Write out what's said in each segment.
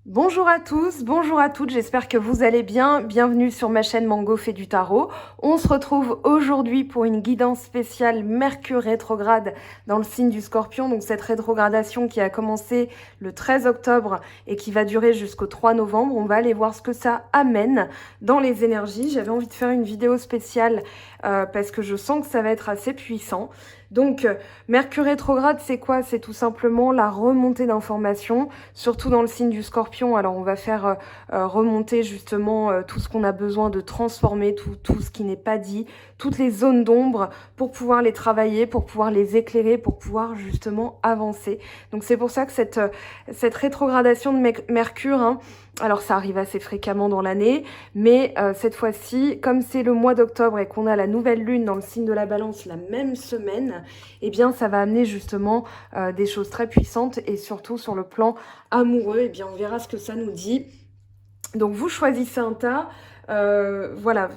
Bonjour à tous, bonjour à toutes, j'espère que vous allez bien. Bienvenue sur ma chaîne Mango fait du tarot. On se retrouve aujourd'hui pour une guidance spéciale Mercure rétrograde dans le signe du Scorpion. Donc cette rétrogradation qui a commencé le 13 octobre et qui va durer jusqu'au 3 novembre. On va aller voir ce que ça amène dans les énergies. J'avais envie de faire une vidéo spéciale parce que je sens que ça va être assez puissant. Donc, Mercure rétrograde, c'est quoi? C'est tout simplement la remontée d'informations, surtout dans le signe du Scorpion. Alors, on va faire remonter justement tout ce qu'on a besoin de transformer, tout ce qui n'est pas dit, toutes les zones d'ombre pour pouvoir les travailler, pour pouvoir les éclairer, pour pouvoir justement avancer. Donc, c'est pour ça que cette rétrogradation de Mercure, hein, alors ça arrive assez fréquemment dans l'année, mais cette fois-ci, comme c'est le mois d'octobre et qu'on a la nouvelle lune dans le signe de la Balance la même semaine, eh bien ça va amener justement des choses très puissantes et surtout sur le plan amoureux, eh bien on verra ce que ça nous dit. Donc vous choisissez un tas, voilà,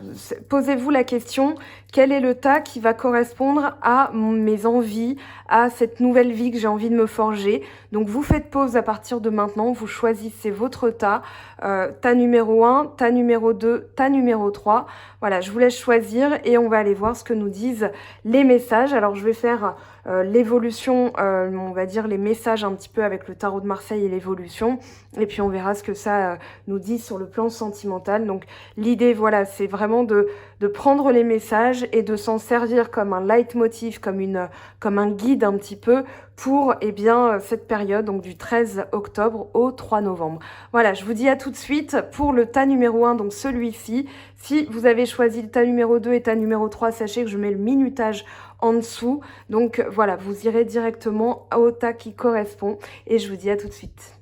posez-vous la question, quel est le tas qui va correspondre à mes envies, à cette nouvelle vie que j'ai envie de me forger. Donc vous faites pause à partir de maintenant, vous choisissez votre tas, tas numéro 1, tas numéro 2, tas numéro 3. Voilà, je vous laisse choisir et on va aller voir ce que nous disent les messages. Alors je vais faire l'évolution, on va dire les messages un petit peu avec le tarot de Marseille et l'évolution. Et puis on verra ce que ça nous dit sur le plan sentimental. Donc l'idée, voilà, c'est vraiment de prendre les messages et de s'en servir comme un leitmotiv, comme un guide un petit peu pour cette période, donc du 13 octobre au 3 novembre. Voilà, je vous dis à tout de suite pour le tas numéro 1, donc celui-ci. Si vous avez choisi le tas numéro 2 et tas numéro 3, sachez que je mets le minutage en dessous. Donc voilà, vous irez directement au tas qui correspond et je vous dis à tout de suite.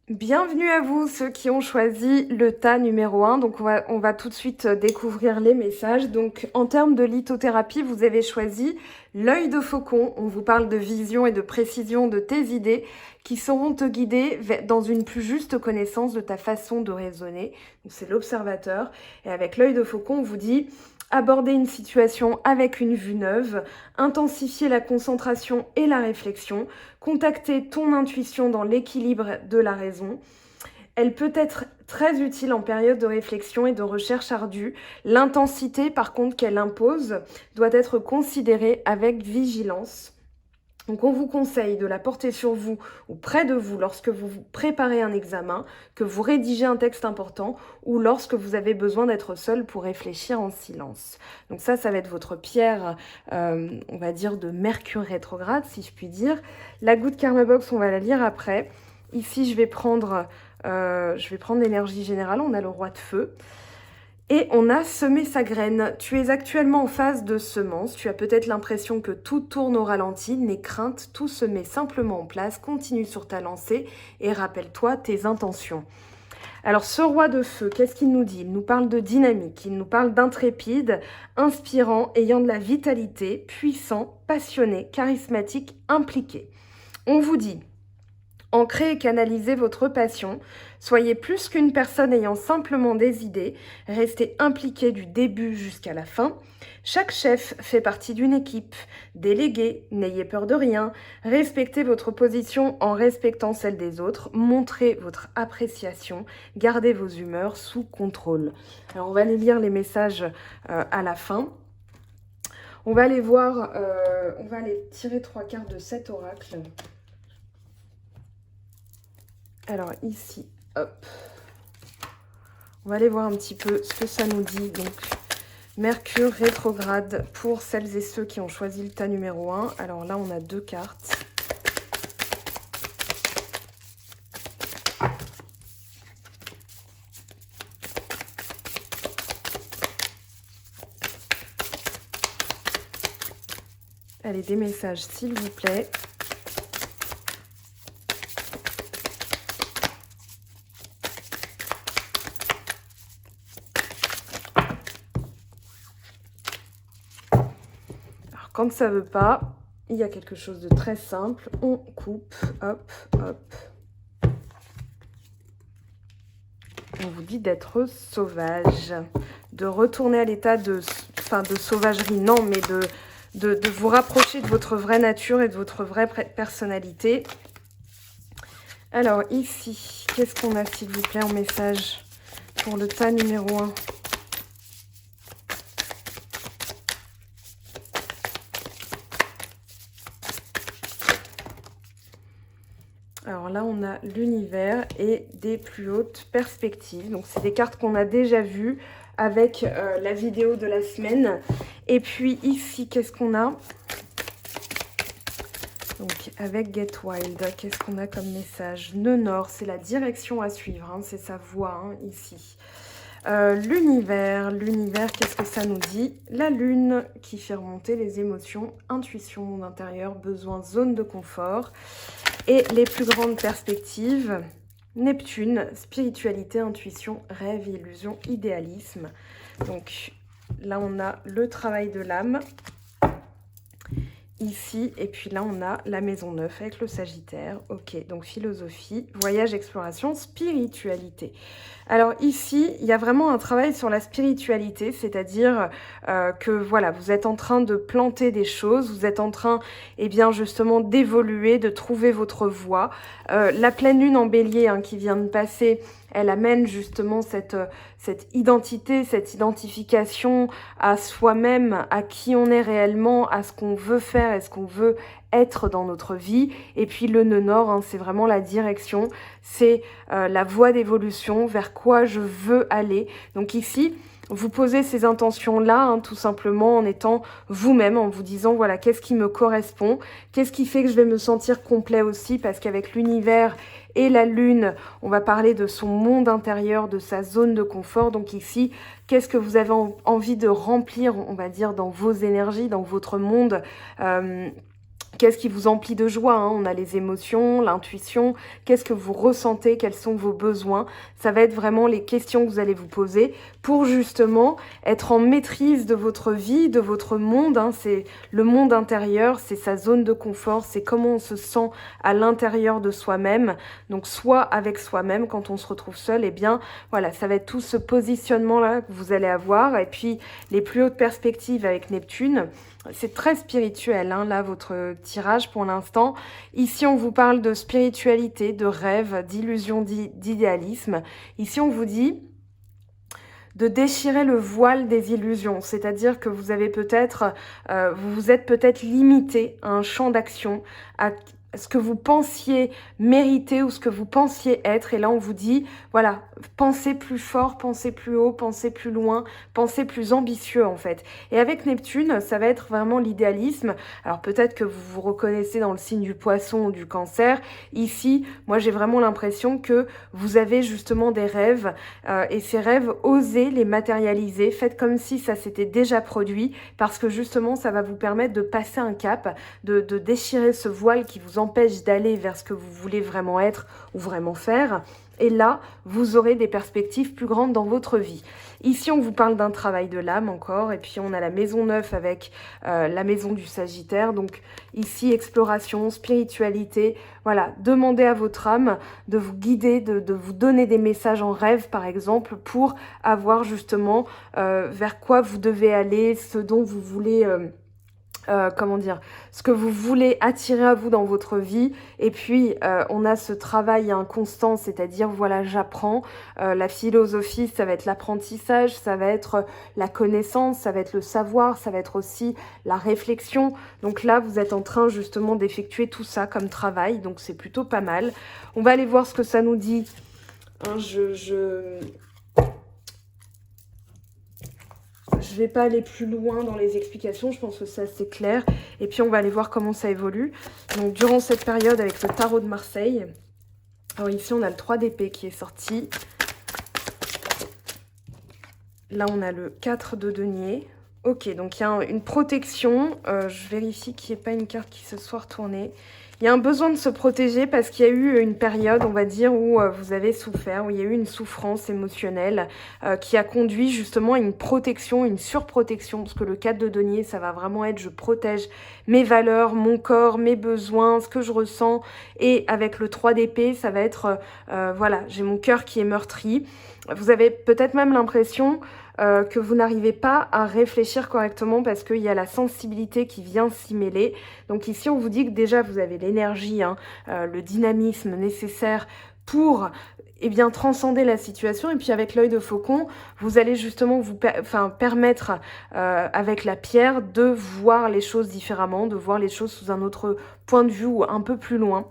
Bienvenue à vous, ceux qui ont choisi le tas numéro 1. Donc, on va tout de suite découvrir les messages. Donc, en termes de lithothérapie, vous avez choisi l'œil de faucon. On vous parle de vision et de précision de tes idées qui sauront te guider dans une plus juste connaissance de ta façon de raisonner. Donc, c'est l'observateur. Et avec l'œil de faucon, on vous dit aborder une situation avec une vue neuve, intensifier la concentration et la réflexion, contacter ton intuition dans l'équilibre de la raison. Elle peut être très utile en période de réflexion et de recherche ardue. L'intensité, par contre, qu'elle impose, doit être considérée avec vigilance. Donc on vous conseille de la porter sur vous ou près de vous lorsque vous préparez un examen, que vous rédigez un texte important ou lorsque vous avez besoin d'être seul pour réfléchir en silence. Donc ça va être votre pierre, on va dire, de Mercure rétrograde, si je puis dire. La goutte Karma Box, on va la lire après. Ici, je vais prendre l'énergie générale, on a le roi de feu. Et on a semé sa graine. Tu es actuellement en phase de semence. Tu as peut-être l'impression que tout tourne au ralenti. N'aie crainte, tout se met simplement en place. Continue sur ta lancée et rappelle-toi tes intentions. Alors ce roi de feu, qu'est-ce qu'il nous dit? Il nous parle de dynamique, il nous parle d'intrépide, inspirant, ayant de la vitalité, puissant, passionné, charismatique, impliqué. On vous dit: ancrez et canalisez votre passion. Soyez plus qu'une personne ayant simplement des idées. Restez impliqué du début jusqu'à la fin. Chaque chef fait partie d'une équipe. Déléguez, n'ayez peur de rien. Respectez votre position en respectant celle des autres. Montrez votre appréciation. Gardez vos humeurs sous contrôle. Alors on va aller lire les messages à la fin. On va aller voir, on va aller tirer 3 cartes de cet oracle. Alors ici, hop, on va aller voir un petit peu ce que ça nous dit. Donc, Mercure rétrograde pour celles et ceux qui ont choisi le tas numéro 1. Alors là, on a 2 cartes. Allez, des messages, s'il vous plaît. Quand ça veut pas, il y a quelque chose de très simple. On coupe, hop, hop. On vous dit d'être sauvage, de retourner à l'état de sauvagerie, non, mais de vous rapprocher de votre vraie nature et de votre vraie personnalité. Alors ici, qu'est-ce qu'on a s'il vous plaît en message pour le tas numéro 1? Alors là, on a l'univers et des plus hautes perspectives. Donc, c'est des cartes qu'on a déjà vues avec la vidéo de la semaine. Et puis ici, qu'est-ce qu'on a? Donc, avec Get Wild, qu'est-ce qu'on a comme message? Nœud Nord, c'est la direction à suivre, hein, c'est sa voie, hein, ici. L'univers, qu'est-ce que ça nous dit? La lune qui fait remonter les émotions, intuition, monde intérieur, besoin, zone de confort. Et les plus grandes perspectives, Neptune, spiritualité, intuition, rêve, illusion, idéalisme. Donc là, on a le travail de l'âme. Ici, et puis là, on a la maison 9 avec le Sagittaire. Ok, donc philosophie, voyage, exploration, spiritualité. Alors ici, il y a vraiment un travail sur la spiritualité, c'est-à-dire que voilà, vous êtes en train de planter des choses, vous êtes en train, eh bien justement, d'évoluer, de trouver votre voie. La pleine lune en bélier hein, qui vient de passer, elle amène justement cette identité, cette identification à soi-même, à qui on est réellement, à ce qu'on veut faire et ce qu'on veut être dans notre vie. Et puis le nœud nord, hein, c'est vraiment la direction, c'est la voie d'évolution, vers quoi je veux aller. Donc ici, vous posez ces intentions-là, hein, tout simplement en étant vous-même, en vous disant, voilà, qu'est-ce qui me correspond, qu'est-ce qui fait que je vais me sentir complet aussi, parce qu'avec l'univers et la lune, on va parler de son monde intérieur, de sa zone de confort. Donc ici, qu'est-ce que vous avez envie de remplir, on va dire, dans vos énergies, dans votre monde Qu'est-ce qui vous emplit de joie, hein? On a les émotions, l'intuition. Qu'est-ce que vous ressentez? Quels sont vos besoins? Ça va être vraiment les questions que vous allez vous poser pour justement être en maîtrise de votre vie, de votre monde. Hein. C'est le monde intérieur, c'est sa zone de confort, c'est comment on se sent à l'intérieur de soi-même. Donc soit avec soi-même quand on se retrouve seul, eh bien voilà, ça va être tout ce positionnement-là que vous allez avoir. Et puis les plus hautes perspectives avec Neptune. C'est très spirituel, hein, là, votre tirage pour l'instant. Ici, on vous parle de spiritualité, de rêve, d'illusion, d'idéalisme. Ici, on vous dit de déchirer le voile des illusions. C'est-à-dire que vous avez peut-être, vous vous êtes peut-être limité à un champ d'action, à ce que vous pensiez mériter ou ce que vous pensiez être. Et là, on vous dit, voilà, pensez plus fort, pensez plus haut, pensez plus loin, pensez plus ambitieux, en fait. Et avec Neptune, ça va être vraiment l'idéalisme. Alors, peut-être que vous vous reconnaissez dans le signe du poisson ou du cancer. Ici, moi, j'ai vraiment l'impression que vous avez justement des rêves. Et ces rêves, osez les matérialiser. Faites comme si ça s'était déjà produit. Parce que justement, ça va vous permettre de passer un cap, de déchirer ce voile qui vous empêche d'aller vers ce que vous voulez vraiment être ou vraiment faire. Et là, vous aurez des perspectives plus grandes dans votre vie. Ici, on vous parle d'un travail de l'âme encore. Et puis, on a la maison 9 avec la maison du Sagittaire. Donc, ici, exploration, spiritualité. Voilà, demandez à votre âme de vous guider, de vous donner des messages en rêve, par exemple, pour avoir justement vers quoi vous devez aller, ce dont vous voulez... comment dire, ce que vous voulez attirer à vous dans votre vie. Et puis, on a ce travail inconstant, c'est-à-dire, voilà, j'apprends. La philosophie, ça va être l'apprentissage, ça va être la connaissance, ça va être le savoir, ça va être aussi la réflexion. Donc là, vous êtes en train justement d'effectuer tout ça comme travail, donc c'est plutôt pas mal. On va aller voir ce que ça nous dit. Hein, je vais pas aller plus loin dans les explications, je pense que c'est assez clair. Et puis on va aller voir comment ça évolue. Donc durant cette période avec le tarot de Marseille, alors ici on a le 3 d'épée qui est sorti. Là on a le 4 de denier. Ok, donc il y a une protection. Je vérifie qu'il n'y ait pas une carte qui se soit retournée. Il y a un besoin de se protéger parce qu'il y a eu une période, on va dire, où vous avez souffert, où il y a eu une souffrance émotionnelle qui a conduit justement à une protection, une surprotection. Parce que le 4 de denier, ça va vraiment être je protège mes valeurs, mon corps, mes besoins, ce que je ressens. Et avec le 3 d'épée, ça va être, voilà, j'ai mon cœur qui est meurtri. Vous avez peut-être même l'impression que vous n'arrivez pas à réfléchir correctement parce qu'il y a la sensibilité qui vient s'y mêler. Donc ici, on vous dit que déjà, vous avez l'énergie, hein, le dynamisme nécessaire pour transcender la situation. Et puis avec l'œil de faucon, vous allez justement vous permettre avec la pierre de voir les choses différemment, de voir les choses sous un autre point de vue ou un peu plus loin.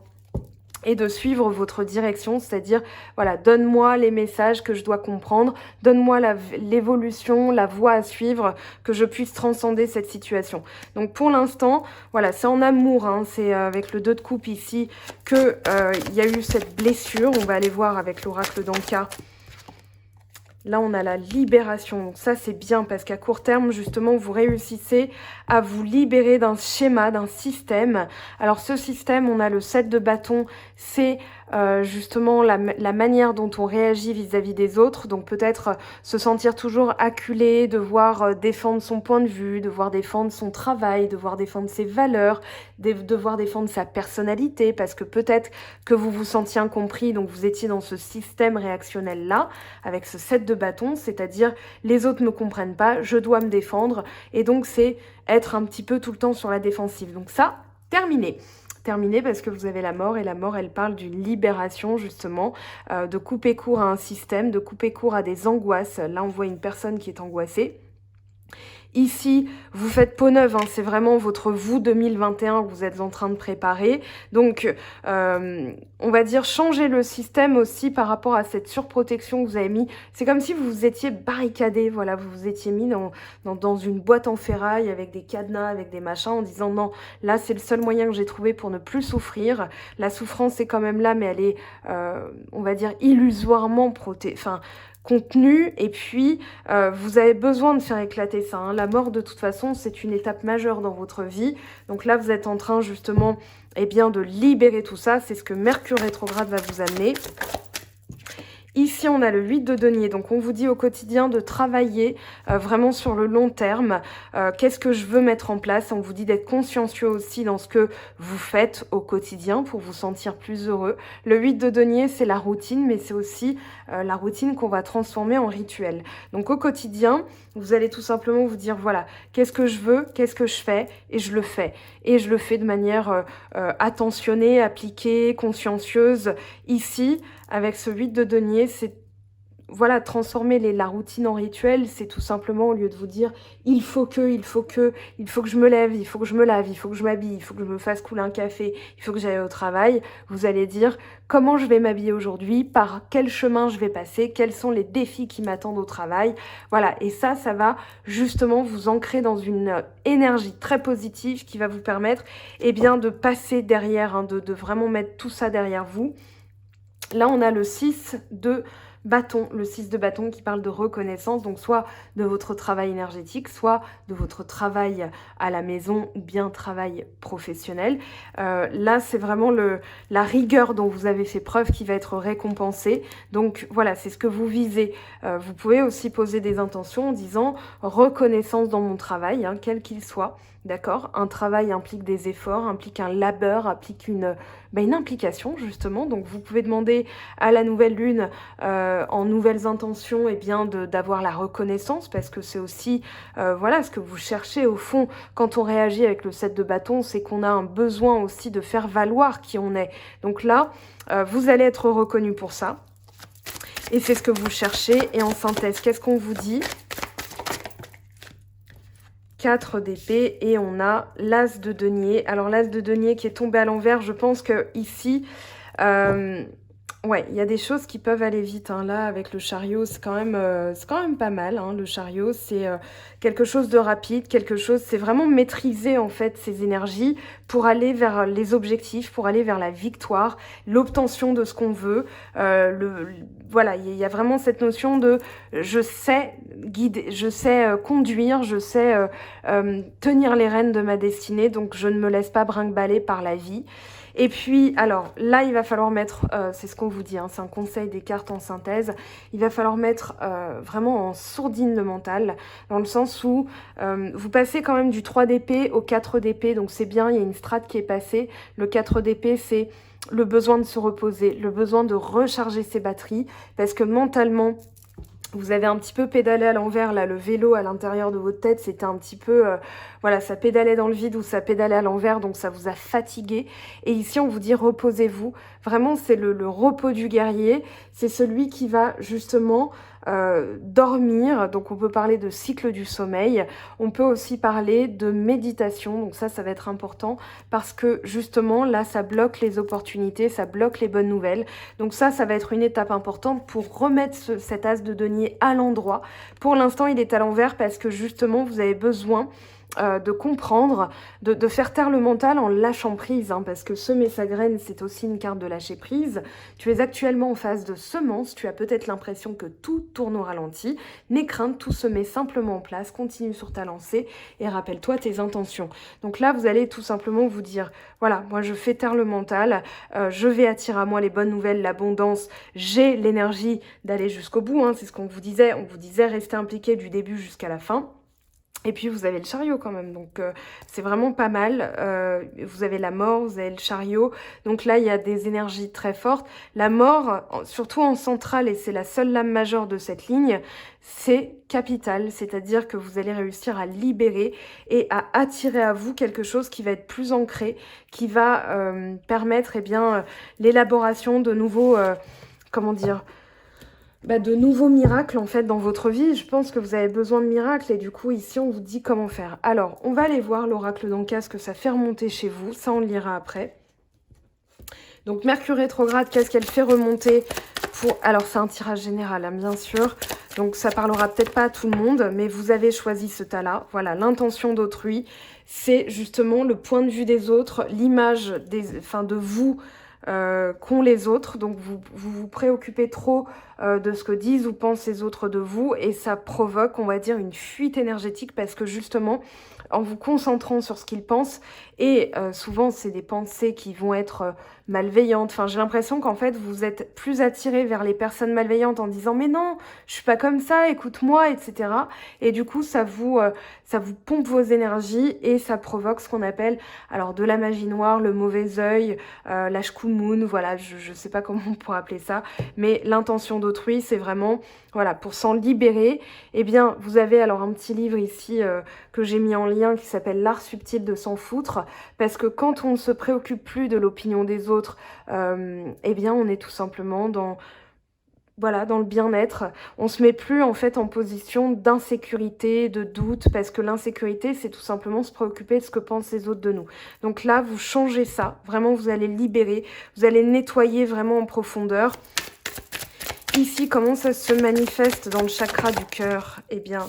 Et de suivre votre direction, c'est-à-dire, voilà, donne-moi les messages que je dois comprendre, donne-moi l'évolution, la voie à suivre, que je puisse transcender cette situation. Donc pour l'instant, voilà, c'est en amour, hein, c'est avec le 2 de coupe ici que il y a eu cette blessure. On va aller voir avec l'oracle d'Anka. Là, on a la libération. Donc ça, c'est bien parce qu'à court terme, justement, vous réussissez à vous libérer d'un schéma, d'un système. Alors, ce système, on a le 7 de bâton. C'est justement la manière dont on réagit vis-à-vis des autres. Donc, peut-être se sentir toujours acculé, devoir défendre son point de vue, devoir défendre son travail, devoir défendre ses valeurs, devoir défendre sa personnalité parce que peut-être que vous vous sentiez incompris. Donc, vous étiez dans ce système réactionnel-là avec ce 7 de bâton, c'est-à-dire les autres ne me comprennent pas, je dois me défendre, et donc c'est être un petit peu tout le temps sur la défensive. Donc ça, terminé. Terminé parce que vous avez la mort, et la mort, elle parle d'une libération justement, de couper court à un système, de couper court à des angoisses. Là, on voit une personne qui est angoissée. Ici, vous faites peau neuve, hein, c'est vraiment votre vous 2021 que vous êtes en train de préparer. Donc, on va dire changer le système aussi par rapport à cette surprotection que vous avez mis. C'est comme si vous vous étiez barricadé, voilà, vous vous étiez mis dans une boîte en ferraille avec des cadenas, avec des machins, en disant non, là c'est le seul moyen que j'ai trouvé pour ne plus souffrir. La souffrance est quand même là, mais elle est, on va dire, illusoirement contenu, et puis vous avez besoin de faire éclater ça, hein. La mort, de toute façon, c'est une étape majeure dans votre vie. Donc là, vous êtes en train justement de libérer tout ça. C'est ce que Mercure rétrograde va vous amener. Ici, on a le 8 de denier, donc on vous dit au quotidien de travailler vraiment sur le long terme. Qu'est-ce que je veux mettre en place? On vous dit d'être consciencieux aussi dans ce que vous faites au quotidien pour vous sentir plus heureux. Le 8 de denier, c'est la routine, mais c'est aussi la routine qu'on va transformer en rituel. Donc au quotidien, vous allez tout simplement vous dire, voilà, qu'est-ce que je veux, qu'est-ce que je fais, et je le fais. Et je le fais de manière attentionnée, appliquée, consciencieuse. Ici, avec ce 8 de denier, c'est voilà, transformer la routine en rituel, c'est tout simplement, au lieu de vous dire il faut que je me lève, il faut que je me lave, il faut que je m'habille, il faut que je me fasse couler un café, il faut que j'aille au travail. Vous allez dire comment je vais m'habiller aujourd'hui, par quel chemin je vais passer, quels sont les défis qui m'attendent au travail. Voilà, et ça va justement vous ancrer dans une énergie très positive qui va vous permettre de passer derrière, hein, de vraiment mettre tout ça derrière vous. Là, on a le 6 de bâton, le 6 de bâton qui parle de reconnaissance, donc soit de votre travail énergétique, soit de votre travail à la maison ou bien travail professionnel. Là, c'est vraiment la rigueur dont vous avez fait preuve qui va être récompensée. Donc voilà, c'est ce que vous visez. Vous pouvez aussi poser des intentions en disant reconnaissance dans mon travail, hein, quel qu'il soit. D'accord? Un travail implique des efforts, implique un labeur, implique une implication justement. Donc vous pouvez demander à la nouvelle lune en nouvelles intentions d'avoir la reconnaissance, parce que c'est aussi voilà ce que vous cherchez au fond quand on réagit avec le 7 de bâton, c'est qu'on a un besoin aussi de faire valoir qui on est. Donc là, vous allez être reconnu pour ça. Et c'est ce que vous cherchez. Et en synthèse, qu'est-ce qu'on vous dit ? 4 d'épée, et on a l'as de denier. Alors l'as de denier qui est tombé à l'envers, je pense que ici, ouais, il y a des choses qui peuvent aller vite, hein. Là, avec le chariot, c'est quand même pas mal, hein. Le chariot, c'est quelque chose de rapide, c'est vraiment maîtriser en fait ses énergies pour aller vers les objectifs, pour aller vers la victoire, l'obtention de ce qu'on veut. Voilà, il y a vraiment cette notion de je sais guider, je sais conduire, je sais tenir les rênes de ma destinée, donc je ne me laisse pas brinque-baller par la vie. Et puis, alors, là, il va falloir mettre, c'est ce qu'on vous dit, hein, c'est un conseil des cartes en synthèse, il va falloir mettre vraiment en sourdine le mental, dans le sens où vous passez quand même du 3 d'épée au 4 d'épée, donc c'est bien, il y a une strate qui est passée. Le 4 d'épée, c'est le besoin de se reposer, le besoin de recharger ses batteries, parce que mentalement, vous avez un petit peu pédalé à l'envers, là, le vélo à l'intérieur de votre tête, c'était un petit peu, voilà, ça pédalait dans le vide ou ça pédalait à l'envers, donc ça vous a fatigué. Et ici, on vous dit reposez-vous. Vraiment, c'est le repos du guerrier. C'est celui qui va justement dormir. Donc, on peut parler de cycle du sommeil. On peut aussi parler de méditation. Donc ça va être important parce que justement, là, ça bloque les opportunités, ça bloque les bonnes nouvelles. Donc ça va être une étape importante pour remettre cet as de denier à l'endroit. Pour l'instant, il est à l'envers parce que justement, vous avez besoin de comprendre, de faire taire le mental en lâchant prise, hein, parce que semer sa graine, c'est aussi une carte de lâcher prise. Tu es actuellement en phase de semence, tu as peut-être l'impression que tout tourne au ralenti. N'aie crainte, tout se met simplement en place, continue sur ta lancée et rappelle-toi tes intentions. Donc là, vous allez tout simplement vous dire, voilà, moi je fais taire le mental, je vais attirer à moi les bonnes nouvelles, l'abondance, j'ai l'énergie d'aller jusqu'au bout, hein, c'est ce qu'on vous disait, restez impliqué du début jusqu'à la fin. Et puis vous avez le chariot quand même, donc c'est vraiment pas mal. Vous avez la mort, vous avez le chariot, donc là il y a des énergies très fortes. La mort, surtout en centrale, et c'est la seule lame majeure de cette ligne, c'est capital, c'est-à-dire que vous allez réussir à libérer et à attirer à vous quelque chose qui va être plus ancré, qui va permettre l'élaboration de nouveaux, comment dire, de nouveaux miracles en fait dans votre vie. Je pense que vous avez besoin de miracles et du coup ici on vous dit comment faire. Alors on va aller voir l'oracle d'Anka, ce que ça fait remonter chez vous, ça on le lira après. Donc Mercure rétrograde, qu'est-ce qu'elle fait remonter pour... Alors c'est un tirage général hein, bien sûr, donc ça parlera peut-être pas à tout le monde, mais vous avez choisi ce tas-là. Voilà, l'intention d'autrui, c'est justement le point de vue des autres, l'image de vous qu'ont les autres, donc vous préoccupez trop de ce que disent ou pensent les autres de vous et ça provoque, on va dire, une fuite énergétique parce que justement, en vous concentrant sur ce qu'ils pensent et souvent c'est des pensées qui vont être malveillantes, enfin j'ai l'impression qu'en fait vous êtes plus attiré vers les personnes malveillantes en disant mais non, je suis pas comme ça, écoute-moi, etc. Et du coup ça vous pompe vos énergies et ça provoque ce qu'on appelle alors de la magie noire, le mauvais œil, la shkumun, voilà, je sais pas comment on pourrait appeler ça, mais l'intention d'autrui, c'est vraiment, voilà, pour s'en libérer, eh bien, vous avez alors un petit livre ici que j'ai mis en lien qui s'appelle L'art subtil de s'en foutre, parce que quand on ne se préoccupe plus de l'opinion des autres, eh bien, on est tout simplement dans... Voilà, dans le bien-être, on se met plus en fait en position d'insécurité, de doute, parce que l'insécurité, c'est tout simplement se préoccuper de ce que pensent les autres de nous. Donc là, vous changez ça, vraiment, vous allez libérer, vous allez nettoyer vraiment en profondeur. Ici, comment ça se manifeste dans le chakra du cœur? Eh bien,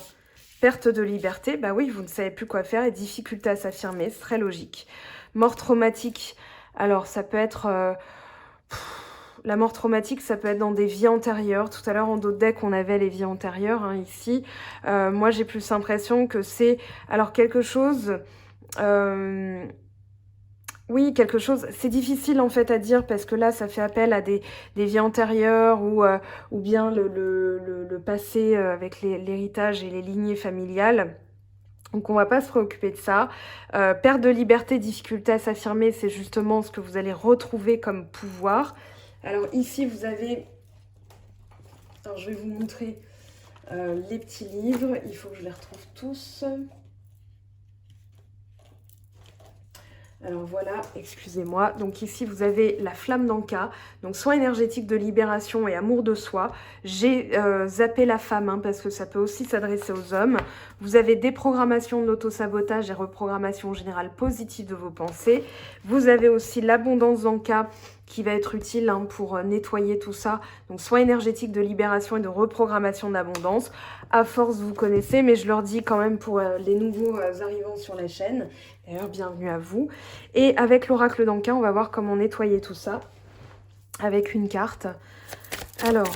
perte de liberté, bah oui, vous ne savez plus quoi faire et difficulté à s'affirmer, c'est très logique. Mort traumatique, alors ça peut être... La mort traumatique, ça peut être dans des vies antérieures. Tout à l'heure, en d'autres decks, on avait les vies antérieures. Hein, ici, moi, j'ai plus l'impression que c'est... Alors, quelque chose... Oui, quelque chose... C'est difficile, en fait, à dire, parce que là, ça fait appel à des vies antérieures ou bien le passé avec l'héritage et les lignées familiales. Donc on va pas se préoccuper de ça. Perte de liberté, difficulté à s'affirmer, c'est justement ce que vous allez retrouver comme pouvoir. Alors ici, vous avez... Alors je vais vous montrer les petits livres. Il faut que je les retrouve tous. Alors voilà, excusez-moi. Donc ici, vous avez la flamme d'Anka. Donc soin énergétique de libération et amour de soi. J'ai zappé la femme, hein, parce que ça peut aussi s'adresser aux hommes. Vous avez déprogrammation de l'autosabotage et reprogrammation générale positive de vos pensées. Vous avez aussi l'abondance d'Anka qui va être utile hein, pour nettoyer tout ça. Donc soin énergétique de libération et de reprogrammation d'abondance. À force, vous connaissez, mais je leur dis quand même pour les nouveaux arrivants sur la chaîne. D'ailleurs, bienvenue à vous. Et avec l'oracle d'Anka, on va voir comment nettoyer tout ça avec une carte. Alors,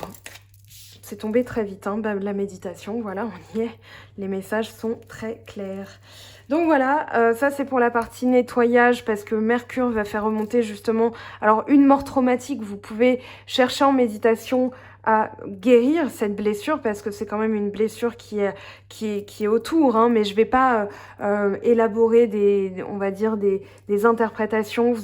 c'est tombé très vite, hein, la méditation, voilà, on y est. Les messages sont très clairs. Donc voilà, ça c'est pour la partie nettoyage parce que Mercure va faire remonter justement... Alors une mort traumatique, vous pouvez chercher en méditation à guérir cette blessure, parce que c'est quand même une blessure qui est autour, hein, mais je vais pas élaborer on va dire des interprétations.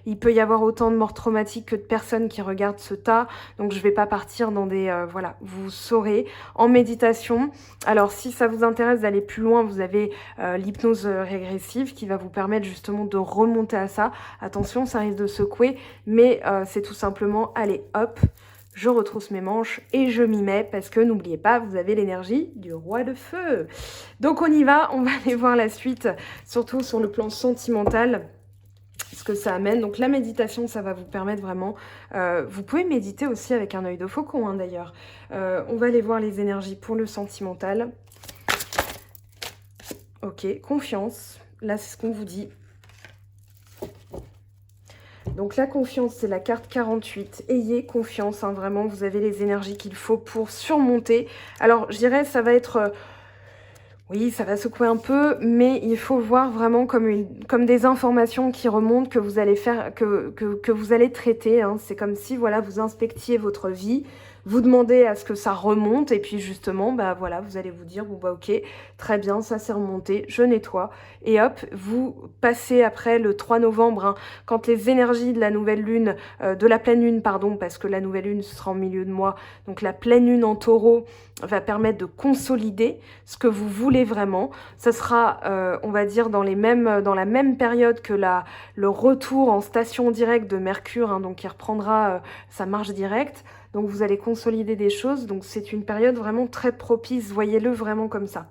Il peut y avoir autant de morts traumatiques que de personnes qui regardent ce tas, donc je vais pas partir dans voilà, vous saurez en méditation. Alors si ça vous intéresse d'aller plus loin, vous avez l'hypnose régressive qui va vous permettre justement de remonter à ça. Attention, ça risque de secouer, mais c'est tout simplement, allez hop, je retrousse mes manches et je m'y mets, parce que n'oubliez pas, vous avez l'énergie du roi de feu. Donc on y va, on va aller voir la suite, surtout sur le plan sentimental, ce que ça amène. Donc la méditation, ça va vous permettre vraiment, vous pouvez méditer aussi avec un œil de faucon, hein, d'ailleurs. On va aller voir les énergies pour le sentimental. Ok, confiance, là c'est ce qu'on vous dit. Donc la confiance, c'est la carte 48. Ayez confiance, hein, vraiment, vous avez les énergies qu'il faut pour surmonter. Alors, je dirais, ça va être... oui, ça va secouer un peu, mais il faut voir vraiment comme des informations qui remontent, que vous allez faire, que vous allez traiter, hein. C'est comme si, voilà, vous inspectiez votre vie, vous demandez à ce que ça remonte, et puis justement, bah voilà, vous allez vous dire, bon bah ok, très bien, ça s'est remonté, je nettoie, et hop, vous passez après le 3 novembre, hein, quand les énergies de la nouvelle lune, de la pleine lune, pardon, parce que la nouvelle lune sera en milieu de mois, donc la pleine lune en taureau va permettre de consolider ce que vous voulez vraiment. Ça sera, on va dire, dans la même période que le retour en station directe de Mercure, hein, donc qui reprendra sa marche directe. Donc vous allez consolider des choses, donc c'est une période vraiment très propice, voyez-le vraiment comme ça.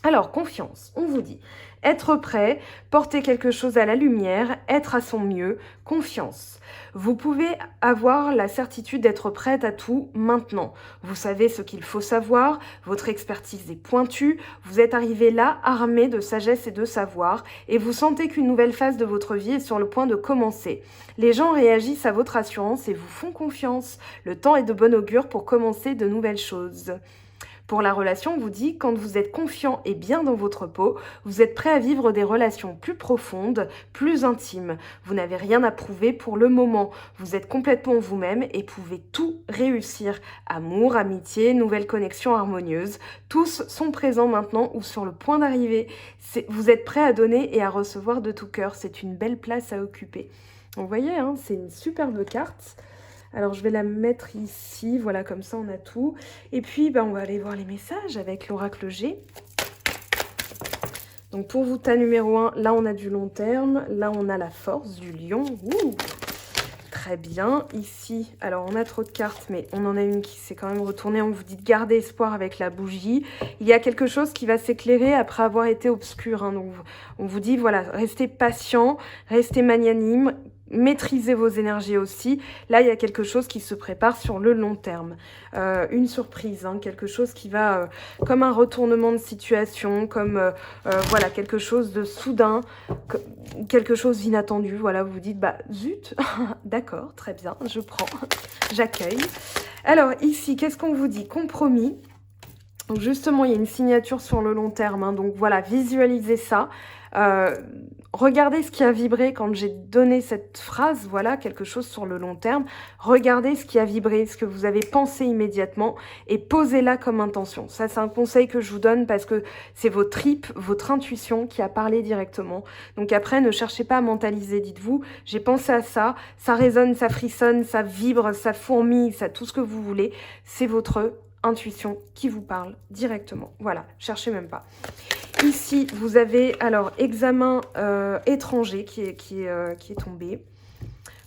Alors, confiance, on vous dit, être prêt, porter quelque chose à la lumière, être à son mieux, confiance. Vous pouvez avoir la certitude d'être prête à tout maintenant. Vous savez ce qu'il faut savoir, votre expertise est pointue, vous êtes arrivé là armé de sagesse et de savoir, et vous sentez qu'une nouvelle phase de votre vie est sur le point de commencer. Les gens réagissent à votre assurance et vous font confiance. Le temps est de bon augure pour commencer de nouvelles choses. Pour la relation, on vous dit, quand vous êtes confiant et bien dans votre peau, vous êtes prêt à vivre des relations plus profondes, plus intimes. Vous n'avez rien à prouver pour le moment. Vous êtes complètement vous-même et pouvez tout réussir. Amour, amitié, nouvelles connexions harmonieuses. Tous sont présents maintenant ou sur le point d'arriver. Vous êtes prêt à donner et à recevoir de tout cœur. C'est une belle place à occuper. Vous voyez, hein, c'est une superbe carte. Alors, je vais la mettre ici, voilà, comme ça, on a tout. Et puis, on va aller voir les messages avec l'oracle G. Donc, pour vous, tas numéro 1, là, on a du long terme. Là, on a la force du lion. Ouh, très bien. Ici, alors, on a trop de cartes, mais on en a une qui s'est quand même retournée. On vous dit de garder espoir avec la bougie. Il y a quelque chose qui va s'éclairer après avoir été obscur, hein. Donc, on vous dit, voilà, restez patient, restez magnanime, maîtrisez vos énergies aussi. Là, il y a quelque chose qui se prépare sur le long terme. Une surprise, hein, quelque chose qui va, comme un retournement de situation, comme voilà, quelque chose de soudain, quelque chose d'inattendu. Voilà, vous vous dites, bah zut, d'accord, très bien, je prends, j'accueille. Alors ici, qu'est-ce qu'on vous dit? Compromis. Donc justement, il y a une signature sur le long terme, hein, donc voilà, visualisez ça. Regardez ce qui a vibré quand j'ai donné cette phrase, voilà, quelque chose sur le long terme. Regardez ce qui a vibré, ce que vous avez pensé immédiatement et posez-la comme intention. Ça, c'est un conseil que je vous donne parce que c'est vos tripes, votre intuition qui a parlé directement. Donc après, ne cherchez pas à mentaliser, dites-vous, j'ai pensé à ça, ça résonne, ça frissonne, ça vibre, ça fourmille, ça tout ce que vous voulez. C'est votre intuition qui vous parle directement. Voilà, cherchez même pas. Ici, vous avez alors examen étranger qui est tombé.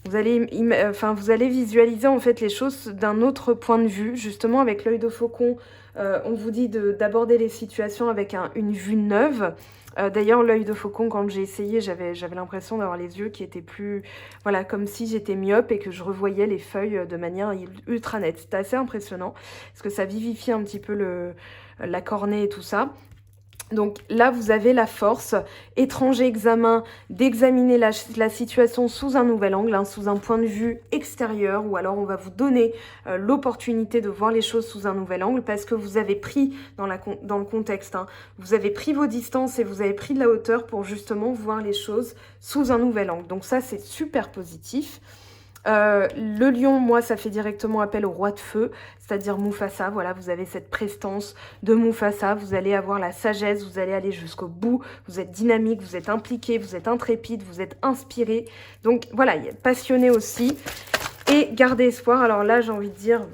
Vous allez visualiser en fait les choses d'un autre point de vue, justement avec l'œil de faucon. On vous dit d'aborder les situations avec une vue neuve. D'ailleurs, l'œil de faucon, quand j'ai essayé, j'avais l'impression d'avoir les yeux qui étaient plus... Voilà, comme si j'étais myope et que je revoyais les feuilles de manière ultra nette. C'était assez impressionnant, parce que ça vivifie un petit peu la cornée et tout ça. Donc là, vous avez la force, étranger examen, d'examiner la situation sous un nouvel angle, hein, sous un point de vue extérieur, ou alors on va vous donner l'opportunité de voir les choses sous un nouvel angle parce que vous avez pris, dans le contexte, hein, vous avez pris vos distances et vous avez pris de la hauteur pour justement voir les choses sous un nouvel angle. Donc ça, c'est super positif. Le lion, moi, ça fait directement appel au roi de feu, c'est-à-dire Mufasa. Voilà, vous avez cette prestance de Mufasa, vous allez avoir la sagesse, vous allez aller jusqu'au bout, vous êtes dynamique, vous êtes impliqué, vous êtes intrépide, vous êtes inspiré. Donc voilà, passionné aussi. Et gardez espoir. Alors là, j'ai envie de dire,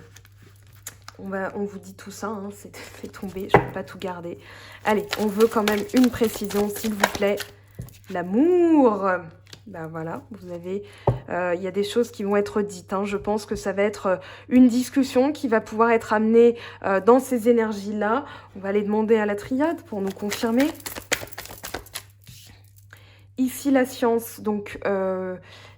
on vous dit tout ça, hein, c'est fait tomber, je ne peux pas tout garder. Allez, on veut quand même une précision, s'il vous plaît. L'amour. Ben voilà, vous avez, il y a des choses qui vont être dites. Hein. Je pense que ça va être une discussion qui va pouvoir être amenée dans ces énergies-là. On va aller demander à la triade pour nous confirmer. Ici, la science. Donc,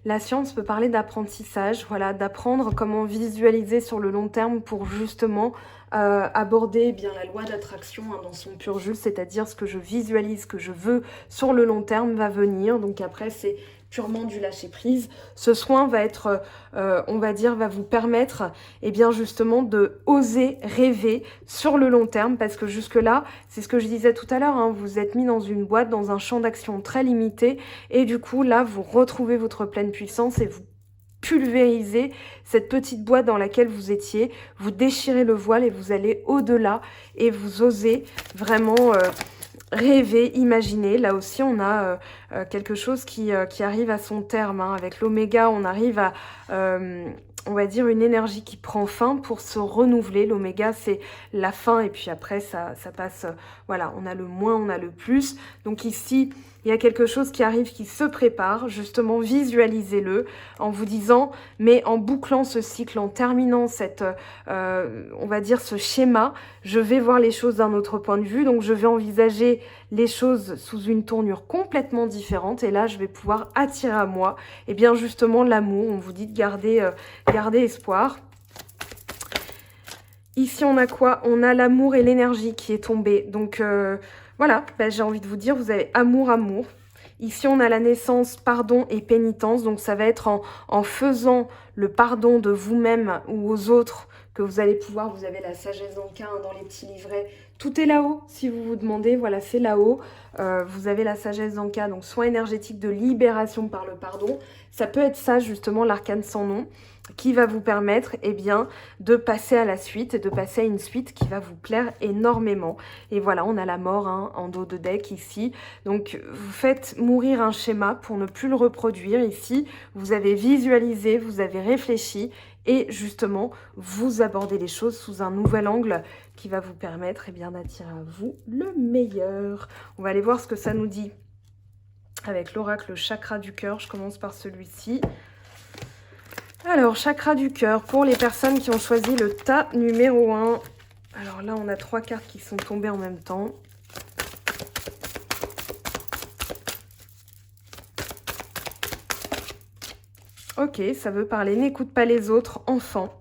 la science peut parler d'apprentissage, voilà, d'apprendre comment visualiser sur le long terme pour justement aborder eh bien, la loi d'attraction hein, dans son pur jus, c'est-à-dire ce que je visualise, ce que je veux sur le long terme va venir. Donc après, c'est purement du lâcher prise. Ce soin va être, on va dire, va vous permettre, eh bien justement, de oser rêver sur le long terme, parce que jusque-là, c'est ce que je disais tout à l'heure, hein, vous êtes mis dans une boîte, dans un champ d'action très limité, et du coup, là, vous retrouvez votre pleine puissance et vous pulvérisez cette petite boîte dans laquelle vous étiez, vous déchirez le voile et vous allez au-delà et vous osez vraiment rêver, imaginer. Là aussi, on a quelque chose qui arrive à son terme. Hein. Avec l'oméga, on arrive à, on va dire, une énergie qui prend fin pour se renouveler. L'oméga, c'est la fin et puis après, ça passe, voilà, on a le moins, on a le plus. Donc ici, il y a quelque chose qui arrive, qui se prépare. Justement, visualisez-le en vous disant, mais en bouclant ce cycle, en terminant cette, on va dire, ce schéma, je vais voir les choses d'un autre point de vue. Donc, je vais envisager les choses sous une tournure complètement différente. Et là, je vais pouvoir attirer à moi, et bien justement, l'amour. On vous dit de garder, garder espoir. Ici, on a quoi? On a l'amour et l'énergie qui est tombée. Donc, voilà, ben, j'ai envie de vous dire, vous avez amour, amour. Ici, on a la naissance, pardon et pénitence. Donc, ça va être en faisant le pardon de vous-même ou aux autres que vous allez pouvoir, vous avez la sagesse d'Anka hein, dans les petits livrets. Tout est là-haut, si vous vous demandez, voilà, c'est là-haut. Vous avez la sagesse d'Anka, donc soin énergétique de libération par le pardon. Ça peut être ça, justement, l'arcane sans nom, qui va vous permettre eh bien, de passer à la suite et de passer à une suite qui va vous plaire énormément. Et voilà, on a la mort hein, en dos de deck ici. Donc, vous faites mourir un schéma pour ne plus le reproduire. Ici, vous avez visualisé, vous avez réfléchi et justement, vous abordez les choses sous un nouvel angle qui va vous permettre eh bien, d'attirer à vous le meilleur. On va aller voir ce que ça nous dit avec l'oracle chakra du cœur. Je commence par celui-ci. Alors, chakra du cœur, pour les personnes qui ont choisi le tas numéro 1. Alors là, on a 3 cartes qui sont tombées en même temps. Ok, ça veut parler, n'écoute pas les autres, enfant.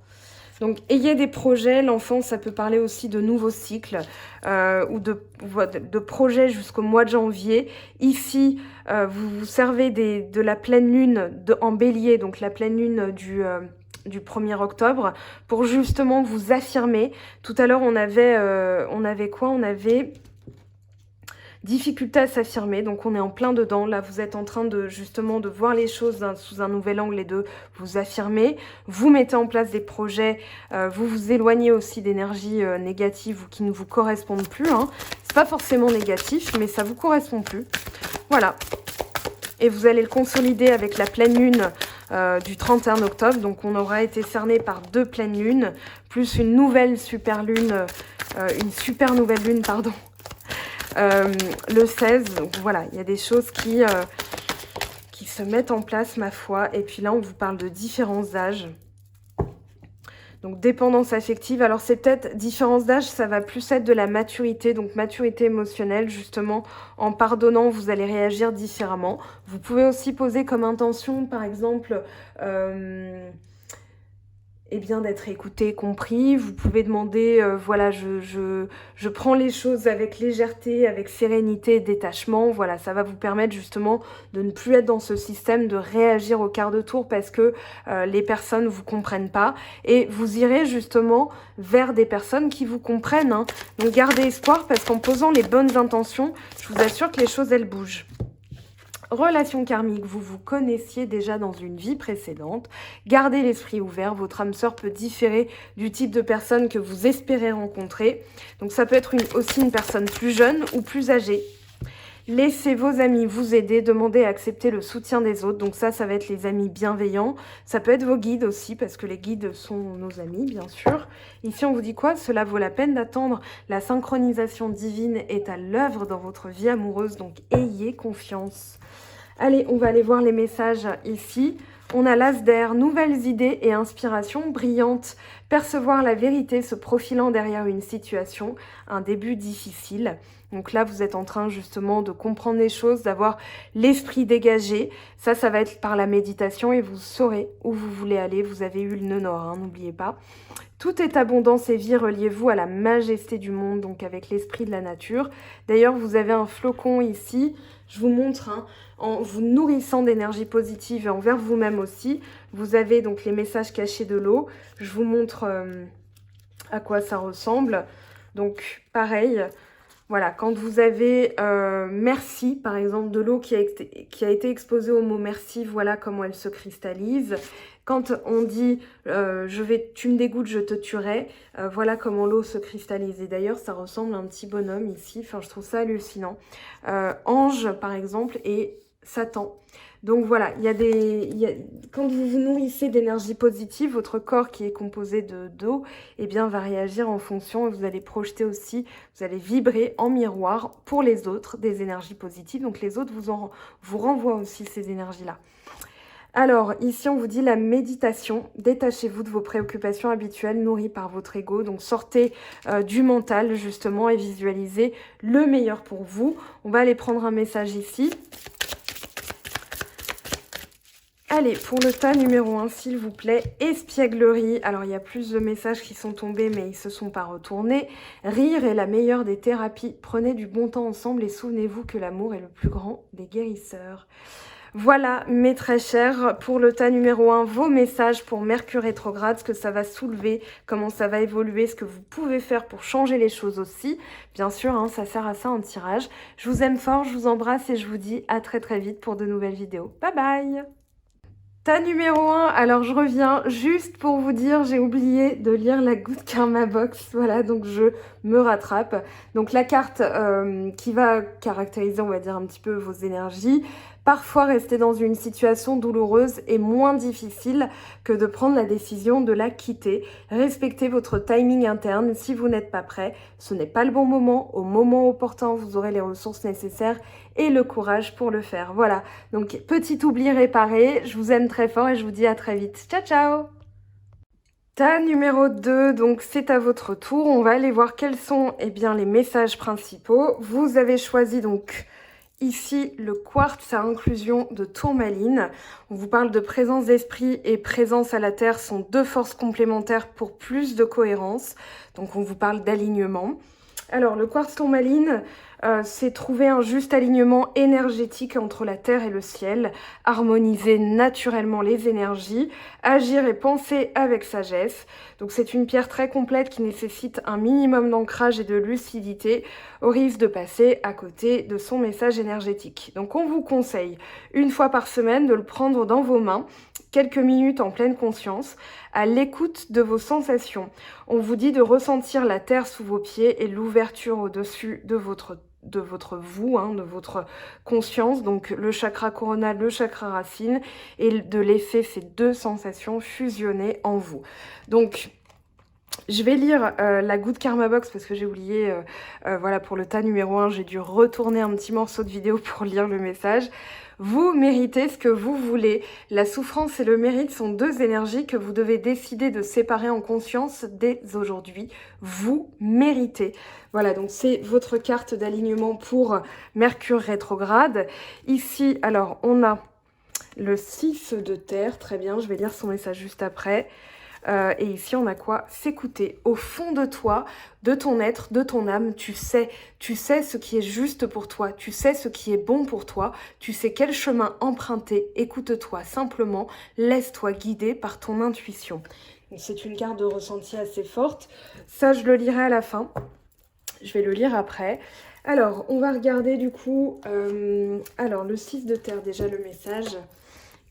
Donc, ayez des projets. L'enfant, ça peut parler aussi de nouveaux cycles ou de projets jusqu'au mois de janvier. Ici, vous vous servez de la pleine lune en bélier, donc la pleine lune du 1er octobre, pour justement vous affirmer. Tout à l'heure, on avait quoi? On avait difficulté à s'affirmer, donc on est en plein dedans. Là, vous êtes en train de justement de voir les choses sous un nouvel angle et de vous affirmer. Vous mettez en place des projets, vous vous éloignez aussi d'énergies négatives ou qui ne vous correspondent plus. Hein. C'est pas forcément négatif, mais ça vous correspond plus. Voilà. Et vous allez le consolider avec la pleine lune du 31 octobre. Donc, on aura été cerné par 2 pleines lunes, plus une nouvelle super lune, une super nouvelle lune, pardon, le 16. Donc, voilà, il y a des choses qui se mettent en place, ma foi. Et puis là, on vous parle de différents âges. Donc, dépendance affective. Alors, c'est peut-être différence d'âge, ça va plus être de la maturité. Donc, maturité émotionnelle, justement, en pardonnant, vous allez réagir différemment. Vous pouvez aussi poser comme intention, par exemple, eh bien, d'être écouté, compris. Vous pouvez demander, voilà, je prends les choses avec légèreté, avec sérénité et détachement. Voilà, ça va vous permettre justement de ne plus être dans ce système de réagir au quart de tour parce que les personnes ne vous comprennent pas. Et vous irez justement vers des personnes qui vous comprennent. Hein. Donc, gardez espoir parce qu'en posant les bonnes intentions, je vous assure que les choses, elles bougent. relation karmique, vous vous connaissiez déjà dans une vie précédente. Gardez l'esprit ouvert, votre âme sœur peut différer du type de personne que vous espérez rencontrer. Donc ça peut être aussi une personne plus jeune ou plus âgée. Laissez vos amis vous aider, demandez à accepter le soutien des autres. Donc ça va être les amis bienveillants. Ça peut être vos guides aussi, parce que les guides sont nos amis, bien sûr. Ici, on vous dit quoi? Cela vaut la peine d'attendre. La synchronisation divine est à l'œuvre dans votre vie amoureuse, donc ayez confiance. Allez, on va aller voir les messages ici. On a l'as d'air, nouvelles idées et inspirations brillantes. Percevoir la vérité se profilant derrière une situation, un début difficile. Donc là, vous êtes en train justement de comprendre les choses, d'avoir l'esprit dégagé. Ça va être par la méditation et vous saurez où vous voulez aller. Vous avez eu le nœud nord, hein, n'oubliez pas. Tout est abondance et vie, reliez-vous à la majesté du monde, donc avec l'esprit de la nature. D'ailleurs, vous avez un flocon ici, je vous montre, hein, en vous nourrissant d'énergie positive et envers vous-même aussi. Vous avez donc les messages cachés de l'eau. Je vous montre à quoi ça ressemble. Donc, pareil, voilà, quand vous avez merci, par exemple, de l'eau qui a été exposée au mot merci, voilà comment elle se cristallise. Quand on dit tu me dégoûtes, je te tuerai, voilà comment l'eau se cristallise. Et d'ailleurs, ça ressemble à un petit bonhomme ici, enfin je trouve ça hallucinant. Ange, par exemple, et Satan. Donc voilà, quand vous vous nourrissez d'énergie positive, votre corps qui est composé d'eau, eh bien, va réagir en fonction et vous allez projeter aussi, vous allez vibrer en miroir pour les autres des énergies positives. Donc les autres vous renvoient aussi ces énergies-là. Alors, ici, on vous dit la méditation. Détachez-vous de vos préoccupations habituelles nourries par votre ego. Donc, sortez du mental, justement, et visualisez le meilleur pour vous. On va aller prendre un message ici. Allez, pour le tas numéro 1, s'il vous plaît, espièglerie. Alors, il y a plus de messages qui sont tombés, mais ils ne se sont pas retournés. Rire est la meilleure des thérapies. Prenez du bon temps ensemble et souvenez-vous que l'amour est le plus grand des guérisseurs. Voilà, mes très chers, pour le tas numéro 1, vos messages pour Mercure rétrograde, ce que ça va soulever, comment ça va évoluer, ce que vous pouvez faire pour changer les choses aussi. Bien sûr, hein, ça sert à ça un tirage. Je vous aime fort, je vous embrasse et je vous dis à très très vite pour de nouvelles vidéos. Bye bye! Tas numéro 1, alors je reviens juste pour vous dire, j'ai oublié de lire la Good Karma Box, voilà, donc je me rattrape. Donc la carte qui va caractériser, on va dire, un petit peu vos énergies. Parfois, rester dans une situation douloureuse est moins difficile que de prendre la décision de la quitter. Respectez votre timing interne. Si vous n'êtes pas prêt, ce n'est pas le bon moment. Au moment opportun, vous aurez les ressources nécessaires et le courage pour le faire. Voilà, donc petit oubli réparé. Je vous aime très fort et je vous dis à très vite. Ciao, ciao! Tas numéro 2, donc c'est à votre tour. On va aller voir quels sont bien, les messages principaux. Vous avez choisi donc ici le quartz à inclusion de tourmaline. On vous parle de présence d'esprit et présence à la terre sont deux forces complémentaires pour plus de cohérence. Donc on vous parle d'alignement. Alors le quartz tourmaline, c'est trouver un juste alignement énergétique entre la terre et le ciel, harmoniser naturellement les énergies, agir et penser avec sagesse. Donc c'est une pierre très complète qui nécessite un minimum d'ancrage et de lucidité au risque de passer à côté de son message énergétique. Donc on vous conseille une fois par semaine de le prendre dans vos mains, quelques minutes en pleine conscience, à l'écoute de vos sensations. On vous dit de ressentir la terre sous vos pieds et l'ouverture au-dessus de votre vous, hein, de votre conscience, donc le chakra coronal, le chakra racine, et de laisser ces deux sensations fusionner en vous. Donc, je vais lire la Good Karma Box parce que j'ai oublié, voilà, pour le tas numéro 1, j'ai dû retourner un petit morceau de vidéo pour lire le message. Vous méritez ce que vous voulez. La souffrance et le mérite sont deux énergies que vous devez décider de séparer en conscience dès aujourd'hui. Vous méritez. Voilà, donc c'est votre carte d'alignement pour Mercure rétrograde. Ici, alors, on a le 6 de terre. Très bien, je vais lire son message juste après. Et ici, on a quoi? S'écouter. Au fond de toi, de ton être, de ton âme, tu sais ce qui est juste pour toi, tu sais ce qui est bon pour toi, tu sais quel chemin emprunter. Écoute-toi simplement, laisse-toi guider par ton intuition. C'est une carte de ressenti assez forte. Ça, je le lirai à la fin. Je vais le lire après. Alors, on va regarder du coup, alors le 6 de terre, déjà le message.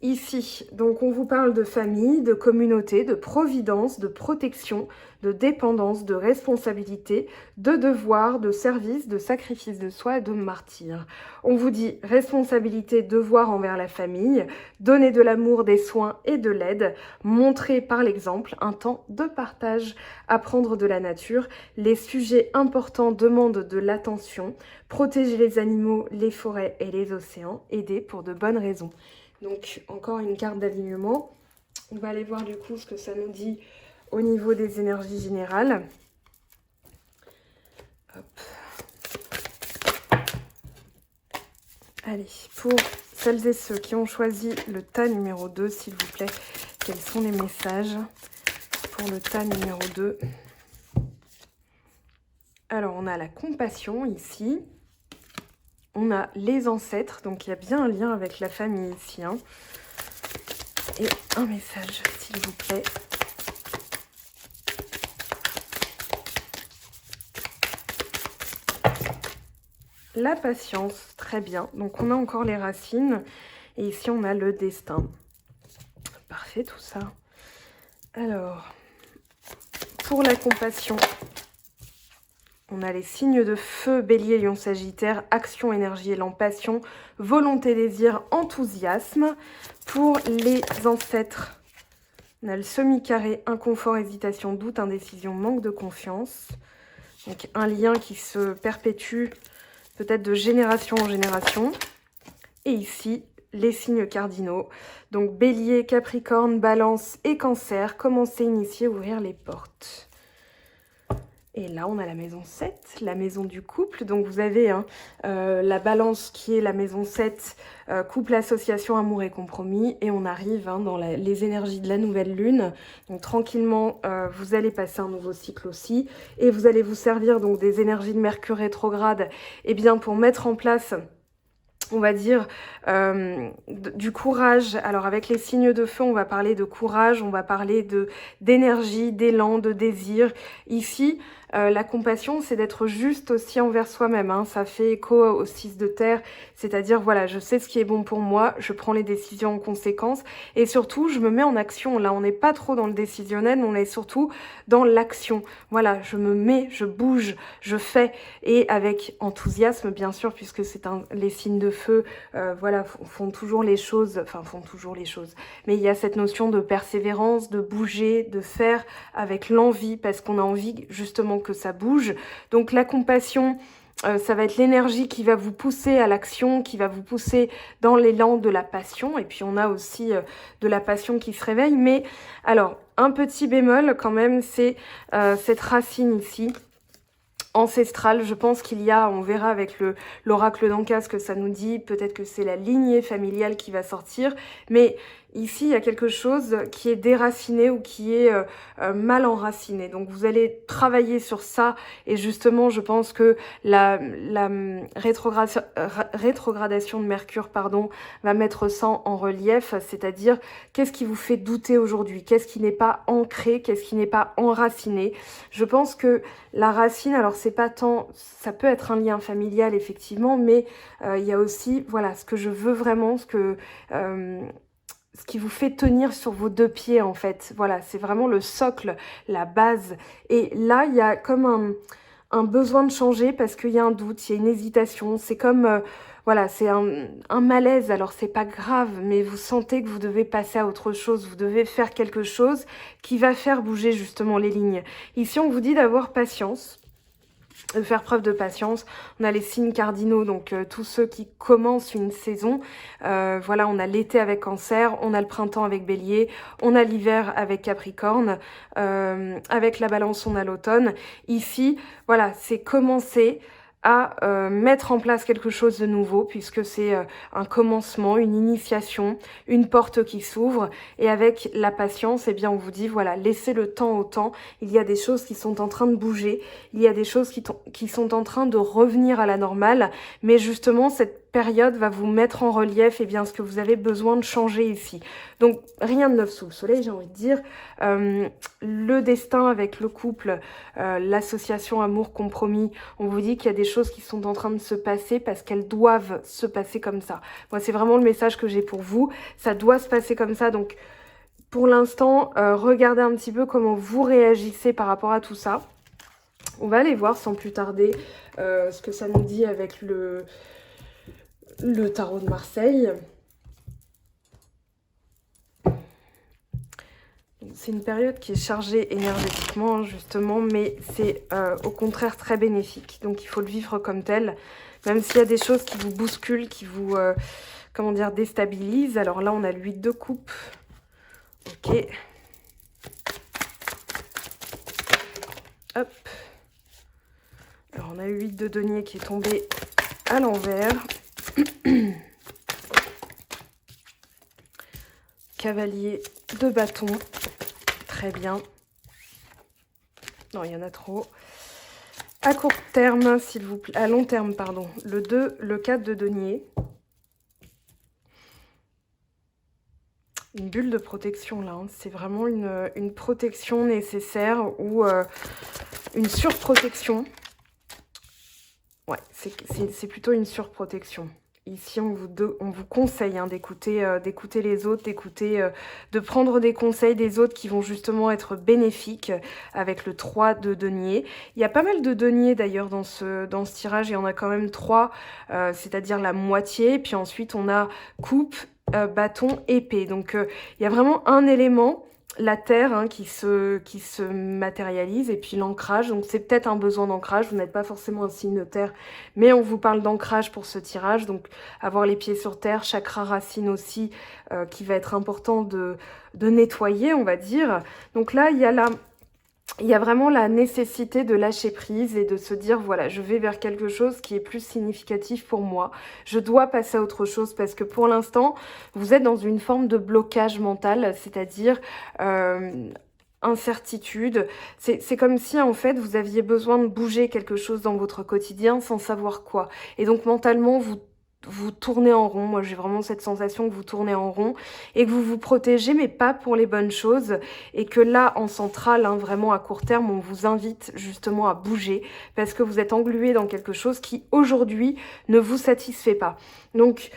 Ici, donc on vous parle de famille, de communauté, de providence, de protection, de dépendance, de responsabilité, de devoir, de service, de sacrifice de soi et de martyr. On vous dit responsabilité, devoir envers la famille, donner de l'amour, des soins et de l'aide, montrer par l'exemple un temps de partage, apprendre de la nature, les sujets importants demandent de l'attention, protéger les animaux, les forêts et les océans, aider pour de bonnes raisons. Donc, encore une carte d'alignement. On va aller voir du coup ce que ça nous dit au niveau des énergies générales. Hop. Allez, pour celles et ceux qui ont choisi le tas numéro 2, s'il vous plaît, quels sont les messages pour le tas numéro 2? Alors, on a la compassion ici. On a les ancêtres, donc il y a bien un lien avec la famille ici. Hein. Et un message, s'il vous plaît. La patience, très bien. Donc on a encore les racines. Et ici, on a le destin. Parfait, tout ça. Alors, pour la compassion, on a les signes de feu, bélier, lion, sagittaire, action, énergie, élan, passion, volonté, désir, enthousiasme. Pour les ancêtres, on a le semi-carré, inconfort, hésitation, doute, indécision, manque de confiance. Donc un lien qui se perpétue peut-être de génération en génération. Et ici, les signes cardinaux. Donc bélier, capricorne, balance et cancer. Commencer, initier, ouvrir les portes. Et là, on a la maison 7, la maison du couple. Donc, vous avez la balance qui est la maison 7, couple, association, amour et compromis. Et on arrive dans les énergies de la nouvelle lune. Donc, tranquillement, vous allez passer un nouveau cycle aussi. Et vous allez vous servir donc des énergies de Mercure rétrograde pour mettre en place, on va dire, du courage. Alors avec les signes de feu, on va parler de courage, on va parler d'énergie, d'élan, de désir. Ici, la compassion, c'est d'être juste aussi envers soi-même. Hein. Ça fait écho au 6 de terre, c'est-à-dire, voilà, je sais ce qui est bon pour moi, je prends les décisions en conséquence et surtout, je me mets en action. Là, on n'est pas trop dans le décisionnel, on est surtout dans l'action. Voilà, je me mets, je bouge, je fais et avec enthousiasme, bien sûr, puisque c'est les signes de feu, voilà, font toujours les choses, mais il y a cette notion de persévérance, de bouger, de faire avec l'envie, parce qu'on a envie justement que ça bouge. Donc la compassion, ça va être l'énergie qui va vous pousser à l'action, qui va vous pousser dans l'élan de la passion, et puis on a aussi de la passion qui se réveille, mais alors, un petit bémol quand même, c'est cette racine ici, ancestrale. Je pense qu'il y a, on verra avec l'oracle d'Anka ce que ça nous dit, peut-être que c'est la lignée familiale qui va sortir, mais ici il y a quelque chose qui est déraciné ou qui est mal enraciné, donc vous allez travailler sur ça et justement je pense que la rétrogradation de Mercure va mettre ça en relief, c'est-à-dire qu'est-ce qui vous fait douter aujourd'hui, qu'est-ce qui n'est pas ancré, qu'est-ce qui n'est pas enraciné. Je pense que la racine, alors c'est pas tant, ça peut être un lien familial effectivement, mais il y a aussi, voilà, ce que je veux vraiment, ce qui vous fait tenir sur vos deux pieds en fait. Voilà, c'est vraiment le socle, la base. Et là, il y a comme un besoin de changer parce qu'il y a un doute, il y a une hésitation. C'est comme, voilà, c'est un malaise. Alors, c'est pas grave, mais vous sentez que vous devez passer à autre chose. Vous devez faire quelque chose qui va faire bouger justement les lignes. Ici, on vous dit d'avoir patience, de faire preuve de patience. On a les signes cardinaux, donc tous ceux qui commencent une saison. Voilà, on a l'été avec Cancer, on a le printemps avec Bélier, on a l'hiver avec Capricorne, avec la Balance, on a l'automne. Ici, voilà, c'est commencer à mettre en place quelque chose de nouveau, puisque c'est un commencement, une initiation, une porte qui s'ouvre, et avec la patience, eh bien on vous dit, voilà, laissez le temps au temps, il y a des choses qui sont en train de bouger, il y a des choses qui sont en train de revenir à la normale, mais justement, cette période va vous mettre en relief ce que vous avez besoin de changer ici. Donc rien de neuf sous le soleil, j'ai envie de dire. Le destin avec le couple, l'association amour-compromis, on vous dit qu'il y a des choses qui sont en train de se passer parce qu'elles doivent se passer comme ça. Moi, c'est vraiment le message que j'ai pour vous. Ça doit se passer comme ça, donc pour l'instant, regardez un petit peu comment vous réagissez par rapport à tout ça. On va aller voir sans plus tarder ce que ça nous dit avec le tarot de Marseille. C'est une période qui est chargée énergétiquement, justement, mais c'est au contraire très bénéfique. Donc il faut le vivre comme tel, même s'il y a des choses qui vous bousculent, qui vous, comment dire, déstabilisent. Alors là, on a le 8 de coupe. Ok. Hop. Alors on a eu 8 de denier qui est tombé à l'envers. Cavalier de bâton. Très bien. Non, il y en a trop. À court terme, s'il vous plaît. À long terme, pardon. Le 2, le 4 de denier. Une bulle de protection là. Hein. C'est vraiment une protection nécessaire ou une surprotection. Ouais, c'est plutôt une surprotection. Ici, on vous conseille d'écouter les autres, de prendre des conseils des autres qui vont justement être bénéfiques avec le 3 de denier. Il y a pas mal de deniers d'ailleurs dans ce tirage, et on a quand même 3, c'est-à-dire la moitié. Puis ensuite, on a coupe, bâton, épée. Donc, il y a vraiment un élément, la terre qui se matérialise, et puis l'ancrage. Donc c'est peut-être un besoin d'ancrage, vous n'êtes pas forcément un signe de terre, mais on vous parle d'ancrage pour ce tirage. Donc avoir les pieds sur terre, chakra racine aussi, qui va être important de nettoyer, on va dire. Donc là, il y a vraiment la nécessité de lâcher prise et de se dire, voilà, je vais vers quelque chose qui est plus significatif pour moi. Je dois passer à autre chose parce que pour l'instant, vous êtes dans une forme de blocage mental, c'est-à-dire incertitude. C'est comme si, en fait, vous aviez besoin de bouger quelque chose dans votre quotidien sans savoir quoi. Et donc, mentalement, vous tournez en rond. Moi, j'ai vraiment cette sensation que vous tournez en rond et que vous vous protégez, mais pas pour les bonnes choses. Et que là, en centrale, vraiment à court terme, on vous invite justement à bouger parce que vous êtes englué dans quelque chose qui, aujourd'hui, ne vous satisfait pas. Donc,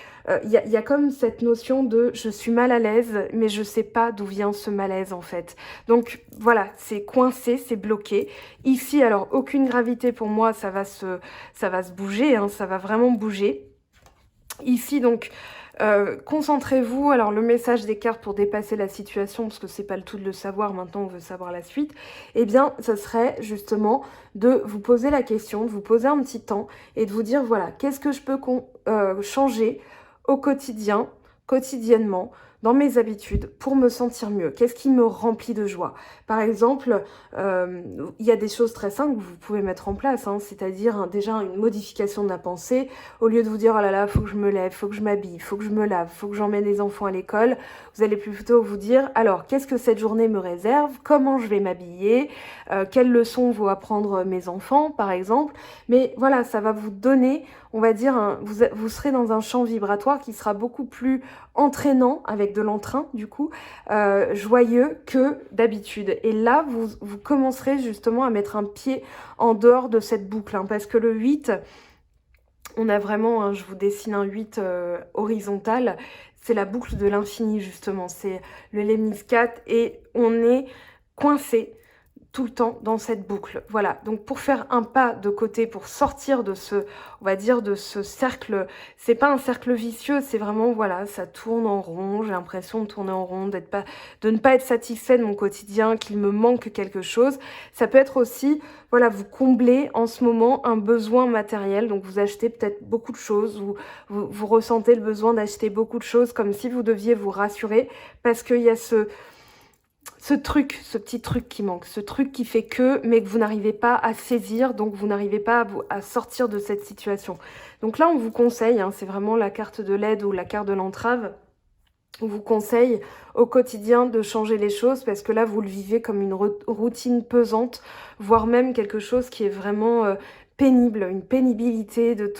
il y a comme cette notion de je suis mal à l'aise, mais je sais pas d'où vient ce malaise en fait. Donc voilà, c'est coincé, c'est bloqué. Ici, alors aucune gravité pour moi, ça va se bouger, ça va vraiment bouger. Ici donc, concentrez-vous. Alors le message des cartes pour dépasser la situation, parce que c'est pas le tout de le savoir, maintenant on veut savoir la suite, eh bien ça serait justement de vous poser la question, de vous poser un petit temps et de vous dire voilà, qu'est-ce que je peux changer au quotidien, quotidiennement, dans mes habitudes pour me sentir mieux. Qu'est-ce qui me remplit de joie? Par exemple, il y a des choses très simples que vous pouvez mettre en place, c'est-à-dire déjà une modification de la pensée. Au lieu de vous dire « oh là là, faut que je me lève, faut que je m'habille, faut que je me lave, faut que j'emmène les enfants à l'école », vous allez plutôt vous dire « alors, qu'est-ce que cette journée me réserve? Comment je vais m'habiller? Quelles leçons vont apprendre mes enfants, par exemple ?» Mais voilà, ça va vous donner, on va dire, vous serez dans un champ vibratoire qui sera beaucoup plus entraînant, avec de l'entrain du coup, joyeux que d'habitude. Et là, vous commencerez justement à mettre un pied en dehors de cette boucle, parce que le 8, on a vraiment, je vous dessine un 8 horizontal, c'est la boucle de l'infini justement, c'est le lemniscate et on est coincé tout le temps dans cette boucle. Voilà, donc pour faire un pas de côté, pour sortir de ce, on va dire, de ce cercle, c'est pas un cercle vicieux, c'est vraiment, voilà, ça tourne en rond, j'ai l'impression de tourner en rond, de ne pas être satisfait de mon quotidien, qu'il me manque quelque chose. Ça peut être aussi, voilà, vous comblez en ce moment un besoin matériel, donc vous achetez peut-être beaucoup de choses, vous ressentez le besoin d'acheter beaucoup de choses, comme si vous deviez vous rassurer, parce qu'il y a ce petit truc qui manque, ce truc qui fait que, mais que vous n'arrivez pas à saisir, donc vous n'arrivez pas à sortir de cette situation. Donc là, on vous conseille, c'est vraiment la carte de l'aide ou la carte de l'entrave, on vous conseille au quotidien de changer les choses parce que là, vous le vivez comme une routine pesante, voire même quelque chose qui est vraiment pénible, une pénibilité de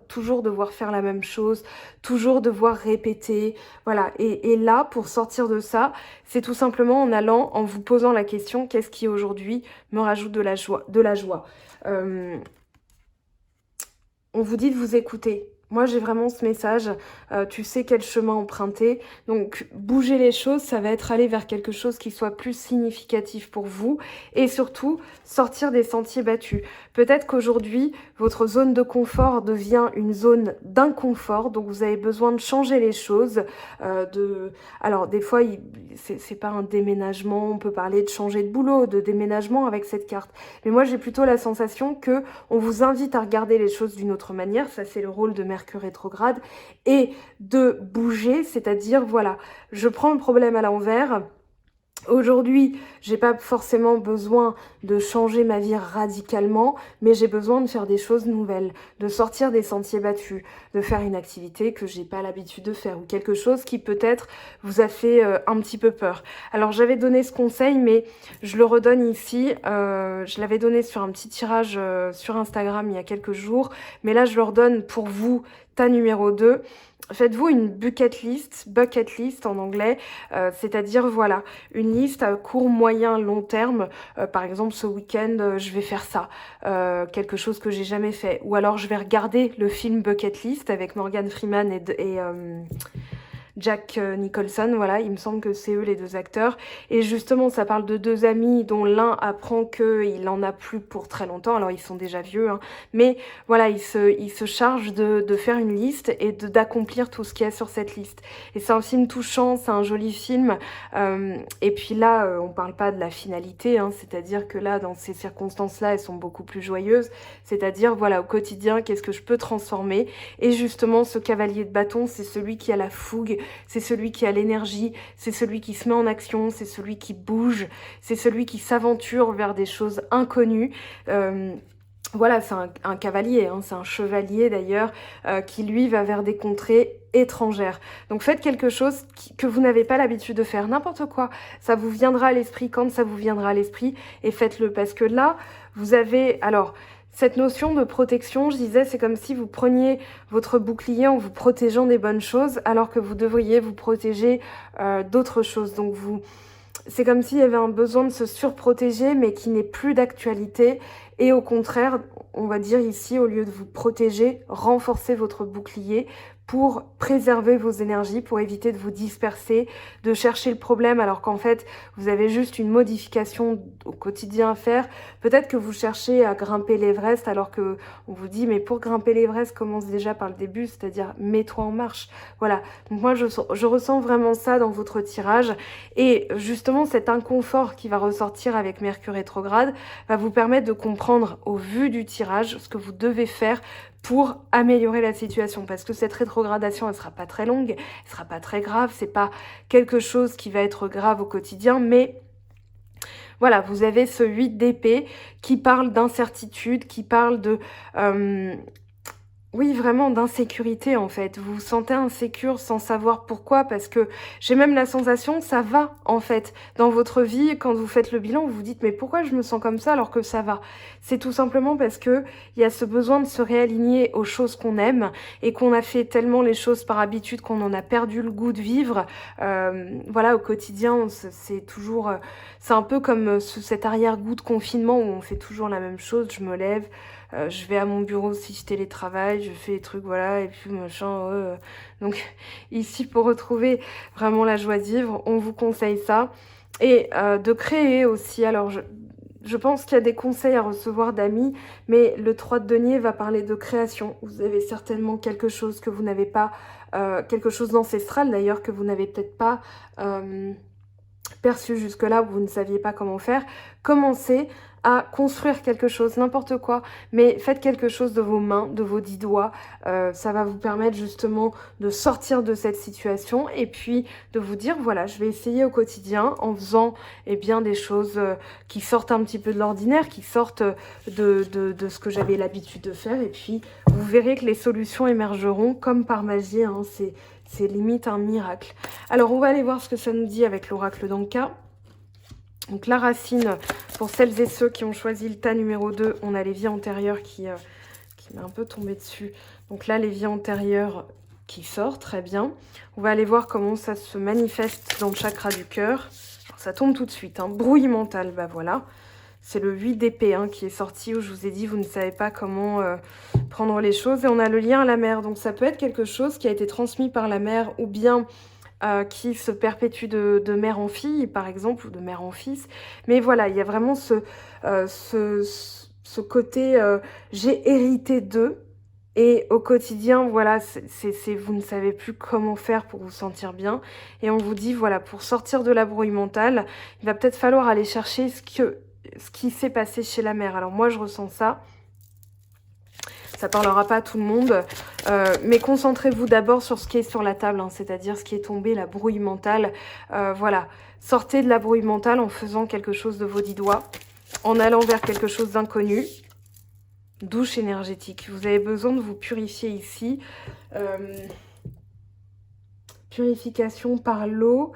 toujours devoir faire la même chose, toujours devoir répéter, voilà. Et là, pour sortir de ça, c'est tout simplement en allant, en vous posant la question, qu'est-ce qui aujourd'hui me rajoute de la joie, on vous dit de vous écouter. Moi, j'ai vraiment ce message, tu sais quel chemin emprunter. Donc, bouger les choses, ça va être aller vers quelque chose qui soit plus significatif pour vous. Et surtout, sortir des sentiers battus. Peut-être qu'aujourd'hui, votre zone de confort devient une zone d'inconfort. Donc, vous avez besoin de changer les choses. Alors, des fois, c'est pas un déménagement. On peut parler de changer de boulot, de déménagement avec cette carte. Mais moi, j'ai plutôt la sensation que on vous invite à regarder les choses d'une autre manière. Ça, c'est le rôle de Mercure rétrograde, et de bouger, c'est-à-dire, voilà, je prends le problème à l'envers. Aujourd'hui, j'ai pas forcément besoin de changer ma vie radicalement, mais j'ai besoin de faire des choses nouvelles, de sortir des sentiers battus, de faire une activité que j'ai pas l'habitude de faire, ou quelque chose qui peut-être vous a fait un petit peu peur. Alors j'avais donné ce conseil, mais je le redonne ici. Je l'avais donné sur un petit tirage sur Instagram il y a quelques jours, mais là je le redonne pour vous, tas numéro 2. Faites-vous une bucket list en anglais, c'est-à-dire, voilà, une liste à court, moyen, long terme. Par exemple, ce week-end, je vais faire ça, quelque chose que j'ai jamais fait. Ou alors, je vais regarder le film Bucket List avec Morgan Freeman et Jack Nicholson, voilà, il me semble que c'est eux les deux acteurs. Et justement, ça parle de deux amis dont l'un apprend qu'il en a plus pour très longtemps. Alors, ils sont déjà vieux, hein, mais voilà, ils se chargent de faire une liste et d'accomplir tout ce qu'il y a sur cette liste. Et c'est un film touchant, c'est un joli film. Et puis là, on parle pas de la finalité, hein, c'est-à-dire que là, dans ces circonstances-là, elles sont beaucoup plus joyeuses. C'est-à-dire, voilà, au quotidien, qu'est-ce que je peux transformer? Et justement, ce cavalier de bâton, c'est celui qui a la fougue, c'est celui qui a l'énergie, c'est celui qui se met en action, c'est celui qui bouge, c'est celui qui s'aventure vers des choses inconnues. Voilà, c'est un cavalier, hein, c'est un chevalier d'ailleurs, qui lui va vers des contrées étrangères. Donc faites quelque chose que vous n'avez pas l'habitude de faire, n'importe quoi. Ça vous viendra à l'esprit quand ça vous viendra à l'esprit, et faites-le, parce que là, vous avez... Alors, cette notion de protection, je disais, c'est comme si vous preniez votre bouclier en vous protégeant des bonnes choses, alors que vous devriez vous protéger d'autres choses. Donc c'est comme s'il y avait un besoin de se surprotéger, mais qui n'est plus d'actualité. Et au contraire, on va dire ici, au lieu de vous protéger, renforcez votre bouclier pour préserver vos énergies, pour éviter de vous disperser, de chercher le problème alors qu'en fait, vous avez juste une modification au quotidien à faire. Peut-être que vous cherchez à grimper l'Everest alors que on vous dit, mais pour grimper l'Everest, commence déjà par le début, c'est-à-dire mets-toi en marche. Voilà, donc moi je ressens vraiment ça dans votre tirage. Et justement, cet inconfort qui va ressortir avec Mercure rétrograde va vous permettre de comprendre au vu du tirage ce que vous devez faire pour améliorer la situation, parce que cette rétrogradation, elle sera pas très longue, elle sera pas très grave, c'est pas quelque chose qui va être grave au quotidien, mais voilà, vous avez ce 8 d'épée qui parle d'incertitude, qui parle de... oui, vraiment d'insécurité en fait. Vous vous sentez insécure sans savoir pourquoi, parce que j'ai même la sensation que ça va en fait. Dans votre vie, quand vous faites le bilan, vous vous dites mais pourquoi je me sens comme ça alors que ça va? C'est tout simplement parce que il y a ce besoin de se réaligner aux choses qu'on aime et qu'on a fait tellement les choses par habitude qu'on en a perdu le goût de vivre. Voilà, au quotidien, c'est toujours... c'est un peu comme cet arrière-goût de confinement où on fait toujours la même chose. Je me lève, je vais à mon bureau si je télétravaille, je fais les trucs, voilà, et puis machin. Donc ici, pour retrouver vraiment la joie de vivre, on vous conseille ça. Et de créer aussi, alors je pense qu'il y a des conseils à recevoir d'amis, mais le 3 de denier va parler de création. Vous avez certainement quelque chose que vous n'avez pas, quelque chose d'ancestral d'ailleurs, que vous n'avez peut-être pas perçu jusque-là, où vous ne saviez pas comment faire. Commencez à construire quelque chose, n'importe quoi, mais faites quelque chose de vos mains, de vos 10 doigts, ça va vous permettre justement de sortir de cette situation et puis de vous dire, voilà, je vais essayer au quotidien en faisant eh bien, des choses qui sortent un petit peu de l'ordinaire, qui sortent de ce que j'avais l'habitude de faire, et puis vous verrez que les solutions émergeront comme par magie, hein, c'est limite un miracle. Alors on va aller voir ce que ça nous dit avec l'oracle d'Anka. Donc la racine, pour celles et ceux qui ont choisi le tas numéro 2, on a les vies antérieures qui m'est un peu tombé dessus. Donc là, les vies antérieures qui sortent, très bien. On va aller voir comment ça se manifeste dans le chakra du cœur. Ça tombe tout de suite, hein. Brouille mentale, bah voilà. C'est le 8 d'épée hein, qui est sorti, où je vous ai dit, vous ne savez pas comment prendre les choses. Et on a le lien à la mère, donc ça peut être quelque chose qui a été transmis par la mère, ou bien qui se perpétue de mère en fille, par exemple, ou de mère en fils. Mais voilà, il y a vraiment ce côté j'ai hérité d'eux. Et au quotidien, voilà, vous ne savez plus comment faire pour vous sentir bien. Et on vous dit, voilà, pour sortir de la brouille mentale, il va peut-être falloir aller chercher ce qui s'est passé chez la mère. Alors moi, je ressens ça. Ça parlera pas à tout le monde, mais concentrez-vous d'abord sur ce qui est sur la table, hein, c'est-à-dire ce qui est tombé, la brouille mentale. Voilà, sortez de la brouille mentale en faisant quelque chose de vos 10 doigts, en allant vers quelque chose d'inconnu. Douche énergétique. Vous avez besoin de vous purifier ici. Purification par l'eau.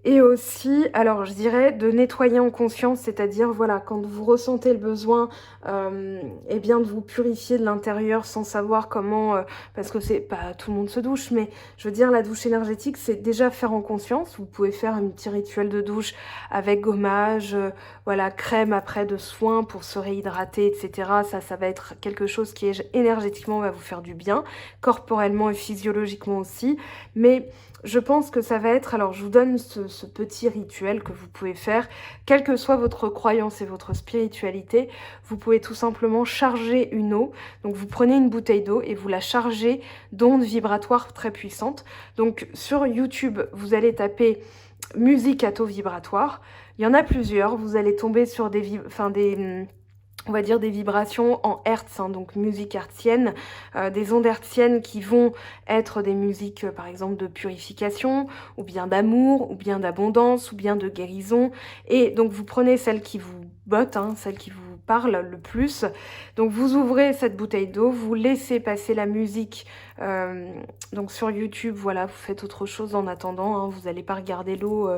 Et aussi, alors je dirais de nettoyer en conscience, c'est-à-dire voilà, quand vous ressentez le besoin, eh bien de vous purifier de l'intérieur sans savoir comment, parce que c'est pas tout le monde se douche, mais je veux dire la douche énergétique, c'est déjà faire en conscience. Vous pouvez faire un petit rituel de douche avec gommage, voilà, crème après de soin pour se réhydrater, etc. Ça va être quelque chose qui énergétiquement va vous faire du bien, corporellement et physiologiquement aussi, mais je pense que ça va être, alors je vous donne ce petit rituel que vous pouvez faire, quelle que soit votre croyance et votre spiritualité, vous pouvez tout simplement charger une eau. Donc vous prenez une bouteille d'eau et vous la chargez d'ondes vibratoires très puissantes. Donc sur YouTube, vous allez taper musique à taux vibratoire. Il y en a plusieurs, vous allez tomber sur on va dire des vibrations en hertz, hein, donc musique hertzienne, des ondes hertziennes qui vont être des musiques, par exemple, de purification, ou bien d'amour, ou bien d'abondance, ou bien de guérison. Et donc, vous prenez celle qui vous botte, hein, celle qui vous parle le plus. Donc, vous ouvrez cette bouteille d'eau, vous laissez passer la musique. Donc, sur YouTube, voilà, vous faites autre chose en attendant. Hein, vous n'allez pas regarder l'eau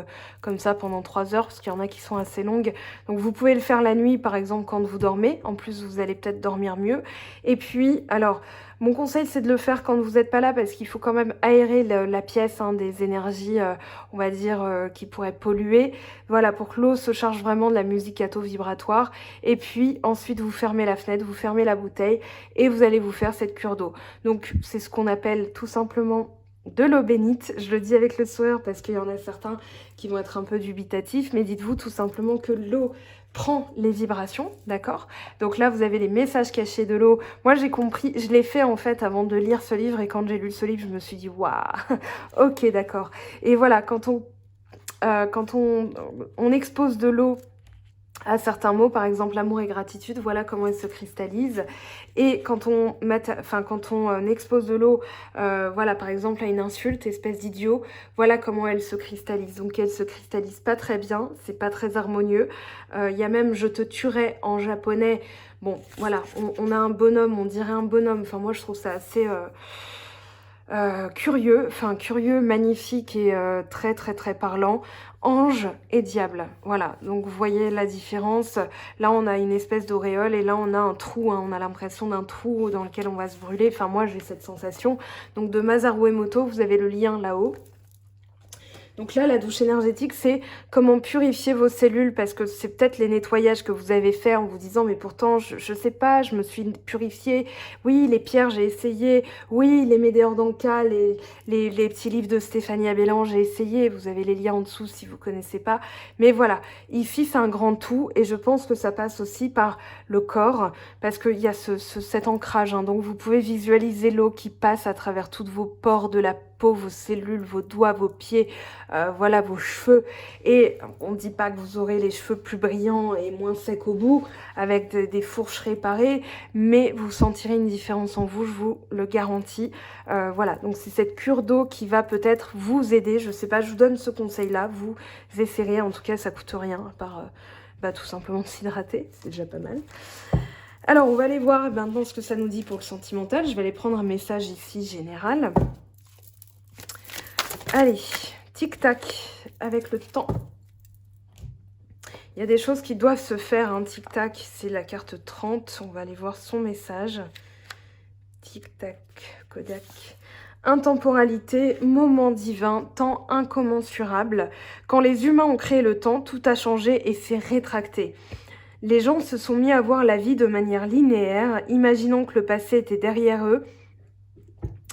comme ça pendant 3 heures, parce qu'il y en a qui sont assez longues. Donc, vous pouvez le faire la nuit, par exemple, quand vous dormez. En plus, vous allez peut-être dormir mieux. Et puis, alors, mon conseil, c'est de le faire quand vous n'êtes pas là, parce qu'il faut quand même aérer la pièce, hein, des énergies, on va dire, qui pourraient polluer. Voilà, pour que l'eau se charge vraiment de la musique à taux vibratoire. Et puis, ensuite, vous fermez la fenêtre, vous fermez la bouteille, et vous allez vous faire cette cure d'eau. Donc, c'est ce qu'on appelle tout simplement de l'eau bénite. Je le dis avec le sourire parce qu'il y en a certains qui vont être un peu dubitatifs, mais dites-vous tout simplement que l'eau prend les vibrations, d'accord? Donc là, vous avez les messages cachés de l'eau. Moi, j'ai compris, je l'ai fait en fait avant de lire ce livre, et quand j'ai lu ce livre, je me suis dit, waouh, ok, d'accord. Et voilà, quand on expose de l'eau à certains mots, par exemple l'amour et gratitude, voilà comment elle se cristallise. Et quand on expose de l'eau, voilà, par exemple à une insulte, espèce d'idiot, voilà comment elle se cristallise. Donc elle se cristallise pas très bien, c'est pas très harmonieux. Il y a même je te tuerai en japonais. Bon, voilà, on a un bonhomme, on dirait un bonhomme. Enfin, moi je trouve ça assez curieux, magnifique et très très très parlant. Ange et diable, voilà, donc vous voyez la différence. Là on a une espèce d'auréole, et là on a un trou, hein. On a l'impression d'un trou dans lequel on va se brûler. Enfin, moi j'ai cette sensation. Donc de Masaru Emoto, vous avez le lien là-haut. Donc là, la douche énergétique, c'est comment purifier vos cellules, parce que c'est peut-être les nettoyages que vous avez fait en vous disant, mais pourtant, je sais pas, je me suis purifiée. Oui, les pierres, j'ai essayé. Oui, les médéors d'Anka, les petits livres de Stéphanie Abellan, j'ai essayé. Vous avez les liens en dessous si vous connaissez pas. Mais voilà, ici, c'est un grand tout, et je pense que ça passe aussi par le corps, parce qu'il y a cet ancrage, hein. Donc, vous pouvez visualiser l'eau qui passe à travers toutes vos pores de la peau, vos cellules, vos doigts, vos pieds, voilà, vos cheveux. Et on ne dit pas que vous aurez les cheveux plus brillants et moins secs au bout, avec des fourches réparées, mais vous sentirez une différence en vous, je vous le garantis. Voilà, donc c'est cette cure d'eau qui va peut-être vous aider. Je sais pas, je vous donne ce conseil-là, vous essayerez, en tout cas ça coûte rien, à part tout simplement s'hydrater, c'est déjà pas mal. Alors on va aller voir maintenant ce que ça nous dit pour le sentimental. Je vais aller prendre un message ici général. Allez, tic-tac, avec le temps. Il y a des choses qui doivent se faire, hein. Tic-tac, c'est la carte 30. On va aller voir son message. Tic-tac, Kodak. Intemporalité, moment divin, temps incommensurable. Quand les humains ont créé le temps, tout a changé et s'est rétracté. Les gens se sont mis à voir la vie de manière linéaire, imaginant que le passé était derrière eux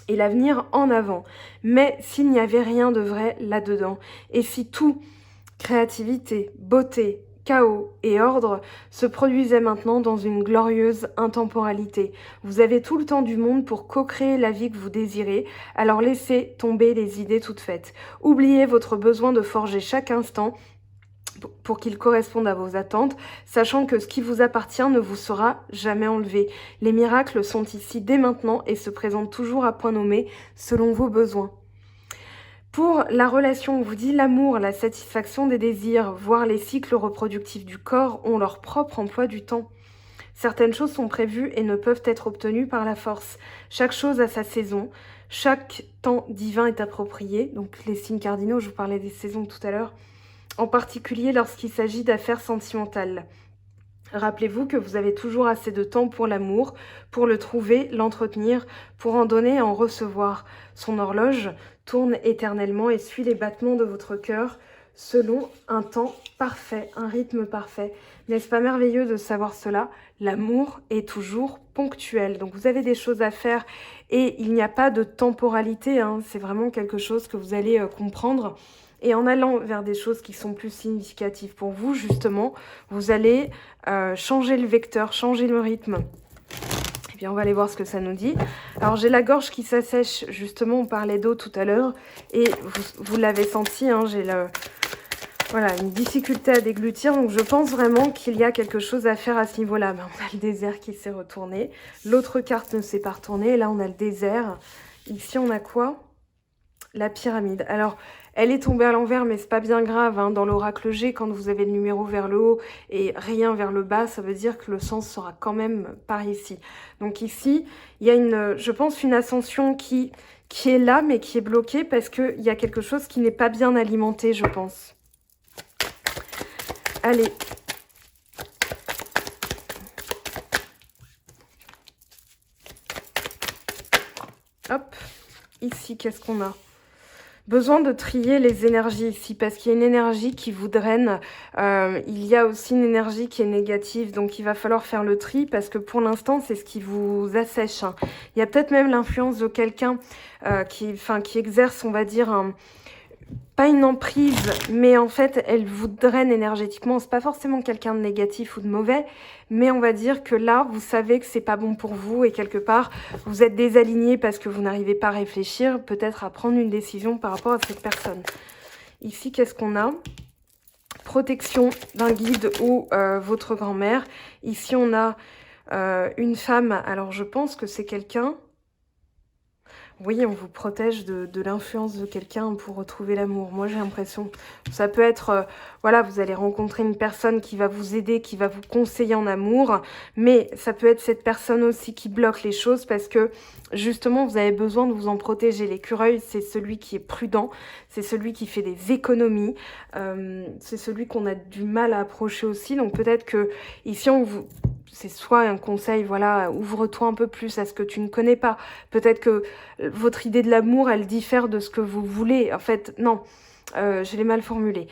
et l'avenir en avant. Mais s'il n'y avait rien de vrai là-dedans, et si tout, créativité, beauté, chaos et ordre, se produisait maintenant dans une glorieuse intemporalité. Vous avez tout le temps du monde pour co-créer la vie que vous désirez, alors laissez tomber les idées toutes faites. Oubliez votre besoin de forger chaque instant pour qu'il corresponde à vos attentes, sachant que ce qui vous appartient ne vous sera jamais enlevé. Les miracles sont ici dès maintenant et se présentent toujours à point nommé selon vos besoins. Pour la relation, on vous dit l'amour, la satisfaction des désirs, voire les cycles reproductifs du corps ont leur propre emploi du temps. Certaines choses sont prévues et ne peuvent être obtenues par la force. Chaque chose a sa saison, chaque temps divin est approprié. Donc les signes cardinaux, je vous parlais des saisons tout à l'heure, en particulier lorsqu'il s'agit d'affaires sentimentales. Rappelez-vous que vous avez toujours assez de temps pour l'amour, pour le trouver, l'entretenir, pour en donner et en recevoir. Son horloge tourne éternellement et suit les battements de votre cœur selon un temps parfait, un rythme parfait. N'est-ce pas merveilleux de savoir cela? L'amour est toujours ponctuel. Donc vous avez des choses à faire et il n'y a pas de temporalité, hein. C'est vraiment quelque chose que vous allez comprendre. Et en allant vers des choses qui sont plus significatives pour vous, justement, vous allez changer le vecteur, changer le rythme. Et bien, on va aller voir ce que ça nous dit. Alors, j'ai la gorge qui s'assèche. Justement, on parlait d'eau tout à l'heure. Et vous l'avez senti, hein, j'ai voilà, une difficulté à déglutir. Donc, je pense vraiment qu'il y a quelque chose à faire à ce niveau-là. Ben, on a le désert qui s'est retourné. L'autre carte ne s'est pas retournée. Et là, on a le désert. Ici, on a quoi? La pyramide. Alors, elle est tombée à l'envers, mais c'est pas bien grave. Hein. Dans l'oracle G, quand vous avez le numéro vers le haut et rien vers le bas, ça veut dire que le sens sera quand même par ici. Donc ici, il y a je pense, une ascension qui est là, mais qui est bloquée parce qu'il y a quelque chose qui n'est pas bien alimenté, je pense. Allez. Hop. Ici, qu'est-ce qu'on a ? Besoin de trier les énergies ici, parce qu'il y a une énergie qui vous draine. Il y a aussi une énergie qui est négative, donc il va falloir faire le tri, parce que pour l'instant, c'est ce qui vous assèche. Hein. Il y a peut-être même l'influence de quelqu'un qui exerce, on va dire, pas une emprise, mais en fait, elle vous draine énergétiquement. C'est pas forcément quelqu'un de négatif ou de mauvais, mais on va dire que là, vous savez que c'est pas bon pour vous et quelque part, vous êtes désaligné parce que vous n'arrivez pas à réfléchir, peut-être à prendre une décision par rapport à cette personne. Ici, qu'est-ce qu'on a? Protection d'un guide ou votre grand-mère. Ici, on a une femme. Alors, je pense que c'est quelqu'un... Oui, on vous protège de l'influence de quelqu'un pour retrouver l'amour. Moi, j'ai l'impression. Ça peut être, voilà, vous allez rencontrer une personne qui va vous aider, qui va vous conseiller en amour. Mais ça peut être cette personne aussi qui bloque les choses parce que, justement, vous avez besoin de vous en protéger. L'écureuil, c'est celui qui est prudent. C'est celui qui fait des économies. C'est celui qu'on a du mal à approcher aussi. Donc, peut-être que ici, c'est soit un conseil, voilà, ouvre-toi un peu plus à ce que tu ne connais pas. Peut-être que votre idée de l'amour, elle diffère de ce que vous voulez. En fait, non, je l'ai mal formulé.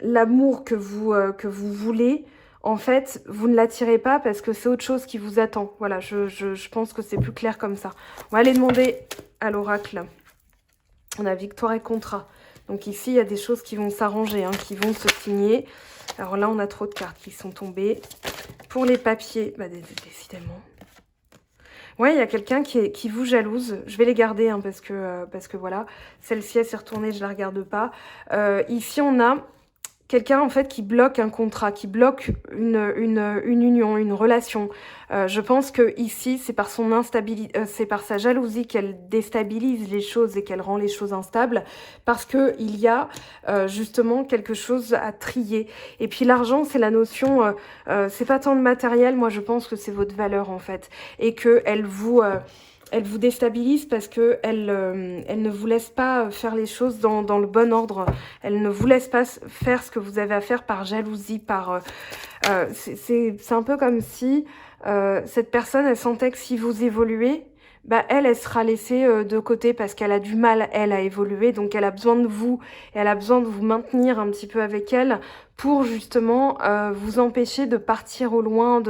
L'amour que vous voulez, en fait, vous ne l'attirez pas parce que c'est autre chose qui vous attend. Voilà, je pense que c'est plus clair comme ça. On va aller demander à l'oracle. On a victoire et contrat. Donc ici, il y a des choses qui vont s'arranger, hein, qui vont se signer. Alors là, on a trop de cartes qui sont tombées. Pour les papiers, bah, décidément. Ouais, il y a quelqu'un qui vous jalouse. Je vais les garder hein, parce que voilà. Celle-ci, elle s'est retournée, je la regarde pas. Ici, on a quelqu'un en fait qui bloque un contrat, qui bloque une union, une relation. Je pense que ici, c'est par son instabilité, c'est par sa jalousie qu'elle déstabilise les choses et qu'elle rend les choses instables, parce que il y a justement quelque chose à trier. Et puis l'argent, c'est la notion, c'est pas tant le matériel. Moi, je pense que c'est votre valeur en fait, et que elle vous elle vous déstabilise parce que elle ne vous laisse pas faire les choses dans le bon ordre. Elle ne vous laisse pas faire ce que vous avez à faire par jalousie, par... c'est un peu comme si cette personne, elle sentait que si vous évoluez, bah elle sera laissée de côté parce qu'elle a du mal, elle, à évoluer. Donc elle a besoin de vous et elle a besoin de vous maintenir un petit peu avec elle pour justement vous empêcher de partir au loin,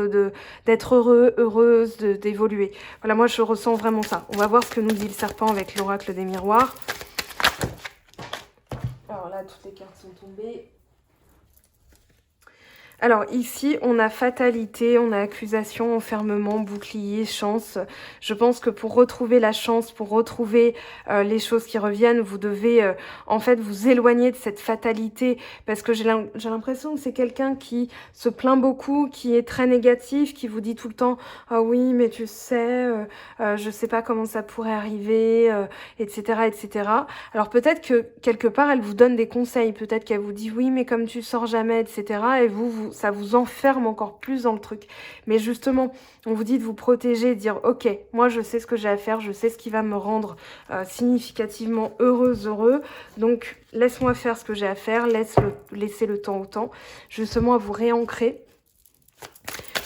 d'être heureuse, d'évoluer. Voilà, moi je ressens vraiment ça. On va voir ce que nous dit le serpent avec l'oracle des miroirs. Alors là, toutes les cartes sont tombées. Alors ici, on a fatalité, on a accusation, enfermement, bouclier, chance. Je pense que pour retrouver la chance, pour retrouver les choses qui reviennent, vous devez en fait vous éloigner de cette fatalité parce que j'ai l'impression que c'est quelqu'un qui se plaint beaucoup, qui est très négatif, qui vous dit tout le temps « Ah oui, mais tu sais, je sais pas comment ça pourrait arriver, etc. etc. » Alors peut-être que quelque part, elle vous donne des conseils, peut-être qu'elle vous dit « Oui, mais comme tu sors jamais, etc. » Et ça vous enferme encore plus dans le truc. Mais justement, on vous dit de vous protéger, de dire « Ok, moi je sais ce que j'ai à faire, je sais ce qui va me rendre significativement heureuse, heureux. Donc laisse-moi faire ce que j'ai à faire, laissez le temps au temps. » Justement à vous réancrer.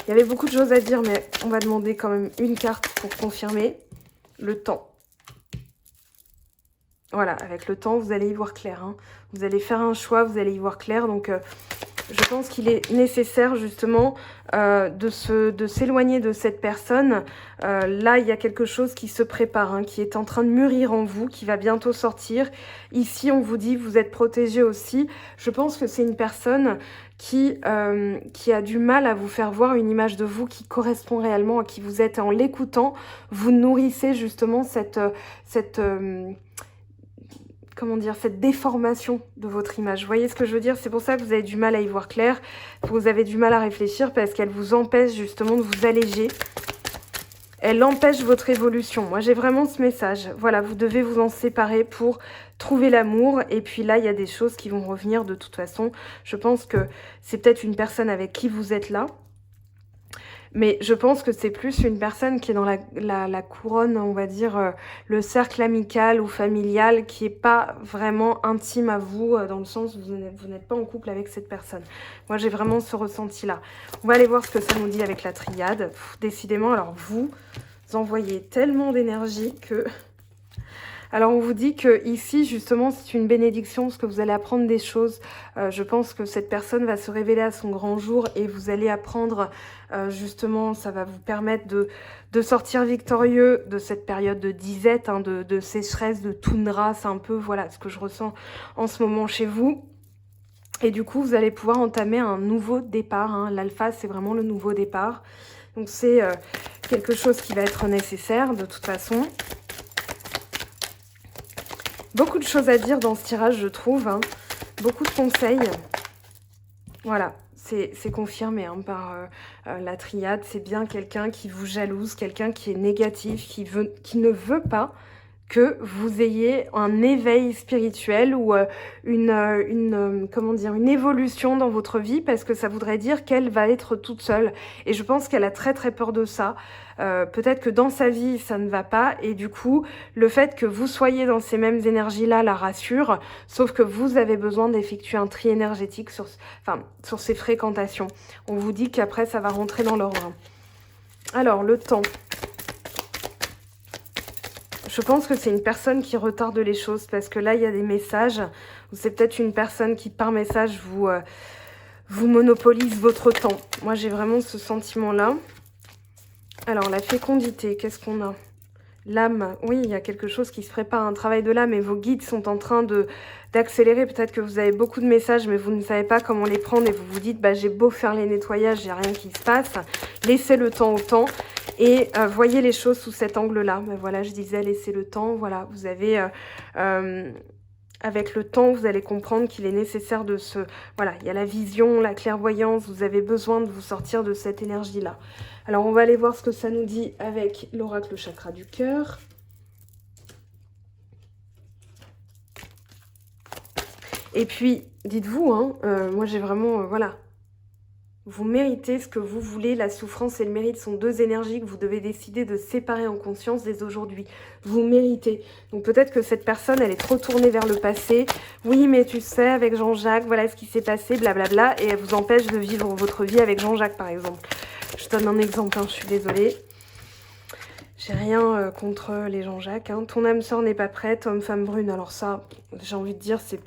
Il y avait beaucoup de choses à dire, mais on va demander quand même une carte pour confirmer. Le temps. Voilà, avec le temps, vous allez y voir clair. Hein. Vous allez faire un choix, vous allez y voir clair. Donc, je pense qu'il est nécessaire, justement, de s'éloigner de cette personne. Là, il y a quelque chose qui se prépare, hein, qui est en train de mûrir en vous, qui va bientôt sortir. Ici, on vous dit, vous êtes protégé aussi. Je pense que c'est une personne qui a du mal à vous faire voir une image de vous qui correspond réellement à qui vous êtes. En l'écoutant, vous nourrissez justement comment dire, cette déformation de votre image. Vous voyez ce que je veux dire? C'est pour ça que vous avez du mal à y voir clair, que vous avez du mal à réfléchir, parce qu'elle vous empêche justement de vous alléger. Elle empêche votre évolution. Moi, j'ai vraiment ce message. Voilà, vous devez vous en séparer pour trouver l'amour. Et puis là, il y a des choses qui vont revenir de toute façon. Je pense que c'est peut-être une personne avec qui vous êtes là. Mais je pense que c'est plus une personne qui est dans la couronne, on va dire, le cercle amical ou familial, qui n'est pas vraiment intime à vous, dans le sens où vous n'êtes pas en couple avec cette personne. Moi, j'ai vraiment ce ressenti-là. On va aller voir ce que ça nous dit avec la triade. Décidément, alors vous envoyez tellement d'énergie que... Alors, on vous dit que ici, justement, c'est une bénédiction parce que vous allez apprendre des choses. Je pense que cette personne va se révéler à son grand jour et vous allez apprendre, justement, ça va vous permettre de sortir victorieux de cette période de disette, hein, de sécheresse, de toundra. C'est un peu, voilà, ce que je ressens en ce moment chez vous. Et du coup, vous allez pouvoir entamer un nouveau départ. Hein. L'alpha, c'est vraiment le nouveau départ. Donc, c'est quelque chose qui va être nécessaire de toute façon. Beaucoup de choses à dire dans ce tirage, je trouve. Hein. Beaucoup de conseils. Voilà, c'est confirmé hein, par la triade. C'est bien quelqu'un qui vous jalouse, quelqu'un qui est négatif, qui ne veut pas que vous ayez un éveil spirituel ou comment dire, une évolution dans votre vie, parce que ça voudrait dire qu'elle va être toute seule. Et je pense qu'elle a très très peur de ça. Peut-être que dans sa vie, ça ne va pas. Et du coup, le fait que vous soyez dans ces mêmes énergies-là la rassure. Sauf que vous avez besoin d'effectuer un tri énergétique sur ces fréquentations. On vous dit qu'après, ça va rentrer dans l'ordre. Alors, le temps. Je pense que c'est une personne qui retarde les choses parce que là, il y a des messages. C'est peut-être une personne qui, par message, vous monopolise votre temps. Moi, j'ai vraiment ce sentiment-là. Alors, la fécondité, qu'est-ce qu'on a? L'âme, oui, il y a quelque chose qui se prépare, un travail de l'âme et vos guides sont en train d'accélérer. Peut-être que vous avez beaucoup de messages, mais vous ne savez pas comment les prendre et vous vous dites, bah, j'ai beau faire les nettoyages, il n'y a rien qui se passe. Laissez le temps au temps. Et voyez les choses sous cet angle-là. Ben voilà, je disais, laissez le temps. Voilà, vous avez... avec le temps, vous allez comprendre qu'il est nécessaire de se... Voilà, il y a la vision, la clairvoyance. Vous avez besoin de vous sortir de cette énergie-là. Alors, on va aller voir ce que ça nous dit avec l'oracle chakra du cœur. Et puis, dites-vous, hein, moi j'ai vraiment... voilà. Vous méritez ce que vous voulez. La souffrance et le mérite sont deux énergies que vous devez décider de séparer en conscience dès aujourd'hui. Vous méritez. Donc peut-être que cette personne, elle est trop tournée vers le passé. Oui, mais tu sais, avec Jean-Jacques, voilà ce qui s'est passé, blablabla. Et elle vous empêche de vivre votre vie avec Jean-Jacques, par exemple. Je donne un exemple, hein, je suis désolée. J'ai rien contre les Jean-Jacques. Hein. Ton âme sœur n'est pas prête, homme, femme brune. Alors ça, j'ai envie de dire, c'est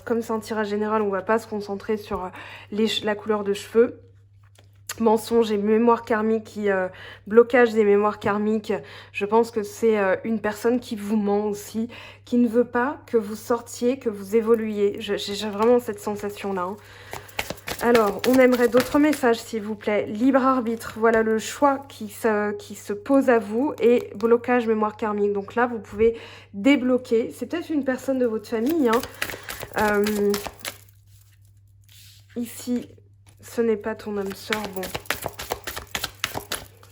comme c'est un tirage général, on va pas se concentrer sur la couleur de cheveux. Mensonge et mémoire karmique, blocage des mémoires karmiques. Je pense que c'est une personne qui vous ment aussi, qui ne veut pas que vous sortiez, que vous évoluiez. J'ai vraiment cette sensation-là. Hein. Alors, on aimerait d'autres messages, s'il vous plaît. Libre arbitre, voilà le choix qui se pose à vous. Et blocage mémoire karmique. Donc là, vous pouvez débloquer. C'est peut-être une personne de votre famille. Hein. Ici, ce n'est pas ton âme sœur. Bon.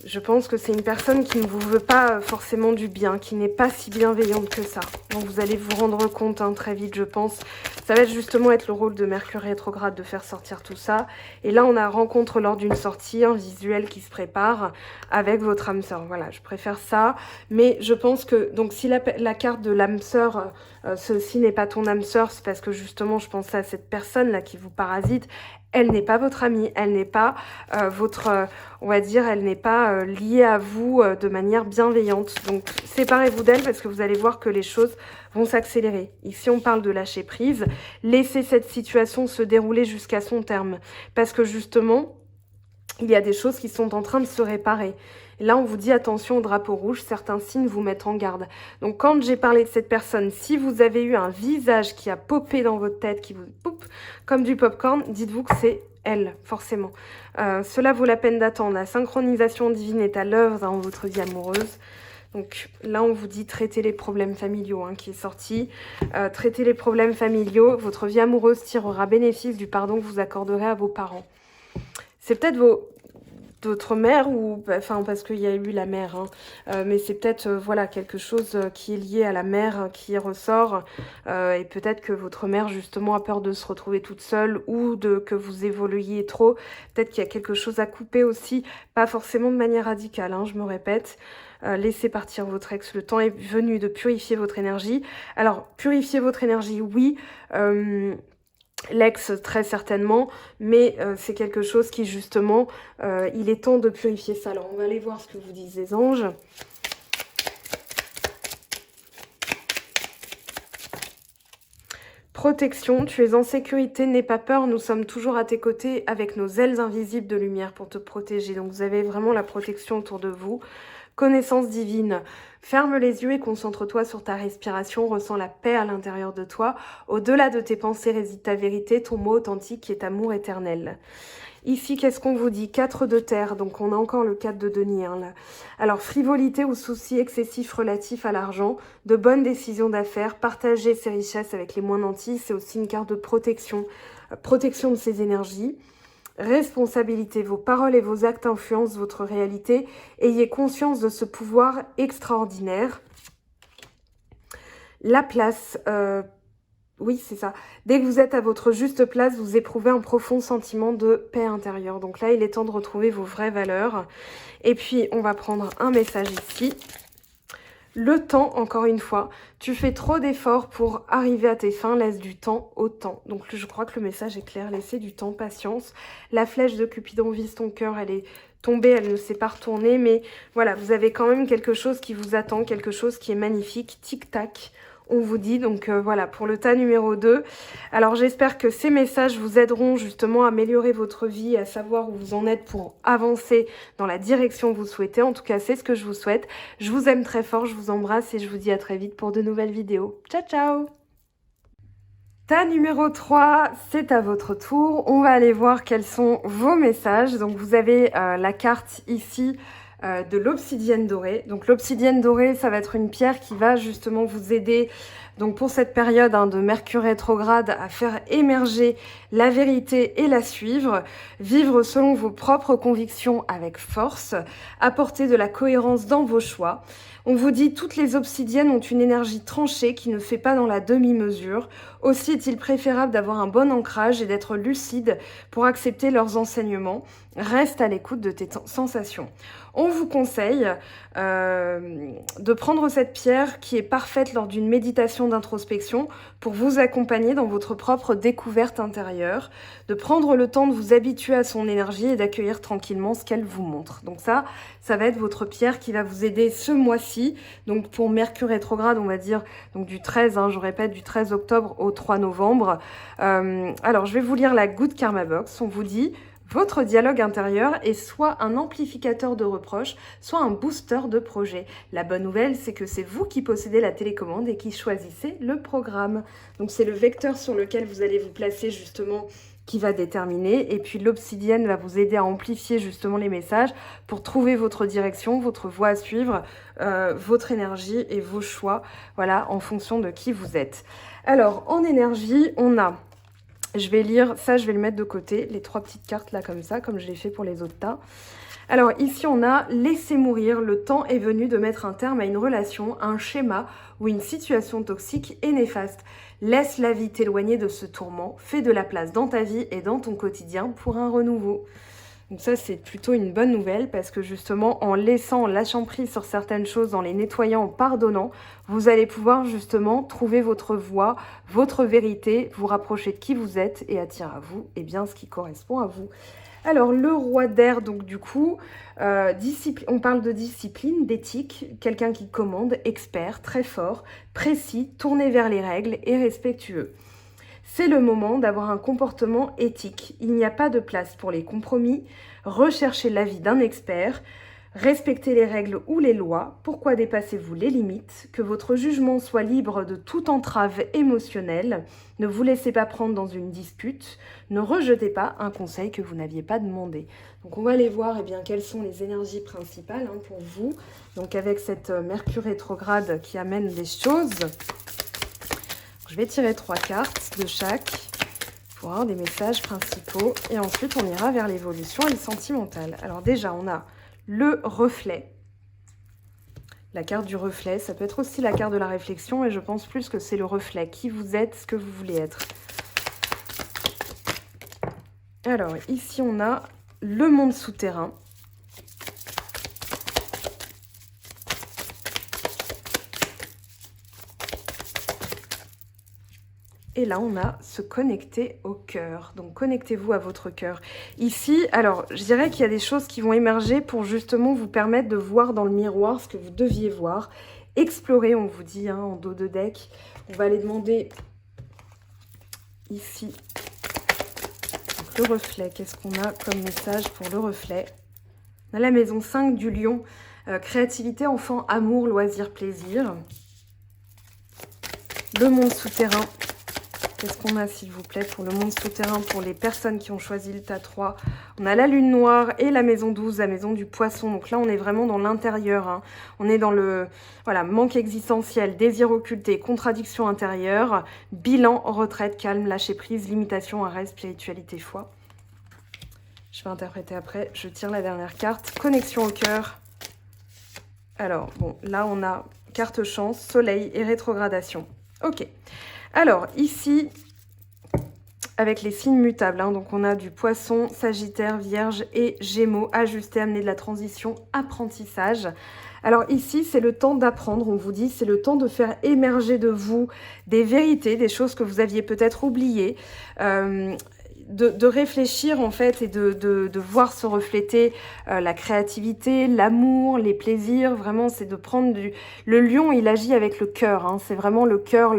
Je pense que c'est une personne qui ne vous veut pas forcément du bien, qui n'est pas si bienveillante que ça. Donc vous allez vous rendre compte hein, très vite, je pense. Ça va justement être le rôle de Mercure rétrograde de faire sortir tout ça. Et là, on a rencontre lors d'une sortie, un visuel qui se prépare avec votre âme sœur. Voilà, je préfère ça. Mais je pense que, donc si la carte de l'âme sœur, ceci n'est pas ton âme sœur, c'est parce que justement, je pensais à cette personne-là qui vous parasite. Elle n'est pas votre amie, elle n'est pas on va dire, elle n'est pas liée à vous de manière bienveillante. Donc, séparez-vous d'elle parce que vous allez voir que les choses vont s'accélérer. Ici, on parle de lâcher prise. Laissez cette situation se dérouler jusqu'à son terme. Parce que justement, il y a des choses qui sont en train de se réparer. Et là, on vous dit attention au drapeau rouge, certains signes vous mettent en garde. Donc, quand j'ai parlé de cette personne, si vous avez eu un visage qui a popé dans votre tête, qui vous poupe comme du popcorn, dites-vous que c'est elle, forcément. Cela vaut la peine d'attendre. La synchronisation divine est à l'œuvre dans votre vie amoureuse. Donc là, on vous dit traiter les problèmes familiaux, hein, qui est sorti. Traiter les problèmes familiaux. Votre vie amoureuse tirera bénéfice du pardon que vous accorderez à vos parents. C'est peut-être votre mère ou enfin parce qu'il y a eu la mère mais c'est peut-être voilà quelque chose qui est lié à la mère qui ressort et peut-être que votre mère justement a peur de se retrouver toute seule ou que vous évoluiez trop. Peut-être qu'il y a quelque chose à couper aussi, pas forcément de manière radicale, hein, je me répète. Laissez partir votre ex, le temps est venu de purifier votre énergie. Alors purifier votre énergie, oui, l'ex très certainement, mais c'est quelque chose qui justement, il est temps de purifier ça. Alors on va aller voir ce que vous disent les anges. Protection, tu es en sécurité, n'aie pas peur, nous sommes toujours à tes côtés avec nos ailes invisibles de lumière pour te protéger. Donc vous avez vraiment la protection autour de vous. Connaissance divine, ferme les yeux et concentre-toi sur ta respiration, ressens la paix à l'intérieur de toi. Au-delà de tes pensées réside ta vérité, ton mot authentique qui est amour éternel. Ici, qu'est-ce qu'on vous dit? 4 de terre, donc on a encore le 4 de denier. Hein, là. Alors, frivolité ou soucis excessifs relatifs à l'argent, de bonnes décisions d'affaires, partager ses richesses avec les moins nantis, c'est aussi une carte de protection, protection de ses énergies. Responsabilité, vos paroles et vos actes influencent votre réalité. Ayez conscience de ce pouvoir extraordinaire. La place, oui c'est ça. Dès que vous êtes à votre juste place, vous éprouvez un profond sentiment de paix intérieure. Donc là, il est temps de retrouver vos vraies valeurs. Et puis, on va prendre un message ici. Le temps, encore une fois, tu fais trop d'efforts pour arriver à tes fins, laisse du temps au temps. Donc je crois que le message est clair, laissez du temps, patience. La flèche de Cupidon vise ton cœur, elle est tombée, elle ne s'est pas retournée, mais voilà, vous avez quand même quelque chose qui vous attend, quelque chose qui est magnifique, tic-tac. On vous dit, donc voilà, pour le tas numéro 2. Alors j'espère que ces messages vous aideront justement à améliorer votre vie, à savoir où vous en êtes pour avancer dans la direction que vous souhaitez. En tout cas, c'est ce que je vous souhaite. Je vous aime très fort, je vous embrasse et je vous dis à très vite pour de nouvelles vidéos. Ciao, ciao! Tas numéro 3, c'est à votre tour. On va aller voir quels sont vos messages. Donc vous avez la carte ici de l'obsidienne dorée. Donc l'obsidienne dorée, ça va être une pierre qui va justement vous aider Donc pour cette période de Mercure rétrograde, à faire émerger la vérité et la suivre, vivre selon vos propres convictions avec force, apporter de la cohérence dans vos choix. On vous dit toutes les obsidiennes ont une énergie tranchée qui ne fait pas dans la demi-mesure. Aussi est-il préférable d'avoir un bon ancrage et d'être lucide pour accepter leurs enseignements. Reste à l'écoute de tes sensations. On vous conseille de prendre cette pierre qui est parfaite lors d'une méditation d'introspection pour vous accompagner dans votre propre découverte intérieure, de prendre le temps de vous habituer à son énergie et d'accueillir tranquillement ce qu'elle vous montre. Donc ça va être votre pierre qui va vous aider ce mois-ci. Donc pour Mercure rétrograde, on va dire donc du 13, je répète, du 13 octobre au 3 novembre. Alors je vais vous lire la Good Karma Box. On vous dit: votre dialogue intérieur est soit un amplificateur de reproches, soit un booster de projet. La bonne nouvelle, c'est que c'est vous qui possédez la télécommande et qui choisissez le programme. Donc c'est le vecteur sur lequel vous allez vous placer justement qui va déterminer. Et puis l'obsidienne va vous aider à amplifier justement les messages pour trouver votre direction, votre voie à suivre, votre énergie et vos choix, voilà, en fonction de qui vous êtes. Alors en énergie, on a... Je vais lire, ça je vais le mettre de côté, les 3 petites cartes là comme ça, comme je l'ai fait pour les autres tas. Alors ici on a laissé mourir, le temps est venu de mettre un terme à une relation, un schéma ou une situation toxique et néfaste. Laisse la vie t'éloigner de ce tourment, fais de la place dans ta vie et dans ton quotidien pour un renouveau. Donc ça c'est plutôt une bonne nouvelle parce que justement en lâchant prise sur certaines choses, en les nettoyant, en pardonnant, vous allez pouvoir justement trouver votre voie, votre vérité, vous rapprocher de qui vous êtes et attirer à vous ce qui correspond à vous. Alors le roi d'air, donc du coup, on parle de discipline, d'éthique, quelqu'un qui commande, expert, très fort, précis, tourné vers les règles et respectueux. C'est le moment d'avoir un comportement éthique. Il n'y a pas de place pour les compromis. Recherchez l'avis d'un expert. Respectez les règles ou les lois. Pourquoi dépassez-vous les limites? Que votre jugement soit libre de toute entrave émotionnelle. Ne vous laissez pas prendre dans une dispute. Ne rejetez pas un conseil que vous n'aviez pas demandé. Donc on va aller voir quelles sont les énergies principales pour vous. Donc avec cette Mercure rétrograde qui amène des choses. Je vais tirer 3 cartes de chaque pour avoir des messages principaux. Et ensuite, on ira vers l'évolution et le sentimental. Alors déjà, on a le reflet. La carte du reflet, ça peut être aussi la carte de la réflexion. Et je pense plus que c'est le reflet. Qui vous êtes, ce que vous voulez être. Alors, ici, on a le monde souterrain. Et là, on a se connecter au cœur. Donc, connectez-vous à votre cœur. Ici, alors, je dirais qu'il y a des choses qui vont émerger pour justement vous permettre de voir dans le miroir ce que vous deviez voir. Explorer, on vous dit, en dos de deck. On va aller demander ici donc, le reflet. Qu'est-ce qu'on a comme message pour le reflet? On a la maison 5 du lion. Créativité, enfant, amour, loisir, plaisir. Le monde souterrain. Qu'est-ce qu'on a, s'il vous plaît, pour le monde souterrain, pour les personnes qui ont choisi le tas 3? On a la lune noire et la maison 12, la maison du poisson. Donc là, on est vraiment dans l'intérieur. On est dans le manque existentiel, désir occulté, contradiction intérieure, bilan, retraite, calme, lâcher prise, limitation, arrêt, spiritualité, foi. Je vais interpréter après. Je tire la dernière carte. Connexion au cœur. Alors, bon, là, on a carte chance, soleil et rétrogradation. Ok. Alors, ici, avec les signes mutables, donc on a du poisson, sagittaire, vierge et gémeaux, ajusté, amener de la transition, apprentissage. Alors ici, c'est le temps d'apprendre, on vous dit, c'est le temps de faire émerger de vous des vérités, des choses que vous aviez peut-être oubliées, de réfléchir en fait et de voir se refléter la créativité, l'amour, les plaisirs. Vraiment, c'est de prendre le lion, il agit avec le cœur. C'est vraiment le cœur,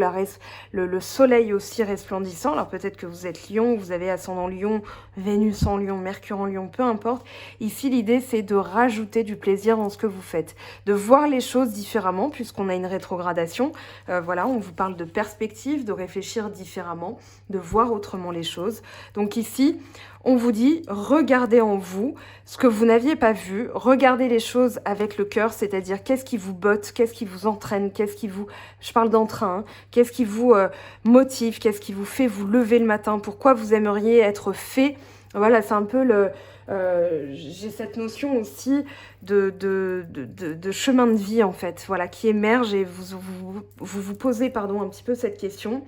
le soleil aussi resplendissant. Alors peut-être que vous êtes lion, vous avez ascendant lion, Vénus en lion, Mercure en lion, peu importe. Ici, l'idée, c'est de rajouter du plaisir dans ce que vous faites. De voir les choses différemment, puisqu'on a une rétrogradation. Voilà, on vous parle de perspective, de réfléchir différemment, de voir autrement les choses. Donc ici, on vous dit, regardez en vous ce que vous n'aviez pas vu, regardez les choses avec le cœur, c'est-à-dire qu'est-ce qui vous botte, qu'est-ce qui vous entraîne, qu'est-ce qui vous, je parle d'entrain, hein, qu'est-ce qui vous motive, qu'est-ce qui vous fait vous lever le matin, pourquoi vous aimeriez être fait. Voilà, c'est un peu le... j'ai cette notion aussi de chemin de vie, en fait, voilà, qui émerge et vous posez, pardon, un petit peu cette question.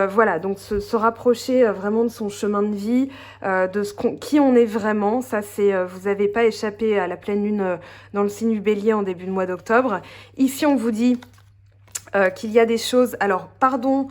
Voilà, donc se rapprocher vraiment de son chemin de vie, de qui on est vraiment. Ça, c'est vous n'avez pas échappé à la pleine lune dans le signe du Bélier en début de mois d'octobre. Ici, on vous dit qu'il y a des choses... Alors, pardon,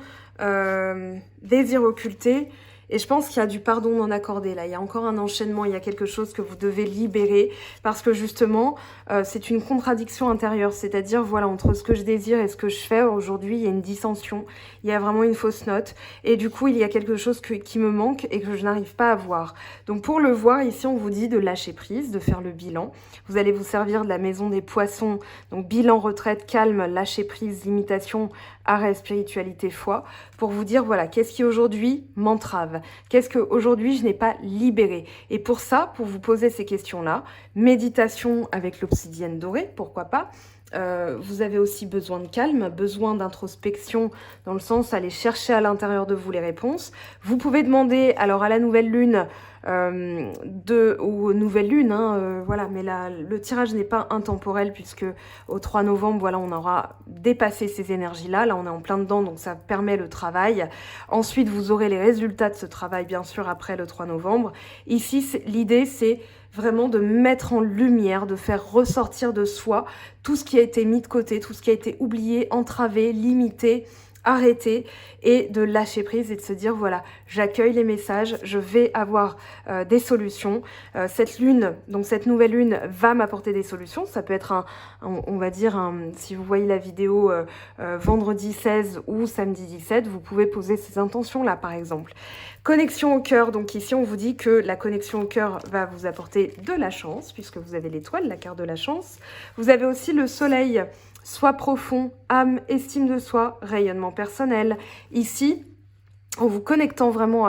désir occulté. Et je pense qu'il y a du pardon non accordé là. Il y a encore un enchaînement, il y a quelque chose que vous devez libérer parce que justement, c'est une contradiction intérieure. C'est-à-dire, voilà, entre ce que je désire et ce que je fais aujourd'hui, il y a une dissension. Il y a vraiment une fausse note. Et du coup, il y a quelque chose qui me manque et que je n'arrive pas à voir. Donc pour le voir, ici, on vous dit de lâcher prise, de faire le bilan. Vous allez vous servir de la maison des poissons. Donc bilan, retraite, calme, lâcher prise, limitation, arrêt, spiritualité, foi. Pour vous dire, voilà, qu'est-ce qui aujourd'hui m'entrave? Qu'est-ce qu'aujourd'hui je n'ai pas libéré? Et pour ça, pour vous poser ces questions-là, méditation avec l'obsidienne dorée, pourquoi pas? Vous avez aussi besoin de calme, besoin d'introspection, dans le sens aller chercher à l'intérieur de vous les réponses. Vous pouvez demander, alors à la nouvelle lune, ou nouvelle lune, hein, voilà, mais le tirage n'est pas intemporel puisque au 3 novembre, voilà, on aura dépassé ces énergies-là. Là, on est en plein dedans, donc ça permet le travail. Ensuite, vous aurez les résultats de ce travail, bien sûr, après le 3 novembre. Ici, l'idée, c'est vraiment de mettre en lumière, de faire ressortir de soi tout ce qui a été mis de côté, tout ce qui a été oublié, entravé, limité, arrêter et de lâcher prise et de se dire voilà, j'accueille les messages, je vais avoir des solutions. Cette lune, donc cette nouvelle lune va m'apporter des solutions. Ça peut être on va dire, si vous voyez la vidéo vendredi 16 ou samedi 17, vous pouvez poser ces intentions là par exemple. Connexion au cœur, donc ici on vous dit que la connexion au cœur va vous apporter de la chance puisque vous avez l'étoile, la carte de la chance. Vous avez aussi le soleil, soi profond, âme, estime de soi, rayonnement personnel. Ici, en vous connectant vraiment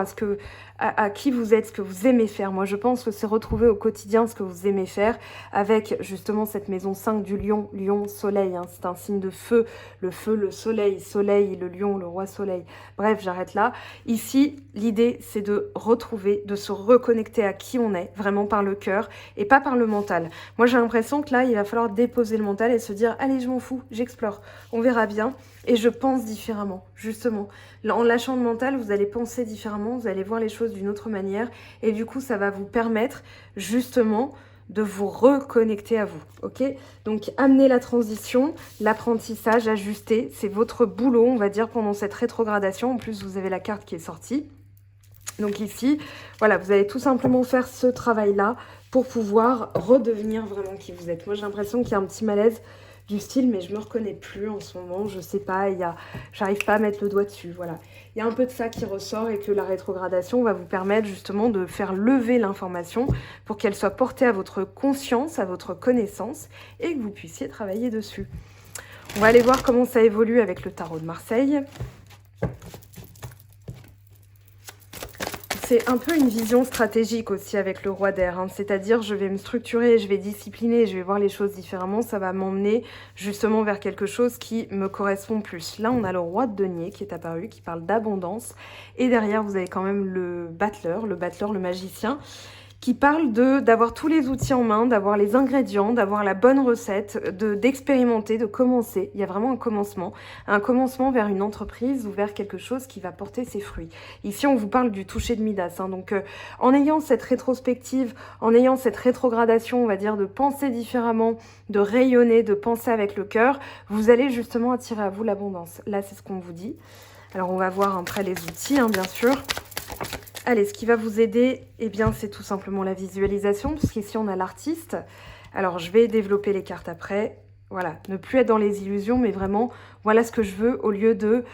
à qui vous êtes, ce que vous aimez faire. Moi, je pense que c'est retrouver au quotidien ce que vous aimez faire avec justement cette maison 5 du lion, lion, soleil. Hein, c'est un signe de feu, le soleil, soleil, le lion, le roi soleil. Bref, j'arrête là. Ici, l'idée, c'est de retrouver, de se reconnecter à qui on est, vraiment par le cœur et pas par le mental. Moi, j'ai l'impression que là, il va falloir déposer le mental et se dire, allez, je m'en fous, j'explore, on verra bien. Et je pense différemment, justement. En lâchant le mental, vous allez penser différemment, vous allez voir les choses d'une autre manière. Et du coup, ça va vous permettre, justement, de vous reconnecter à vous, ok? Donc, amener la transition, l'apprentissage, ajuster, c'est votre boulot, on va dire, pendant cette rétrogradation. En plus, vous avez la carte qui est sortie. Donc ici, voilà, vous allez tout simplement faire ce travail-là pour pouvoir redevenir vraiment qui vous êtes. Moi, j'ai l'impression qu'il y a un petit malaise du style, mais je me reconnais plus en ce moment, je sais pas, j'arrive pas à mettre le doigt dessus, voilà. Il y a un peu de ça qui ressort et que la rétrogradation va vous permettre justement de faire lever l'information pour qu'elle soit portée à votre conscience, à votre connaissance et que vous puissiez travailler dessus. On va aller voir comment ça évolue avec le tarot de Marseille. C'est un peu une vision stratégique aussi avec le roi d'air, hein. C'est-à-dire je vais me structurer, je vais discipliner, je vais voir les choses différemment, ça va m'emmener justement vers quelque chose qui me correspond plus. Là, on a le roi de denier qui est apparu, qui parle d'abondance, et derrière, vous avez quand même le battleur, le magicien, qui parle d'avoir tous les outils en main, d'avoir les ingrédients, d'avoir la bonne recette, d'expérimenter, de commencer. Il y a vraiment un commencement vers une entreprise ou vers quelque chose qui va porter ses fruits. Ici, on vous parle du toucher de Midas. Hein, donc, en ayant cette rétrospective, en ayant cette rétrogradation, on va dire, de penser différemment, de rayonner, de penser avec le cœur, vous allez justement attirer à vous l'abondance. Là, c'est ce qu'on vous dit. Alors, on va voir après les outils, hein, bien sûr. Allez, ce qui va vous aider, eh bien, c'est tout simplement la visualisation, puisqu'ici, on a l'artiste. Alors, je vais développer les cartes après. Voilà, ne plus être dans les illusions, mais vraiment, voilà ce que je veux, au lieu de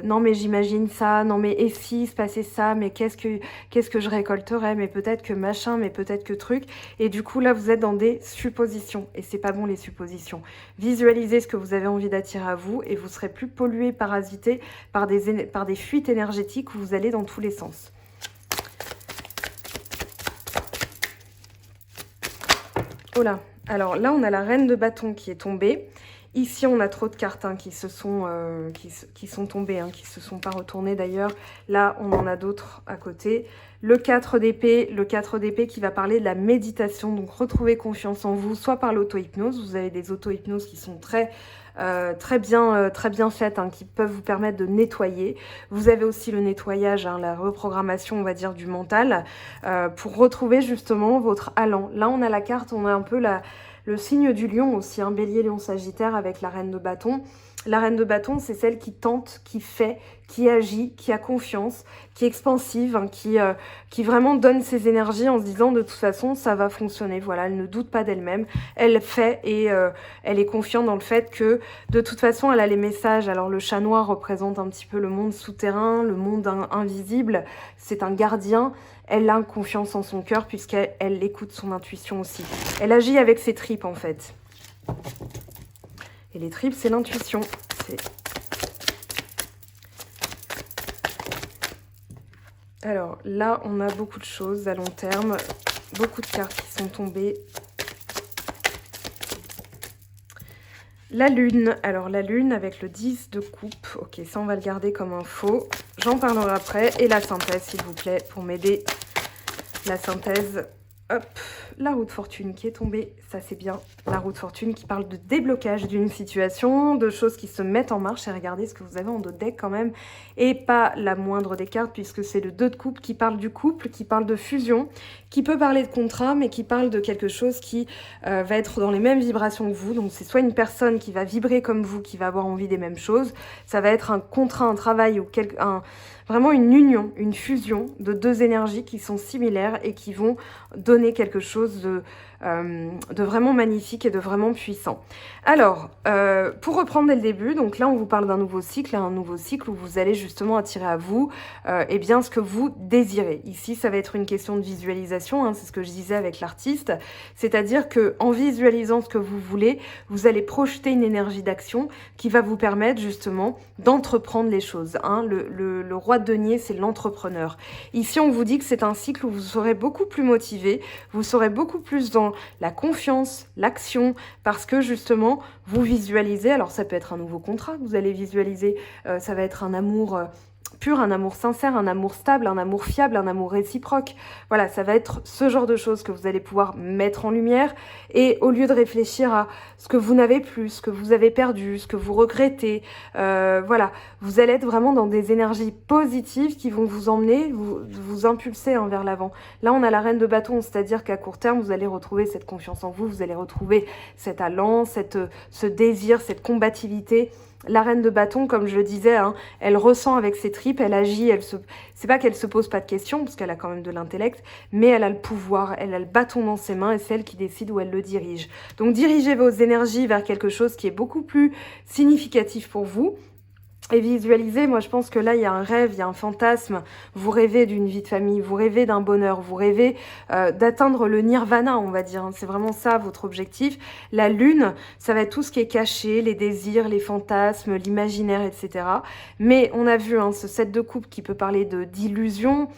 non, mais j'imagine ça, non, mais et si se passait ça, mais qu'est-ce que je récolterais, mais peut-être que machin, mais peut-être que truc. Et du coup, là, vous êtes dans des suppositions, et c'est pas bon, les suppositions. Visualisez ce que vous avez envie d'attirer à vous, et vous serez plus pollué, parasité par des fuites énergétiques où vous allez dans tous les sens. Oh là, alors là, on a la reine de bâton qui est tombée. Ici, on a trop de cartes qui sont tombées, qui se sont pas retournées d'ailleurs. Là, on en a d'autres à côté. Le 4 d'épée qui va parler de la méditation. Donc, retrouver confiance en vous, soit par l'auto-hypnose. Vous avez des auto-hypnoses qui sont très bien faites, qui peuvent vous permettre de nettoyer. Vous avez aussi le nettoyage, la reprogrammation, on va dire, du mental, pour retrouver justement votre allant. Là, on a la carte, on a un peu le signe du lion aussi, bélier, lion, sagittaire avec la reine de bâton. La reine de bâton, c'est celle qui tente, qui fait, qui agit, qui a confiance, qui est expansive, qui vraiment donne ses énergies en se disant de toute façon, ça va fonctionner. Voilà, elle ne doute pas d'elle-même, elle fait et elle est confiante dans le fait que de toute façon, elle a les messages. Alors le chat noir représente un petit peu le monde souterrain, le monde invisible. C'est un gardien. Elle a confiance en son cœur puisqu'elle écoute son intuition aussi. Elle agit avec ses tripes en fait. Et les tripes, c'est l'intuition. Alors là, on a beaucoup de choses à long terme. Beaucoup de cartes qui sont tombées. La lune. Alors la lune avec le 10 de coupe. Ok, ça on va le garder comme info. J'en parlerai après. Et la synthèse, s'il vous plaît, pour m'aider. La synthèse. Hop, la roue de fortune qui est tombée, ça c'est bien. La roue de fortune qui parle de déblocage d'une situation, de choses qui se mettent en marche. Et regardez ce que vous avez en dos de deck quand même. Et pas la moindre des cartes puisque c'est le 2 de coupe qui parle du couple, qui parle de fusion, qui peut parler de contrat, mais qui parle de quelque chose qui va être dans les mêmes vibrations que vous. Donc c'est soit une personne qui va vibrer comme vous, qui va avoir envie des mêmes choses. Ça va être un contrat, un travail ou vraiment une union, une fusion de deux énergies qui sont similaires et qui vont donner quelque chose de vraiment magnifique et de vraiment puissant. Alors, pour reprendre dès le début, donc là on vous parle d'un nouveau cycle où vous allez justement attirer à vous eh bien ce que vous désirez. Ici, ça va être une question de visualisation, c'est ce que je disais avec l'artiste, c'est-à-dire que en visualisant ce que vous voulez, vous allez projeter une énergie d'action qui va vous permettre justement d'entreprendre les choses. Le roi de denier, c'est l'entrepreneur. Ici, on vous dit que c'est un cycle où vous serez beaucoup plus motivé, vous serez beaucoup plus dans la confiance, l'action, parce que justement, vous visualisez, alors ça peut être un nouveau contrat que vous allez visualiser, ça va être un amour pur, un amour sincère, un amour stable, un amour fiable, un amour réciproque. Voilà, ça va être ce genre de choses que vous allez pouvoir mettre en lumière et au lieu de réfléchir à ce que vous n'avez plus, ce que vous avez perdu, ce que vous regrettez, voilà, vous allez être vraiment dans des énergies positives qui vont vous emmener, vous impulser vers l'avant. Là, on a la reine de bâton, c'est-à-dire qu'à court terme, vous allez retrouver cette confiance en vous, vous allez retrouver cet allant, ce désir, cette combativité. La reine de bâton, comme je le disais, elle ressent avec ses tripes, elle agit, c'est pas qu'elle se pose pas de questions, parce qu'elle a quand même de l'intellect, mais elle a le pouvoir, elle a le bâton dans ses mains et c'est elle qui décide où elle le dirige. Donc dirigez vos énergies vers quelque chose qui est beaucoup plus significatif pour vous. Et visualiser, moi je pense que là il y a un rêve, il y a un fantasme, vous rêvez d'une vie de famille, vous rêvez d'un bonheur, vous rêvez d'atteindre le nirvana, on va dire, c'est vraiment ça votre objectif. La lune, ça va être tout ce qui est caché, les désirs, les fantasmes, l'imaginaire, etc. Mais on a vu ce 7 de coupe qui peut parler d'illusion,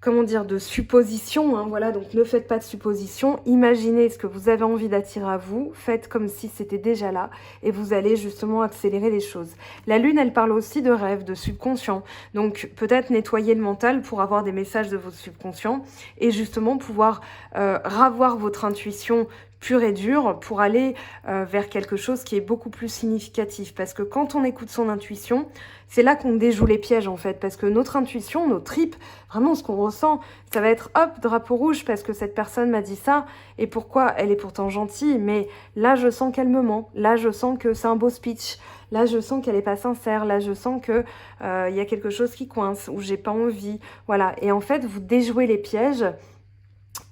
comment dire, de supposition, voilà, donc ne faites pas de supposition, imaginez ce que vous avez envie d'attirer à vous, faites comme si c'était déjà là, et vous allez justement accélérer les choses. La lune, elle parle aussi de rêve, de subconscient, donc peut-être nettoyer le mental pour avoir des messages de votre subconscient, et justement pouvoir ravoir votre intuition pure et dure pour aller vers quelque chose qui est beaucoup plus significatif, parce que quand on écoute son intuition, c'est là qu'on déjoue les pièges en fait, parce que notre intuition, nos tripes, vraiment ce qu'on ressent, ça va être hop, drapeau rouge parce que cette personne m'a dit ça, et pourquoi elle est pourtant gentille, mais là je sens qu'elle me ment, là je sens que c'est un beau speech, là je sens qu'elle est pas sincère, là je sens que y a quelque chose qui coince, ou j'ai pas envie, voilà, et en fait vous déjouez les pièges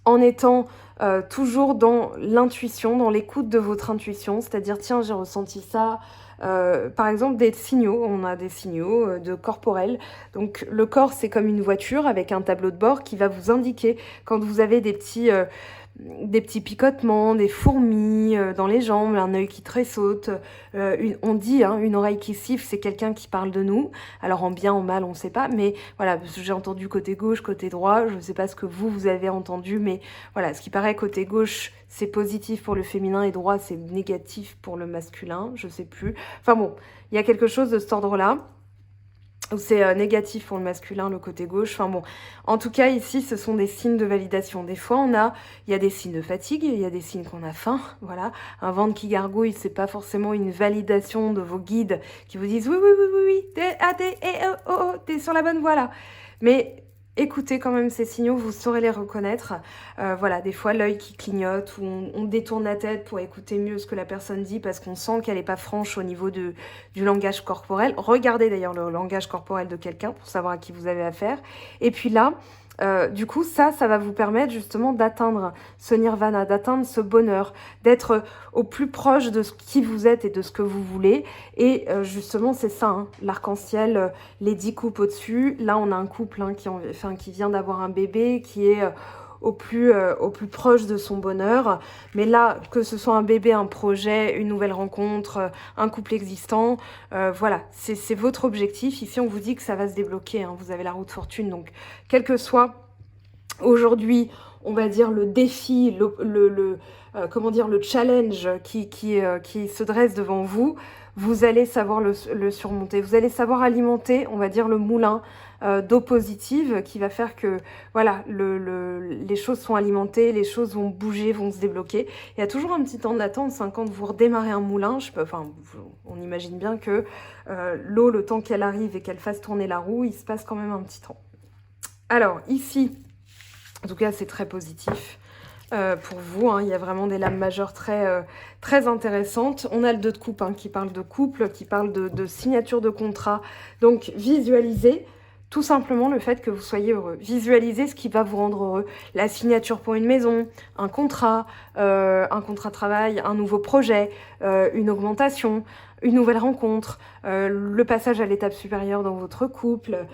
en étant toujours dans l'intuition, dans l'écoute de votre intuition, c'est-à-dire tiens j'ai ressenti ça, par exemple des signaux, on a des signaux de corporels, donc le corps c'est comme une voiture avec un tableau de bord qui va vous indiquer quand vous avez des petits des petits picotements, des fourmis dans les jambes, un œil qui tressaute, on dit hein, une oreille qui siffle, c'est quelqu'un qui parle de nous. Alors en bien, en mal, on ne sait pas, mais voilà, parce que j'ai entendu côté gauche, côté droit, je ne sais pas ce que vous avez entendu, mais voilà, ce qui paraît côté gauche, c'est positif pour le féminin et droit, c'est négatif pour le masculin, je sais plus. Enfin bon, il y a quelque chose de cet ordre-là. C'est négatif pour le masculin, le côté gauche. Enfin bon, en tout cas, ici, ce sont des signes de validation. Des fois, il y a des signes de fatigue, il y a des signes qu'on a faim, voilà. Un ventre qui gargouille, c'est pas forcément une validation de vos guides qui vous disent « Oui, oui, oui, oui, oui, t'es sur la bonne voie, là ». Mais écoutez quand même ces signaux, vous saurez les reconnaître. Voilà, des fois, l'œil qui clignote ou on détourne la tête pour écouter mieux ce que la personne dit parce qu'on sent qu'elle n'est pas franche au niveau du langage corporel. Regardez d'ailleurs le langage corporel de quelqu'un pour savoir à qui vous avez affaire. Et puis là, du coup, ça va vous permettre justement d'atteindre ce nirvana, d'atteindre ce bonheur, d'être au plus proche de ce qui vous êtes et de ce que vous voulez. Et justement, c'est ça, hein, l'arc-en-ciel, les 10 coupes au-dessus. Là, on a un couple hein, qui vient d'avoir un bébé, qui est au plus proche de son bonheur. Mais là, que ce soit un bébé, un projet, une nouvelle rencontre, un couple existant, voilà, c'est votre objectif. Ici, on vous dit que ça va se débloquer, hein, vous avez la roue de fortune. Donc, quel que soit aujourd'hui, on va dire, le défi, comment dire, le challenge qui se dresse devant vous, vous allez savoir le surmonter. Vous allez savoir alimenter, on va dire, le moulin d'eau positive qui va faire que voilà, les choses sont alimentées, les choses vont bouger, vont se débloquer. Il y a toujours un petit temps d'attente, hein, quand vous redémarrez un moulin, on imagine bien que l'eau, le temps qu'elle arrive et qu'elle fasse tourner la roue, il se passe quand même un petit temps. Alors ici, en tout cas c'est très positif. Pour vous, hein, il y a vraiment des lames majeures très intéressantes. On a le 2 de coupe hein, qui parle de couple, qui parle de signature de contrat. Donc visualisez tout simplement le fait que vous soyez heureux. Visualisez ce qui va vous rendre heureux. La signature pour une maison, un contrat de travail, un nouveau projet, une augmentation, une nouvelle rencontre, le passage à l'étape supérieure dans votre couple,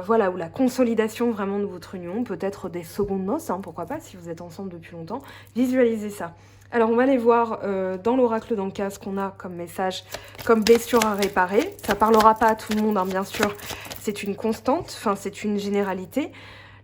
voilà, ou la consolidation vraiment de votre union, peut-être des secondes noces, hein, pourquoi pas, si vous êtes ensemble depuis longtemps. Visualisez ça. Alors, on va aller voir dans l'oracle d'Anka ce qu'on a comme message, comme blessure à réparer. Ça parlera pas à tout le monde, hein, bien sûr. C'est une constante, enfin, c'est une généralité.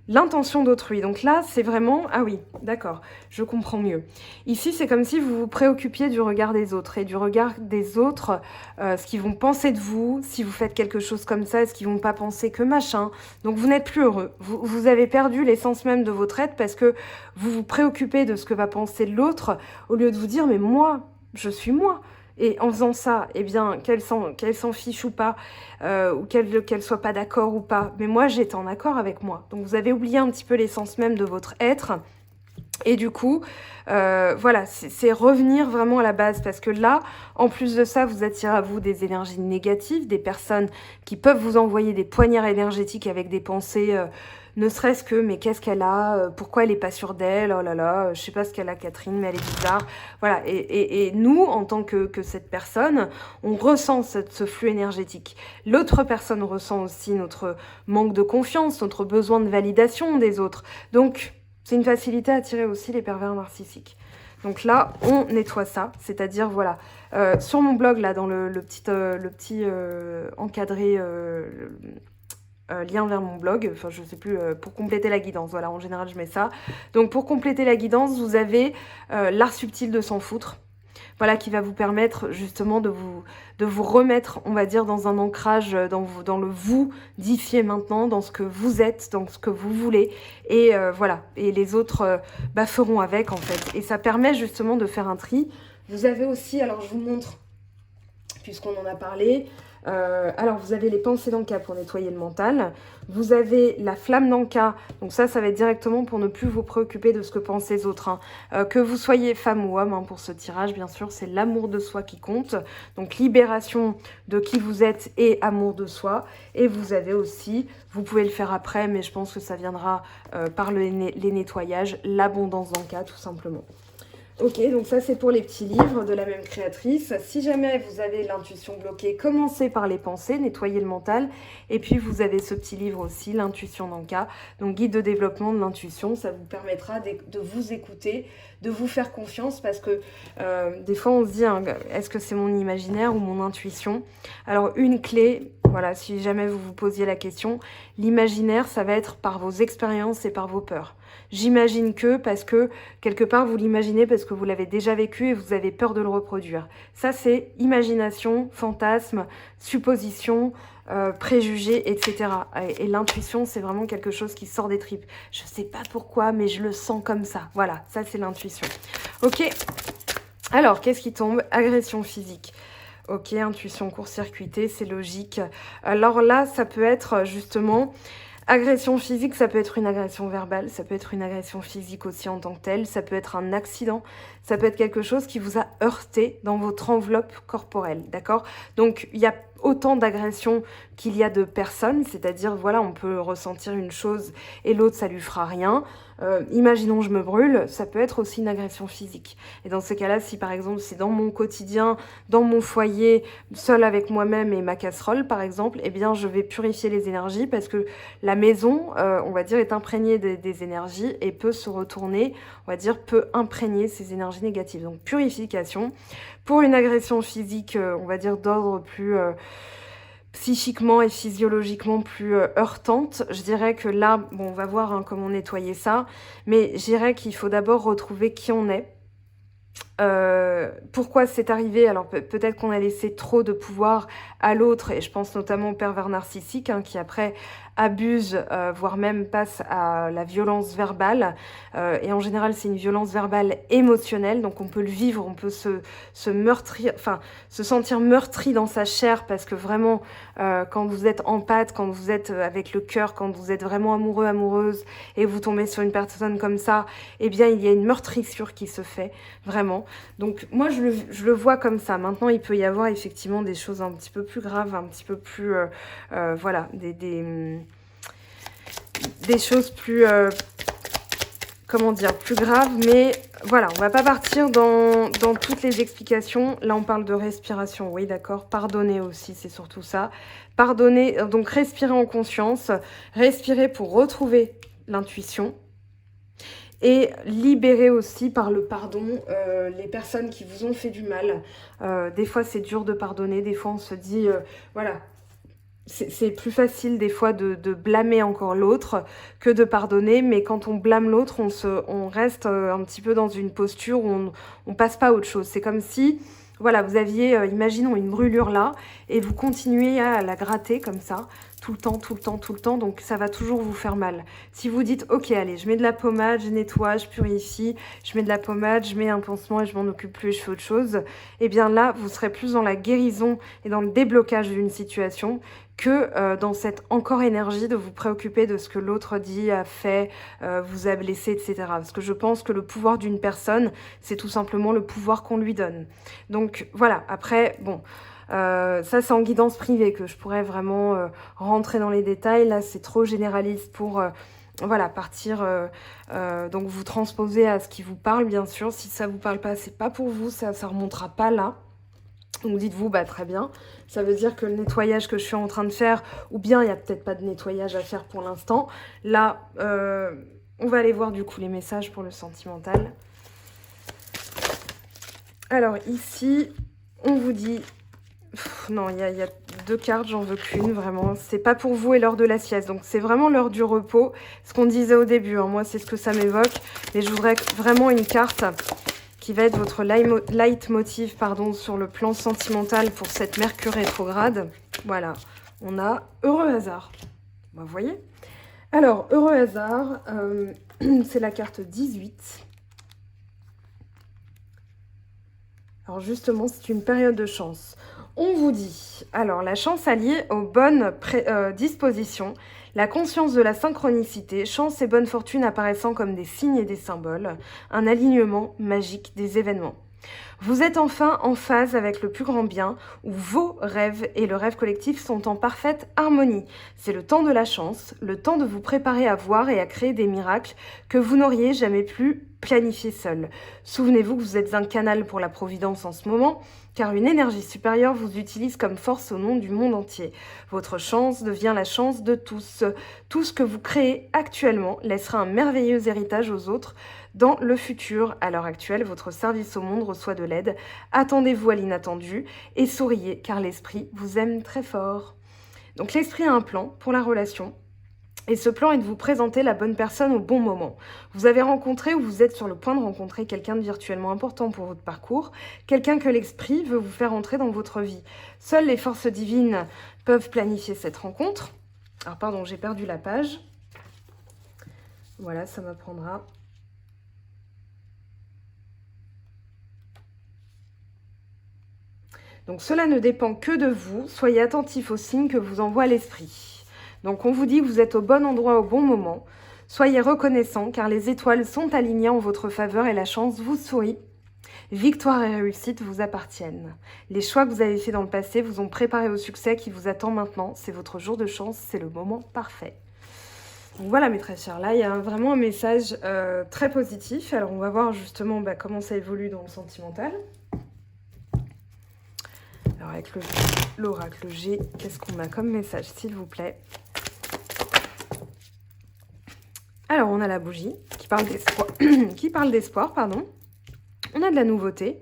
L'intention d'autrui. Donc là, c'est vraiment... Ah oui, d'accord, je comprends mieux. Ici, c'est comme si vous vous préoccupiez du regard des autres. Et du regard des autres, ce qu'ils vont penser de vous, si vous faites quelque chose comme ça, est-ce qu'ils vont pas penser que machin. Donc vous n'êtes plus heureux. Vous avez perdu l'essence même de votre être parce que vous vous préoccupez de ce que va penser l'autre au lieu de vous dire, mais moi, je suis moi. Et en faisant ça, eh bien, qu'elle s'en fiche ou pas, ou qu'elle soit pas d'accord ou pas, mais moi, j'étais en accord avec moi. Donc, vous avez oublié un petit peu l'essence même de votre être. Et du coup, voilà, c'est revenir vraiment à la base. Parce que là, en plus de ça, vous attirez à vous des énergies négatives, des personnes qui peuvent vous envoyer des poignards énergétiques avec des pensées... ne serait-ce que, mais qu'est-ce qu'elle a, pourquoi elle n'est pas sûre d'elle, oh là là, je sais pas ce qu'elle a Catherine, mais elle est bizarre. Voilà, et nous, en tant que cette personne, on ressent ce flux énergétique. L'autre personne ressent aussi notre manque de confiance, notre besoin de validation des autres. Donc, c'est une facilité à attirer aussi les pervers narcissiques. Donc là, on nettoie ça, c'est-à-dire, voilà, sur mon blog, là, dans le petit encadré... lien vers mon blog, enfin je sais plus, pour compléter la guidance, voilà, en général je mets ça. Donc pour compléter la guidance, vous avez l'art subtil de s'en foutre, voilà, qui va vous permettre justement de vous remettre, on va dire, dans un ancrage, dans le vous d'ici et maintenant, dans ce que vous êtes, dans ce que vous voulez, et voilà, et les autres feront avec en fait, et ça permet justement de faire un tri. Vous avez aussi, alors je vous montre, puisqu'on en a parlé, alors vous avez les pensées d'Anka pour nettoyer le mental, vous avez la flamme d'Anka, donc ça va être directement pour ne plus vous préoccuper de ce que pensent les autres, hein. Que vous soyez femme ou homme, hein, pour ce tirage, bien sûr, c'est l'amour de soi qui compte, donc libération de qui vous êtes et amour de soi. Et vous avez aussi, vous pouvez le faire après, mais je pense que ça viendra par les nettoyages, l'abondance d'Anka tout simplement. Ok, donc ça c'est pour les petits livres de la même créatrice. Si jamais vous avez l'intuition bloquée, commencez par les pensées, nettoyez le mental. Et puis vous avez ce petit livre aussi, l'intuition dans le cas. Donc guide de développement de l'intuition, ça vous permettra de vous écouter, de vous faire confiance parce que des fois on se dit, hein, est-ce que c'est mon imaginaire ou mon intuition? Alors une clé, voilà, si jamais vous vous posiez la question, l'imaginaire ça va être par vos expériences et par vos peurs. J'imagine que parce que quelque part vous l'imaginez parce que vous l'avez déjà vécu et vous avez peur de le reproduire. Ça c'est imagination, fantasme, supposition, préjugés, etc. Et l'intuition c'est vraiment quelque chose qui sort des tripes. Je sais pas pourquoi mais je le sens comme ça. Voilà, ça c'est l'intuition. Ok, alors qu'est-ce qui tombe? Agression physique. Ok, intuition court-circuitée, c'est logique. Alors là, ça peut être justement... Agression physique, ça peut être une agression verbale, ça peut être une agression physique aussi en tant que telle, ça peut être un accident, ça peut être quelque chose qui vous a heurté dans votre enveloppe corporelle, d'accord? Donc, il y a autant d'agressions qu'il y a de personnes, c'est-à-dire, voilà, on peut ressentir une chose et l'autre, ça lui fera rien. Imaginons je me brûle, ça peut être aussi une agression physique. Et dans ces cas-là, si par exemple c'est dans mon quotidien, dans mon foyer, seul avec moi-même et ma casserole par exemple, eh bien je vais purifier les énergies parce que la maison, on va dire, est imprégnée des énergies et peut se retourner, on va dire, peut imprégner ces énergies négatives. Donc purification. Pour une agression physique, on va dire d'ordre plus... psychiquement et physiologiquement plus heurtante, je dirais que là, bon, on va voir hein, comment nettoyer ça, mais je dirais qu'il faut d'abord retrouver qui on est. Pourquoi c'est arrivé? Alors peut-être qu'on a laissé trop de pouvoir à l'autre, et je pense notamment au pervers narcissique, hein, qui après abuse, voire même passe à la violence verbale. Et en général, c'est une violence verbale émotionnelle, donc on peut le vivre, on peut se meurtrir, enfin, se sentir meurtri dans sa chair, parce que vraiment, quand vous êtes empathe, quand vous êtes avec le cœur, quand vous êtes vraiment amoureux, amoureuse, et vous tombez sur une personne comme ça, eh bien, il y a une meurtrissure qui se fait, vraiment. Donc, moi, je le vois comme ça. Maintenant, il peut y avoir effectivement des choses un petit peu plus graves, un petit peu plus, voilà, des choses plus, comment dire, plus graves, mais voilà, on va pas partir dans toutes les explications. Là, on parle de respiration, oui, d'accord. Pardonner aussi, c'est surtout ça. Pardonner, donc respirer en conscience, respirer pour retrouver l'intuition et libérer aussi par le pardon les personnes qui vous ont fait du mal. Des fois, c'est dur de pardonner, des fois, on se dit, voilà, c'est plus facile des fois de blâmer encore l'autre que de pardonner, mais quand on blâme l'autre, on reste un petit peu dans une posture où on passe pas à autre chose. C'est comme si, voilà, vous aviez, imaginons, une brûlure là, et vous continuez à la gratter comme ça, tout le temps, tout le temps, tout le temps, donc ça va toujours vous faire mal. Si vous dites, ok, allez, je mets de la pommade, je nettoie, je purifie, je mets de la pommade, je mets un pansement et je m'en occupe plus et je fais autre chose, eh bien là, vous serez plus dans la guérison et dans le déblocage d'une situation que dans cette encore énergie de vous préoccuper de ce que l'autre dit, a fait, vous a blessé, etc. Parce que je pense que le pouvoir d'une personne, c'est tout simplement le pouvoir qu'on lui donne. Donc voilà, après, bon, ça c'est en guidance privée que je pourrais vraiment rentrer dans les détails. Là, c'est trop généraliste pour... voilà, partir, donc vous transposer à ce qui vous parle, bien sûr. Si ça vous parle pas, c'est pas pour vous, ça remontera pas là. Donc dites-vous, bah très bien, ça veut dire que le nettoyage que je suis en train de faire, ou bien il n'y a peut-être pas de nettoyage à faire pour l'instant. Là, on va aller voir du coup les messages pour le sentimental. Alors ici, on vous dit... non, il y a 2 cartes, j'en veux qu'une, vraiment. C'est pas pour vous et l'heure de la sieste. Donc c'est vraiment l'heure du repos. Ce qu'on disait au début, hein. Moi c'est ce que ça m'évoque. Mais je voudrais vraiment une carte qui va être votre leitmotiv, pardon, sur le plan sentimental pour cette Mercure rétrograde. Voilà, on a heureux hasard. Bah, vous voyez? Alors, heureux hasard, c'est la carte 18. Alors justement, c'est une période de chance. On vous dit, alors la chance alliée aux bonnes dispositions, la conscience de la synchronicité, chance et bonne fortune apparaissant comme des signes et des symboles, un alignement magique des événements. Vous êtes enfin en phase avec le plus grand bien, où vos rêves et le rêve collectif sont en parfaite harmonie. C'est le temps de la chance, le temps de vous préparer à voir et à créer des miracles que vous n'auriez jamais pu planifier seul. Souvenez-vous que vous êtes un canal pour la providence en ce moment, car une énergie supérieure vous utilise comme force au nom du monde entier. Votre chance devient la chance de tous. Tout ce que vous créez actuellement laissera un merveilleux héritage aux autres. Dans le futur, à l'heure actuelle, votre service au monde reçoit de l'aide. Attendez-vous à l'inattendu et souriez car l'esprit vous aime très fort. Donc l'esprit a un plan pour la relation. Et ce plan est de vous présenter la bonne personne au bon moment. Vous avez rencontré ou vous êtes sur le point de rencontrer quelqu'un de virtuellement important pour votre parcours, quelqu'un que l'esprit veut vous faire entrer dans votre vie. Seules les forces divines peuvent planifier cette rencontre. Alors pardon, j'ai perdu la page. Voilà, ça m'apprendra. Donc cela ne dépend que de vous, soyez attentifs aux signes que vous envoie l'esprit. Donc on vous dit que vous êtes au bon endroit au bon moment, soyez reconnaissants car les étoiles sont alignées en votre faveur et la chance vous sourit. Victoire et réussite vous appartiennent. Les choix que vous avez faits dans le passé vous ont préparé au succès qui vous attend maintenant, c'est votre jour de chance, c'est le moment parfait. Donc voilà mes très chers, là il y a vraiment un message très positif, alors on va voir justement comment ça évolue dans le sentimental. Alors avec l'oracle G, qu'est-ce qu'on a comme message, s'il vous plaît? Alors on a la bougie qui parle d'espoir, pardon. On a de la nouveauté.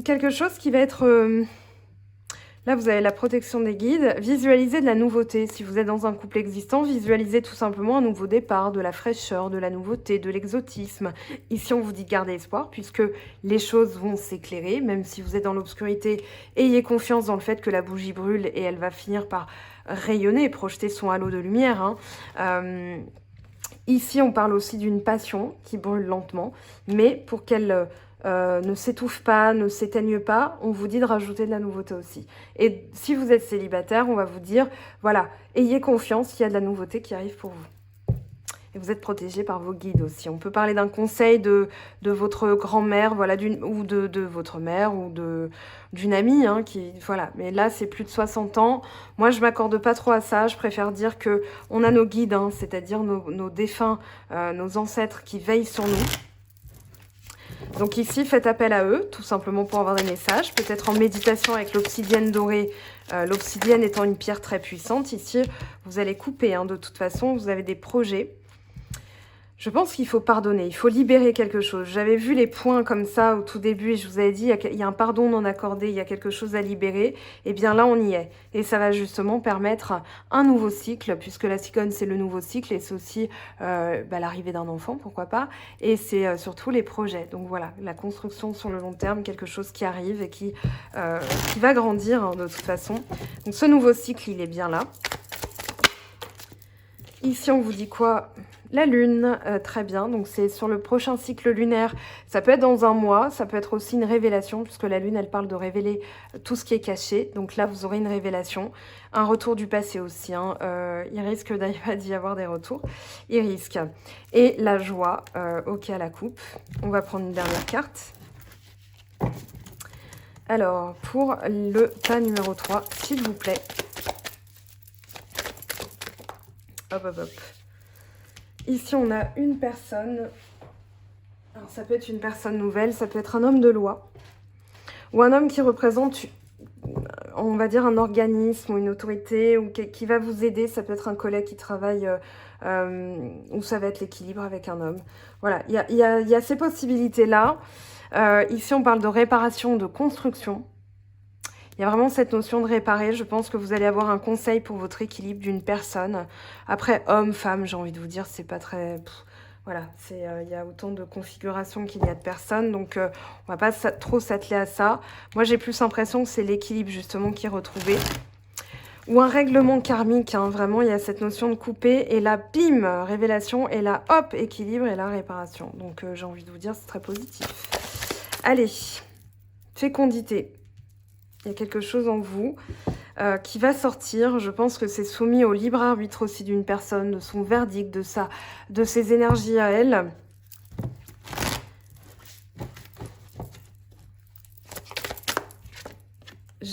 Quelque chose qui va être... Là, vous avez la protection des guides. Visualisez de la nouveauté. Si vous êtes dans un couple existant, visualisez tout simplement un nouveau départ, de la fraîcheur, de la nouveauté, de l'exotisme. Ici, on vous dit de garder espoir puisque les choses vont s'éclairer. Même si vous êtes dans l'obscurité, ayez confiance dans le fait que la bougie brûle et elle va finir par rayonner et projeter son halo de lumière. Ici, on parle aussi d'une passion qui brûle lentement, mais pour qu'elle... ne s'étouffe pas, ne s'éteigne pas, on vous dit de rajouter de la nouveauté aussi. Et si vous êtes célibataire, on va vous dire, voilà, ayez confiance, il y a de la nouveauté qui arrive pour vous. Et vous êtes protégé par vos guides aussi. On peut parler d'un conseil de votre grand-mère, voilà, ou de votre mère, ou d'une amie, voilà. Mais là, c'est plus de 60 ans. Moi, je m'accorde pas trop à ça. Je préfère dire que on a nos guides, c'est-à-dire nos défunts, nos ancêtres qui veillent sur nous. Donc ici, faites appel à eux, tout simplement pour avoir des messages. Peut-être en méditation avec l'obsidienne dorée. L'obsidienne étant une pierre très puissante. Ici, vous allez couper. De toute façon, vous avez des projets. Je pense qu'il faut pardonner, il faut libérer quelque chose. J'avais vu les points comme ça au tout début et je vous avais dit, il y a un pardon non accordé, il y a quelque chose à libérer. Et bien là, on y est. Et ça va justement permettre un nouveau cycle, puisque la cigogne, c'est le nouveau cycle et c'est aussi l'arrivée d'un enfant, pourquoi pas. Et c'est surtout les projets. Donc voilà, la construction sur le long terme, quelque chose qui arrive et qui va grandir de toute façon. Donc ce nouveau cycle, il est bien là. Ici, on vous dit quoi ? La lune, très bien, donc c'est sur le prochain cycle lunaire, ça peut être dans un mois, ça peut être aussi une révélation, puisque la lune, elle parle de révéler tout ce qui est caché, donc là, vous aurez une révélation, un retour du passé aussi, il risque d'y avoir des retours, il risque. Et la joie, ok à la coupe, on va prendre une dernière carte. Alors, pour le tas numéro 3, s'il vous plaît. Hop, hop, hop. Ici, on a une personne, alors ça peut être une personne nouvelle, ça peut être un homme de loi, ou un homme qui représente, on va dire, un organisme ou une autorité, ou qui va vous aider, ça peut être un collègue qui travaille, ou ça va être l'équilibre avec un homme. Voilà, il y a ces possibilités-là. Ici, on parle de réparation, de construction. Il y a vraiment cette notion de réparer. Je pense que vous allez avoir un conseil pour votre équilibre d'une personne. Après, homme, femme, j'ai envie de vous dire, c'est pas très... voilà, il y a autant de configurations qu'il y a de personnes. Donc, on va pas trop s'atteler à ça. Moi, j'ai plus l'impression que c'est l'équilibre, justement, qui est retrouvé. Ou un règlement karmique, vraiment, il y a cette notion de couper. Et là, bim, révélation. Et là, hop, équilibre et là, réparation. Donc, j'ai envie de vous dire, c'est très positif. Allez, fécondité. Il y a quelque chose en vous qui va sortir. Je pense que c'est soumis au libre arbitre aussi d'une personne, de son verdict, de ses énergies à elle.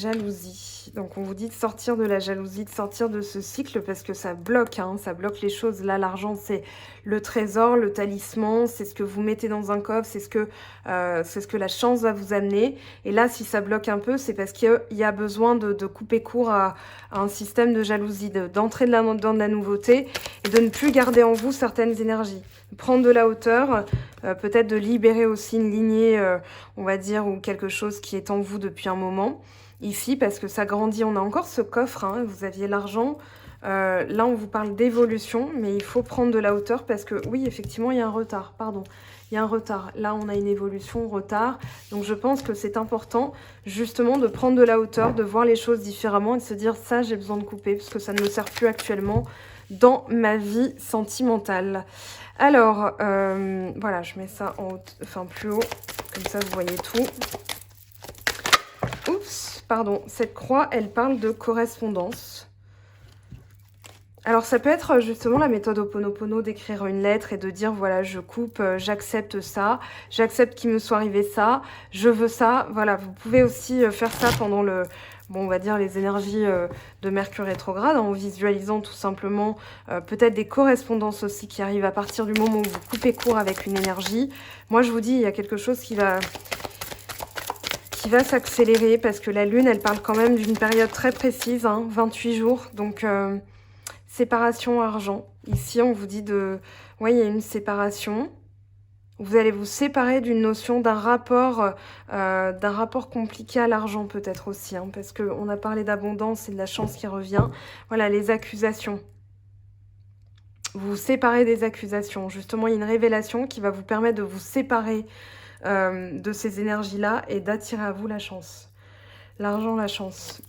jalousie. Donc, on vous dit de sortir de la jalousie, de sortir de ce cycle parce que ça bloque, hein, ça bloque les choses. Là, l'argent, c'est le trésor, le talisman, c'est ce que vous mettez dans un coffre, c'est ce que la chance va vous amener. Et là, si ça bloque un peu, c'est parce qu'il y a besoin de couper court à un système de jalousie, d'entrer dans de la nouveauté et de ne plus garder en vous certaines énergies. Prendre de la hauteur, peut-être de libérer aussi une lignée, on va dire, ou quelque chose qui est en vous depuis un moment. Ici, parce que ça grandit, on a encore ce coffre, hein, vous aviez l'argent. Là, on vous parle d'évolution, mais il faut prendre de la hauteur parce que, oui, effectivement, il y a un retard, pardon. Il y a un retard. Là, on a une évolution, retard. Donc, je pense que c'est important, justement, de prendre de la hauteur, de voir les choses différemment et de se dire, ça, j'ai besoin de couper parce que ça ne me sert plus actuellement dans ma vie sentimentale. Alors, voilà, je mets ça en haut, enfin plus haut, comme ça vous voyez tout. Oups, pardon, cette croix, elle parle de correspondance. Alors, ça peut être justement la méthode Ho'oponopono d'écrire une lettre et de dire, voilà, je coupe, j'accepte ça, j'accepte qu'il me soit arrivé ça, je veux ça. Voilà, vous pouvez aussi faire ça pendant le... Bon, on va dire les énergies de Mercure rétrograde, en visualisant tout simplement peut-être des correspondances aussi qui arrivent à partir du moment où vous coupez court avec une énergie. Moi, je vous dis, il y a quelque chose qui va s'accélérer parce que la Lune, elle parle quand même d'une période très précise, hein, 28 jours. Donc, séparation argent. Ici, on vous dit de... Ouais, il y a une séparation. Vous allez vous séparer d'une notion d'un rapport compliqué à l'argent peut-être aussi, hein, parce qu'on a parlé d'abondance et de la chance qui revient. Voilà, les accusations. Vous vous séparez des accusations. Justement, il y a une révélation qui va vous permettre de vous séparer de ces énergies-là et d'attirer à vous la chance. L'argent, la chance.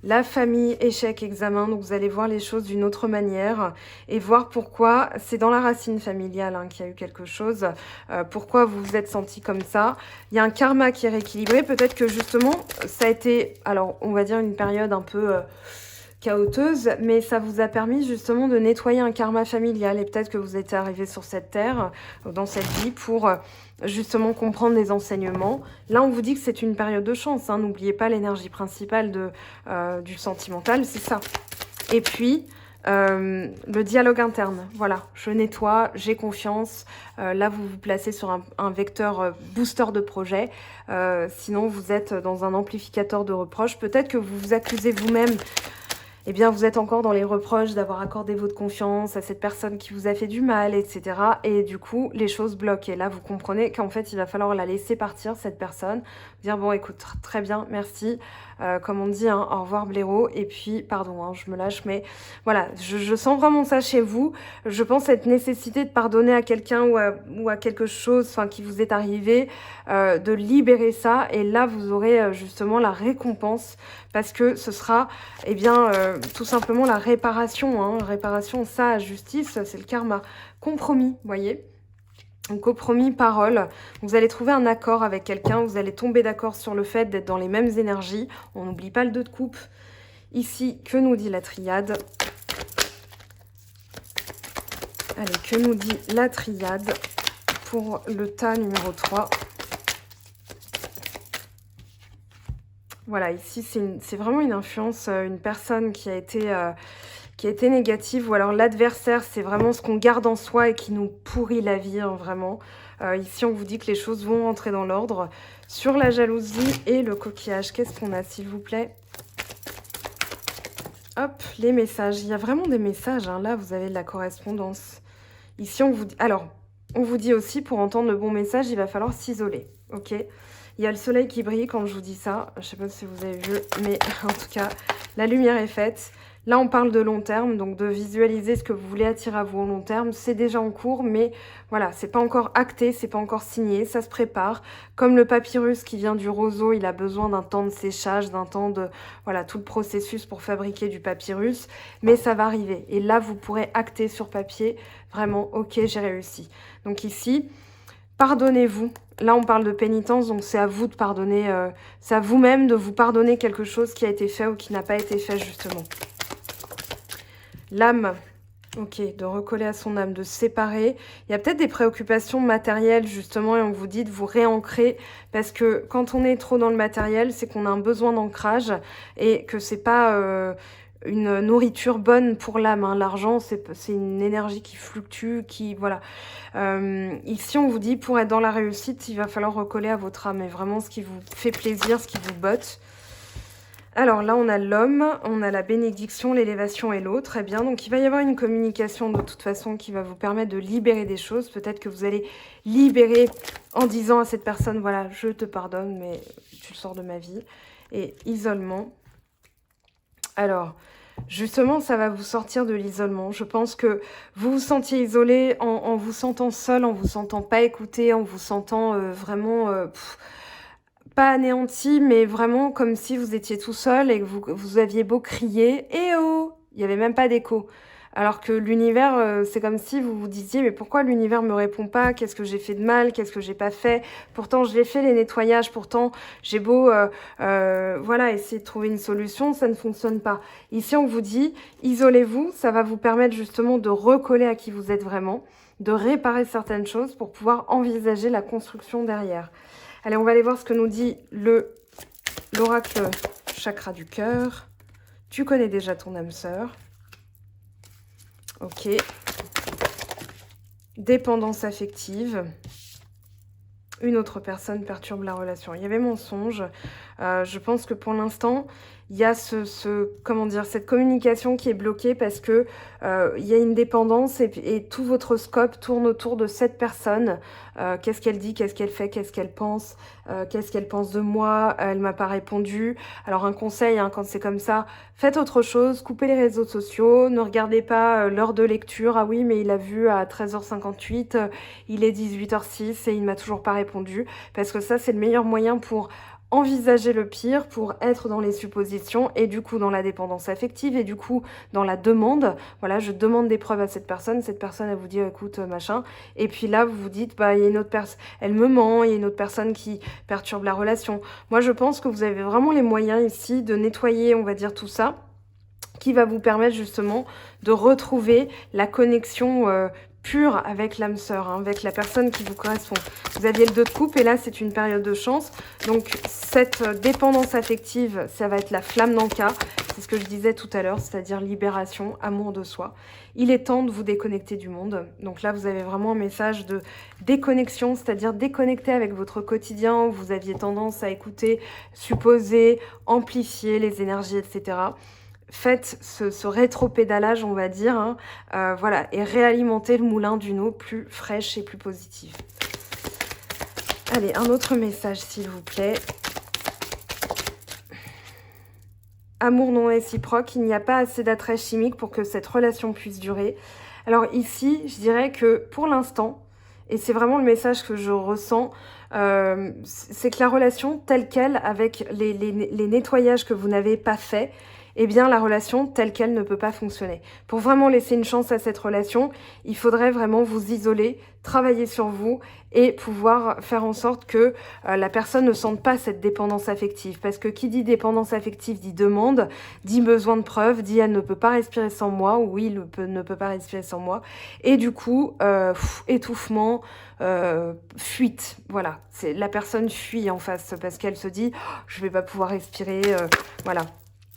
La famille, échec, examen, donc vous allez voir les choses d'une autre manière et voir pourquoi, c'est dans la racine familiale hein, qu'il y a eu quelque chose, pourquoi vous vous êtes senti comme ça. Il y a un karma qui est rééquilibré, peut-être que justement, ça a été, alors on va dire une période un peu chaoteuse, mais ça vous a permis justement de nettoyer un karma familial et peut-être que vous êtes arrivé sur cette terre, dans cette vie, pour justement comprendre les enseignements. Là, on vous dit que c'est une période de chance, hein. N'oubliez pas l'énergie principale du sentimental, c'est ça. Et puis, le dialogue interne, voilà, je nettoie, j'ai confiance. Là, vous vous placez sur un vecteur booster de projet. Sinon, vous êtes dans un amplificateur de reproches. Peut-être que vous vous accusez vous-même. Eh bien, vous êtes encore dans les reproches d'avoir accordé votre confiance à cette personne qui vous a fait du mal, etc. Et du coup, les choses bloquent. Et là, vous comprenez qu'en fait, il va falloir la laisser partir, cette personne. Dire, bon, écoute, très bien, merci. Comme on dit, hein, au revoir blaireau. Et puis, pardon, hein, je me lâche, mais voilà, je sens vraiment ça chez vous. Je pense cette nécessité de pardonner à quelqu'un ou à quelque chose qui vous est arrivé, de libérer ça. Et là, vous aurez justement la récompense parce que ce sera, eh bien, tout simplement la réparation. Hein. Réparation, ça, justice, c'est le karma. Compromis, vous voyez ? Donc, compromis, parole. Vous allez trouver un accord avec quelqu'un. Vous allez tomber d'accord sur le fait d'être dans les mêmes énergies. On n'oublie pas le 2 de coupe. Ici, que nous dit la triade? Allez, que nous dit la triade pour le tas numéro 3? Voilà, ici, c'est vraiment une influence, une personne qui a été négative, ou alors l'adversaire, c'est vraiment ce qu'on garde en soi et qui nous pourrit la vie, hein, vraiment. Ici, on vous dit que les choses vont rentrer dans l'ordre. Sur la jalousie et le coquillage, qu'est-ce qu'on a, s'il vous plaît? Hop, les messages. Il y a vraiment des messages, hein. Là, vous avez de la correspondance. Ici, on vous dit... Alors, on vous dit aussi, pour entendre le bon message, il va falloir s'isoler, ok? Il y a le soleil qui brille quand je vous dis ça. Je ne sais pas si vous avez vu, mais en tout cas, la lumière est faite. Là, on parle de long terme, donc de visualiser ce que vous voulez attirer à vous au long terme. C'est déjà en cours, mais voilà, c'est pas encore acté, c'est pas encore signé, ça se prépare. Comme le papyrus qui vient du roseau, il a besoin d'un temps de séchage, d'un temps de... Voilà, tout le processus pour fabriquer du papyrus, mais ça va arriver. Et là, vous pourrez acter sur papier, vraiment, ok, j'ai réussi. Donc ici, pardonnez-vous. Là, on parle de pénitence, donc c'est à vous de pardonner, c'est à vous-même de vous pardonner quelque chose qui a été fait ou qui n'a pas été fait, justement. L'âme, Ok, de recoller à son âme, de se séparer. Il y a peut-être des préoccupations matérielles justement et on vous dit de vous réancrer parce que quand on est trop dans le matériel, c'est qu'on a un besoin d'ancrage et que c'est pas une nourriture bonne pour l'âme, hein. L'argent, c'est une énergie qui fluctue, qui voilà. Ici, on vous dit pour être dans la réussite, il va falloir recoller à votre âme et vraiment ce qui vous fait plaisir, ce qui vous botte. Alors là, on a l'homme, on a la bénédiction, l'élévation et l'autre. Très bien, donc il va y avoir une communication de toute façon qui va vous permettre de libérer des choses. Peut-être que vous allez libérer en disant à cette personne, voilà, je te pardonne, mais tu sors de ma vie. Et isolement. Alors, justement, ça va vous sortir de l'isolement. Je pense que vous vous sentiez isolé en vous sentant seul, en vous sentant pas écouté, en vous sentant vraiment... pas anéanti, mais vraiment comme si vous étiez tout seul et que vous aviez beau crier « Eh oh !» Il n'y avait même pas d'écho. Alors que l'univers, c'est comme si vous vous disiez « Mais pourquoi l'univers me répond pas? Qu'est-ce que j'ai fait de mal? Qu'est-ce que j'ai pas fait ?» Pourtant, j'ai fait les nettoyages. Pourtant, j'ai beau voilà, essayer de trouver une solution, ça ne fonctionne pas. Ici, on vous dit « Isolez-vous », ça va vous permettre justement de recoller à qui vous êtes vraiment, de réparer certaines choses pour pouvoir envisager la construction derrière. Allez, on va aller voir ce que nous dit l'oracle chakra du cœur. Tu connais déjà ton âme sœur. Ok. Dépendance affective. Une autre personne perturbe la relation. Il y avait mensonge. Je pense que pour l'instant, il y a comment dire, cette communication qui est bloquée parce que il y a une dépendance et tout votre scope tourne autour de cette personne. Qu'est-ce qu'elle dit, qu'est-ce qu'elle fait, qu'est-ce qu'elle pense de moi, elle m'a pas répondu. Alors un conseil, hein, quand c'est comme ça, faites autre chose, coupez les réseaux sociaux, ne regardez pas l'heure de lecture. Ah oui, mais il a vu à 13h58, il est 18h06 et il m'a toujours pas répondu. Parce que ça, c'est le meilleur moyen pour envisager le pire, pour être dans les suppositions et du coup dans la dépendance affective et du coup dans la demande. Voilà, je demande des preuves à cette personne elle vous dit écoute machin, et puis là vous vous dites bah il y a une autre personne, elle me ment, il y a une autre personne qui perturbe la relation. Moi je pense que vous avez vraiment les moyens ici de nettoyer, on va dire, tout ça, qui va vous permettre justement de retrouver la connexion pure avec l'âme sœur, hein, avec la personne qui vous correspond. Vous aviez le 2 de coupe et là c'est une période de chance. Donc cette dépendance affective, ça va être la flamme d'Anka. C'est ce que je disais tout à l'heure, c'est-à-dire libération, amour de soi. Il est temps de vous déconnecter du monde. Donc là vous avez vraiment un message de déconnexion, c'est-à-dire déconnecter avec votre quotidien où vous aviez tendance à écouter, supposer, amplifier les énergies, etc. Faites ce rétro-pédalage, on va dire, hein, voilà, et réalimenter le moulin d'une eau plus fraîche et plus positive. Allez, un autre message, s'il vous plaît. Amour non réciproque, il n'y a pas assez d'attrait chimique pour que cette relation puisse durer. Alors ici, je dirais que pour l'instant, et c'est vraiment le message que je ressens, c'est que la relation telle qu'elle, avec les nettoyages que vous n'avez pas faits, eh bien la relation telle qu'elle ne peut pas fonctionner. Pour vraiment laisser une chance à cette relation, il faudrait vraiment vous isoler, travailler sur vous et pouvoir faire en sorte que la personne ne sente pas cette dépendance affective. Parce que qui dit dépendance affective dit demande, dit besoin de preuves, dit elle ne peut pas respirer sans moi, ou oui, ne peut pas respirer sans moi. Et du coup, étouffement, fuite. Voilà, c'est la personne fuit en face parce qu'elle se dit oh, je vais pas pouvoir respirer, voilà.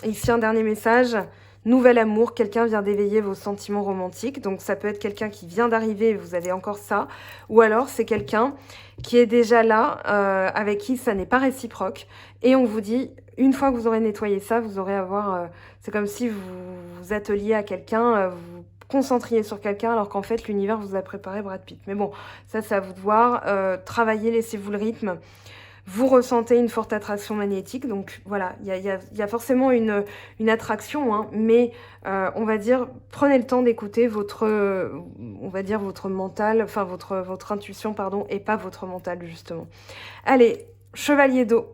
Ici, un dernier message. Nouvel amour, quelqu'un vient d'éveiller vos sentiments romantiques. Donc, ça peut être quelqu'un qui vient d'arriver et vous avez encore ça. Ou alors, c'est quelqu'un qui est déjà là, avec qui ça n'est pas réciproque. Et on vous dit, une fois que vous aurez nettoyé ça, vous aurez à voir... c'est comme si vous vous atteliez à quelqu'un, vous vous concentriez sur quelqu'un, alors qu'en fait, l'univers vous a préparé Brad Pitt. Mais bon, ça, c'est à vous de voir. Travaillez, laissez-vous le rythme. Vous ressentez une forte attraction magnétique, donc voilà, il y a forcément une attraction, hein, mais on va dire, prenez le temps d'écouter votre, on va dire votre mental, enfin votre intuition, pardon, et pas votre mental, justement. Allez, chevalier d'eau.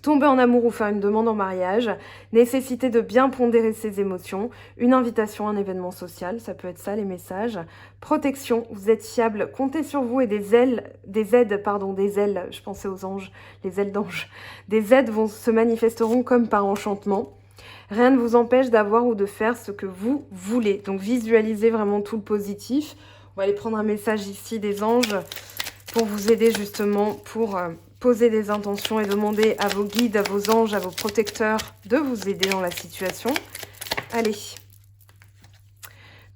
Tomber en amour ou faire une demande en mariage, nécessité de bien pondérer ses émotions, une invitation à un événement social, ça peut être ça les messages. Protection, vous êtes fiable, comptez sur vous et des ailes, je pensais aux anges, les ailes d'ange. Des aides se manifesteront comme par enchantement. Rien ne vous empêche d'avoir ou de faire ce que vous voulez. Donc visualisez vraiment tout le positif. On va aller prendre un message ici des anges pour vous aider justement, pour poser des intentions et demander à vos guides, à vos anges, à vos protecteurs de vous aider dans la situation. Allez.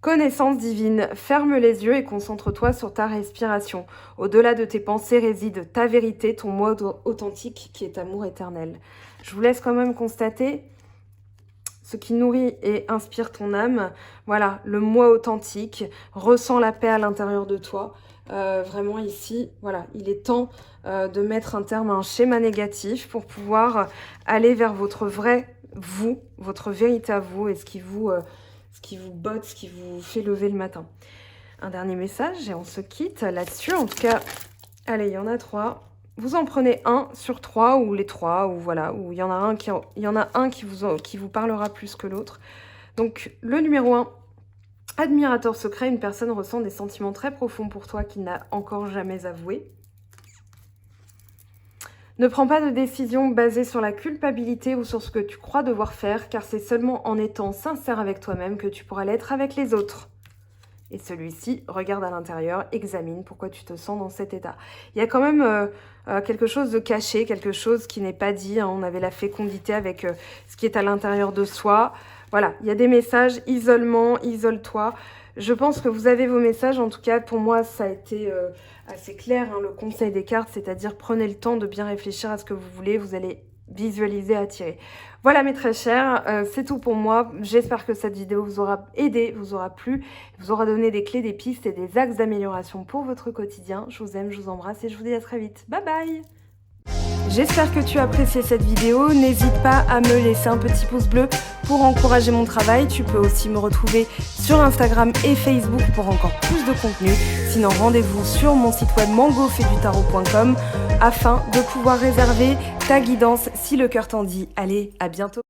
Connaissance divine, ferme les yeux et concentre-toi sur ta respiration. Au-delà de tes pensées réside ta vérité, ton moi authentique qui est amour éternel. Je vous laisse quand même constater ce qui nourrit et inspire ton âme. Voilà, le moi authentique, ressens la paix à l'intérieur de toi. Vraiment ici, voilà, il est temps de mettre un terme à un schéma négatif pour pouvoir aller vers votre vrai vous, votre vérité à vous et ce qui vous botte, ce qui vous fait lever le matin. Un dernier message et on se quitte là-dessus. En tout cas, allez, il y en a 3. Vous en prenez un sur 3 ou les 3 ou voilà, ou il y en a un qui vous parlera plus que l'autre. Donc le numéro 1, admirateur secret, une personne ressent des sentiments très profonds pour toi qu'il n'a encore jamais avoué. Ne prends pas de décision basée sur la culpabilité ou sur ce que tu crois devoir faire, car c'est seulement en étant sincère avec toi-même que tu pourras l'être avec les autres. Et celui-ci, regarde à l'intérieur, examine pourquoi tu te sens dans cet état. Il y a quand même quelque chose de caché, quelque chose qui n'est pas dit. Hein. On avait la fécondité avec ce qui est à l'intérieur de soi. Voilà, il y a des messages, isolement, isole-toi. Je pense que vous avez vos messages. En tout cas, pour moi, ça a été assez clair, hein, le conseil des cartes, c'est-à-dire prenez le temps de bien réfléchir à ce que vous voulez. Vous allez visualiser, attirer. Voilà mes très chers, c'est tout pour moi. J'espère que cette vidéo vous aura aidé, vous aura plu, vous aura donné des clés, des pistes et des axes d'amélioration pour votre quotidien. Je vous aime, je vous embrasse et je vous dis à très vite. Bye bye! J'espère que tu as apprécié cette vidéo. N'hésite pas à me laisser un petit pouce bleu pour encourager mon travail. Tu peux aussi me retrouver sur Instagram et Facebook pour encore plus de contenu. Sinon, rendez-vous sur mon site web mangofaidutarot.com afin de pouvoir réserver ta guidance si le cœur t'en dit. Allez, à bientôt!